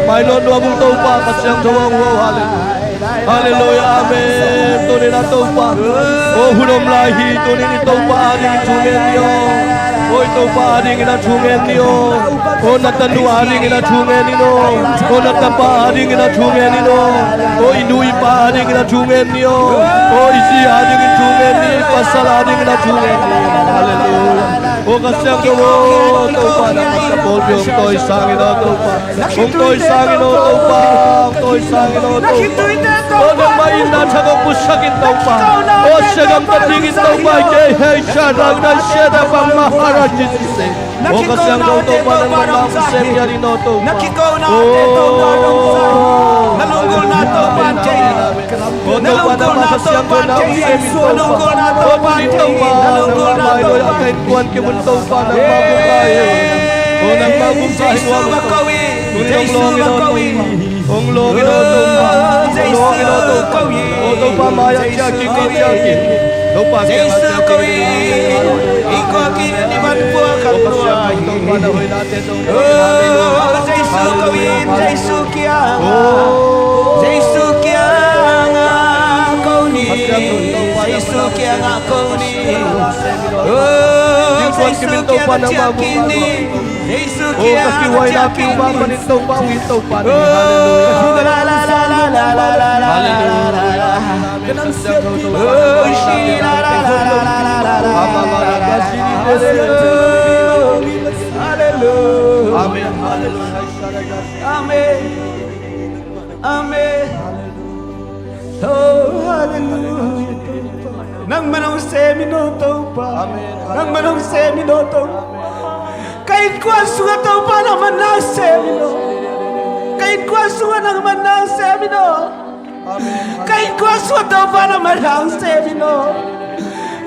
Mainon nuamong to pa. Khasyang to ang hallelujah. Hallelujah, amen. Tuni na to pa. O hunom lahi tuni ni to pa aning tungen yo. O ito pa aning ina tungen niyo. O natanu aning ina tungen nino. O natapa aning ina tungen nino. O inui pa aning ina tungen niyo. O isi aning ina tungen ni. Pasal aning ina tungen ni. Hallelujah. O kasyang gawo. To pa na magkapol yung to'y sangin o to pa. Kung to'y sangin o to pa. To'y sangin o to pa. O nang maina tsaka pusakin to pa. O siyagam tatingin to pa. Kay hey siyadang na siyada pang maharag jisise. O kasyang gawo to pa nang mamasem yari no to pa. Nakikaw na ate to pa nalunggol na to pa O to pa nang makasyang gawo na usemin to pa. O tunin to pa nang mamayo akain kuwan kimun to pa nang mabukaye. O nang mabukahin wang to pa. Tunong longin o to pa. Ong longin o to pa. Longin o to pa. O to pa mayak yakin ko yakin. To pa kaya yakin. Ikaw akin ni Manpua Kapmang. To pa na hoy natin to pa. Jesu kawin, Jesu kiyang. Jesu kiyang ako ni. Jesu kiyang ako ni. Jesu kiyang tiyakin ni. Jesu O kiyang kakiway na kiwang manito pa wito pa. Hallelujah. la la la la la la la la. Oh, shi la la la la la la la la. Hallelujah. Amen. Hallelujah. Amen. Amen. Oh, hallelujah. Nang manong seminoto pa. Nang manong seminoto. Kahit kuwan sunga to pa naman na semino. Kahit kuwan sunga naman na semino. Kahit kuwan sunga to pa naman na semino.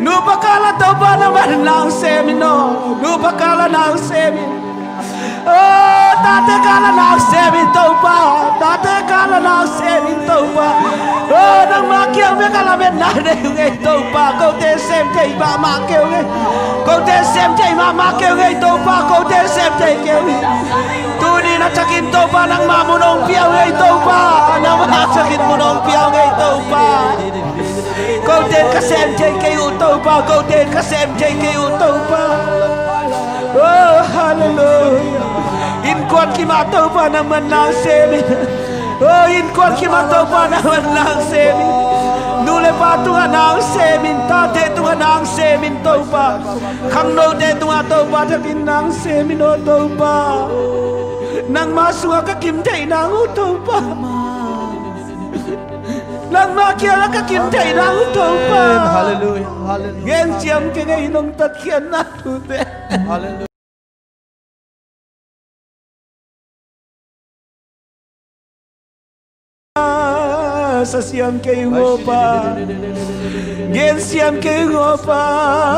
Nupakala to pa naman na semino. Nupakala na semino. Oh, tate kala na semin to pa. Tate kala na semin to pa. Oh, nang makiyaw me kala me na de to pa. Ko te sem te ba makiyaw me. Ko te sem te ma makiyaw me to pa. Ko te sem te kiyaw. Tuni na sakin to pa nang mamunong piyaw me to pa. Nang masakin mo nong piyaw me to pa. Ko te kasem te kayo to pa. Ko te kasem te kayo to pa. Oh, hallelujah. In kuat kimato pa naman na semin. in quan khi mà tàu pa na man lang semin nu le pa tunga nang semin ta te tunga nang semin tàu pa khang no te tunga tàu pa ta bin nang semin o tàu pa nang ma sunga ka kim thei nang o tàu pa nang ma kia la ka kim thei nang o tàu pa Hallelujah. Hallelujah. gen chiam ke ngai nong tat khian na tu te Hallelujah. sa siam ke ngopa gen siam ke ngopa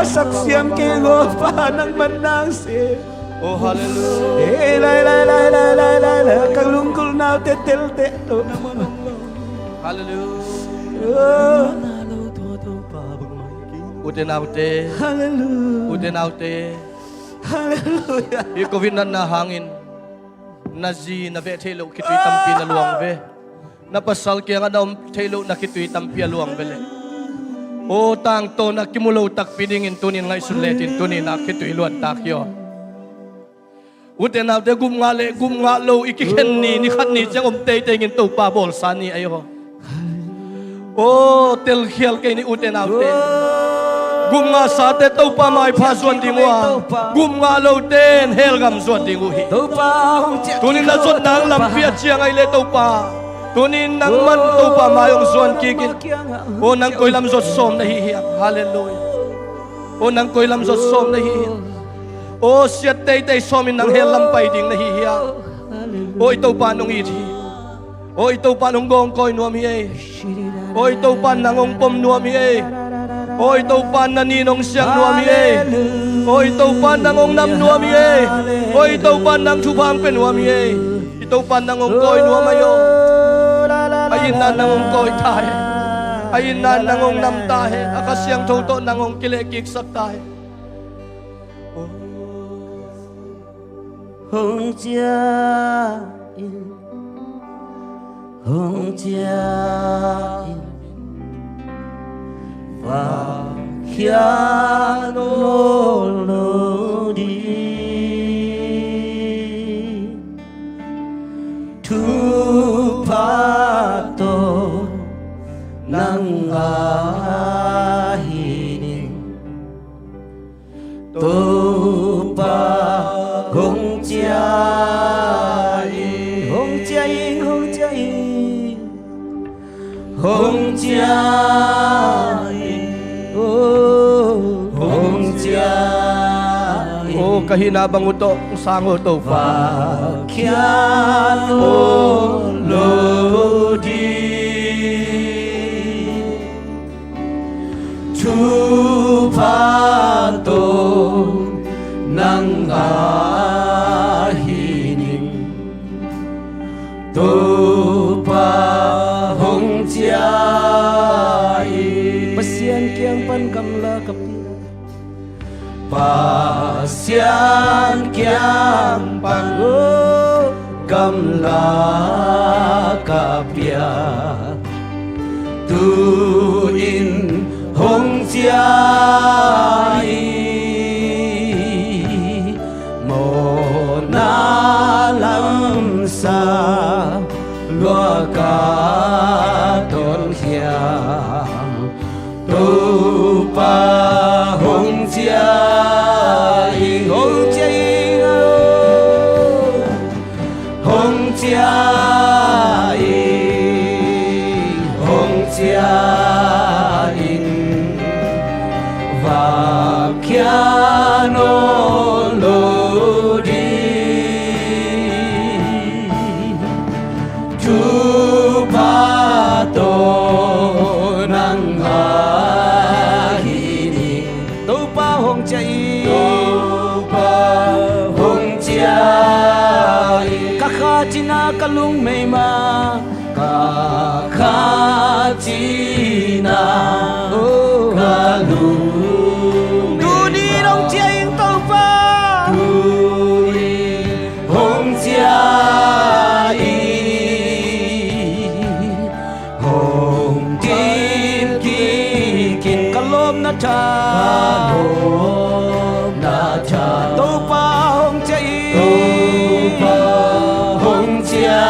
sak siam ke ngopa nang manang se Oh, hallelujah. la kang lungkul na te tel te to Hallelujah. Uten autte. hallelujah Uten autte. hallelujah Covid na hangin. Na zi na ve thelo kitui tampi na luang ve. Na pasal kaya nga daw thelo na kitui tampi luang vele. O tang to na kimulo tak pidingin tunin nga isuletin tunin na kitui luan takyo. Uten autte gum nga lo ikiken ni khat ni chang te ngin to pa bol sani ayo. Oh, tel khial kay ni uten autte. Gum nga sa te to pa mai pha suan dingwa. Gum nga lo ten hel gam suan dingu hi. to pa hong che Tunin na suan nang lam pia chiang ai le to pa. Tunin nang man to pa mayong suan kikin. O nang koy lam zot som na hi hiyak. Hallelujah. O nang koy lam zot som na hi hiyak. O siat tay somin nang hel lam pai ding na hi hiyak. O ito pa nung iti. O ito pa nung gong koy nuam hi ay. O ito pa nangong pom nuam hi ay. O ito pa na ninong siyang nuam hi ay. O ito pa nangong nam nuam hi ay. O ito pa nang chupang pen nuam hi ay. Ito pa nangong koy nuam ayo. Ayin na nangong koy tahe. Ayin na nangong nam tahe. Akasyang toto nangong kilekik sak tahe. hong chia hong chia và khian lô đi thu pa to nang ahinin to pa hong chia hong chia hong chia hong chia hong chia O kahinabang uto sango to pa. khian lô đi chu pa to nang ahinin to pa hong chia pasian kiang pan kam la kapi pasian kiang pan kam la kapia tu in hong chia na lam sa loa ca tôn hiang tu pa hong chia hong chia hong chia hong chia và kia no lo China kalung may ma China kalung Tuni rong chia yung tàu pa Tuni hong chia hong kim kikin kalom na cha kalom na cha tàu pa hong chia hong chia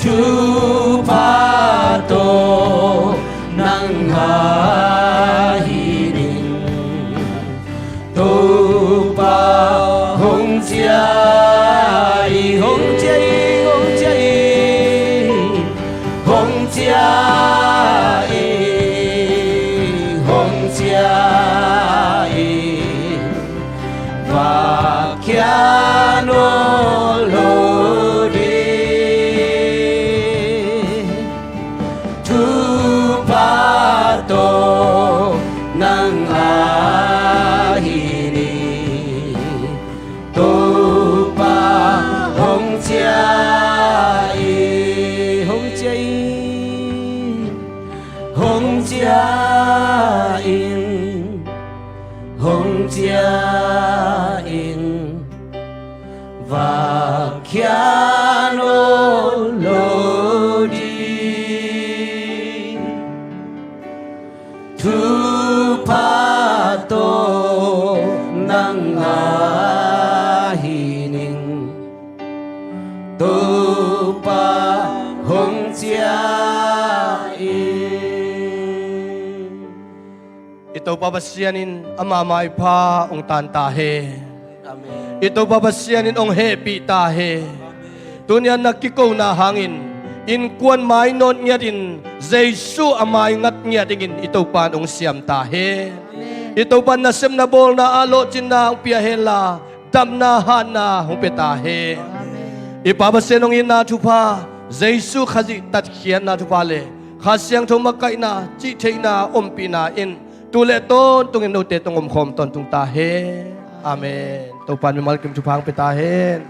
tu pa to nang hining tu pa hong chia hong chia hong chia hong chia hong chia và kia nó lô đi tu pa to nang hi tu pa hong chia hong chia hong chia hong chia và kia nó lô đi tu pa to nang hi ning tu pa hong chia ito babasyanin ama mai pa ong tan tahe. Ito babasyanin ong happy tahe. Tunyan nakikaw na hangin. In kuan may non niya din. Jesu amay ngat niya dingin. Ito pa ong siyam tahe. Ito pa nasim na bol na alo na ang piyahela. Dam na hana hong petahe. Ipabasyanong ina tupa. Jesu kazi tatkian na tupale. Kasyang tumakay na. Chitay na umpi na in. Tuleton tungin note tungom kom ton tung tahe. Amen. Tupan mi malkim tupang petahen.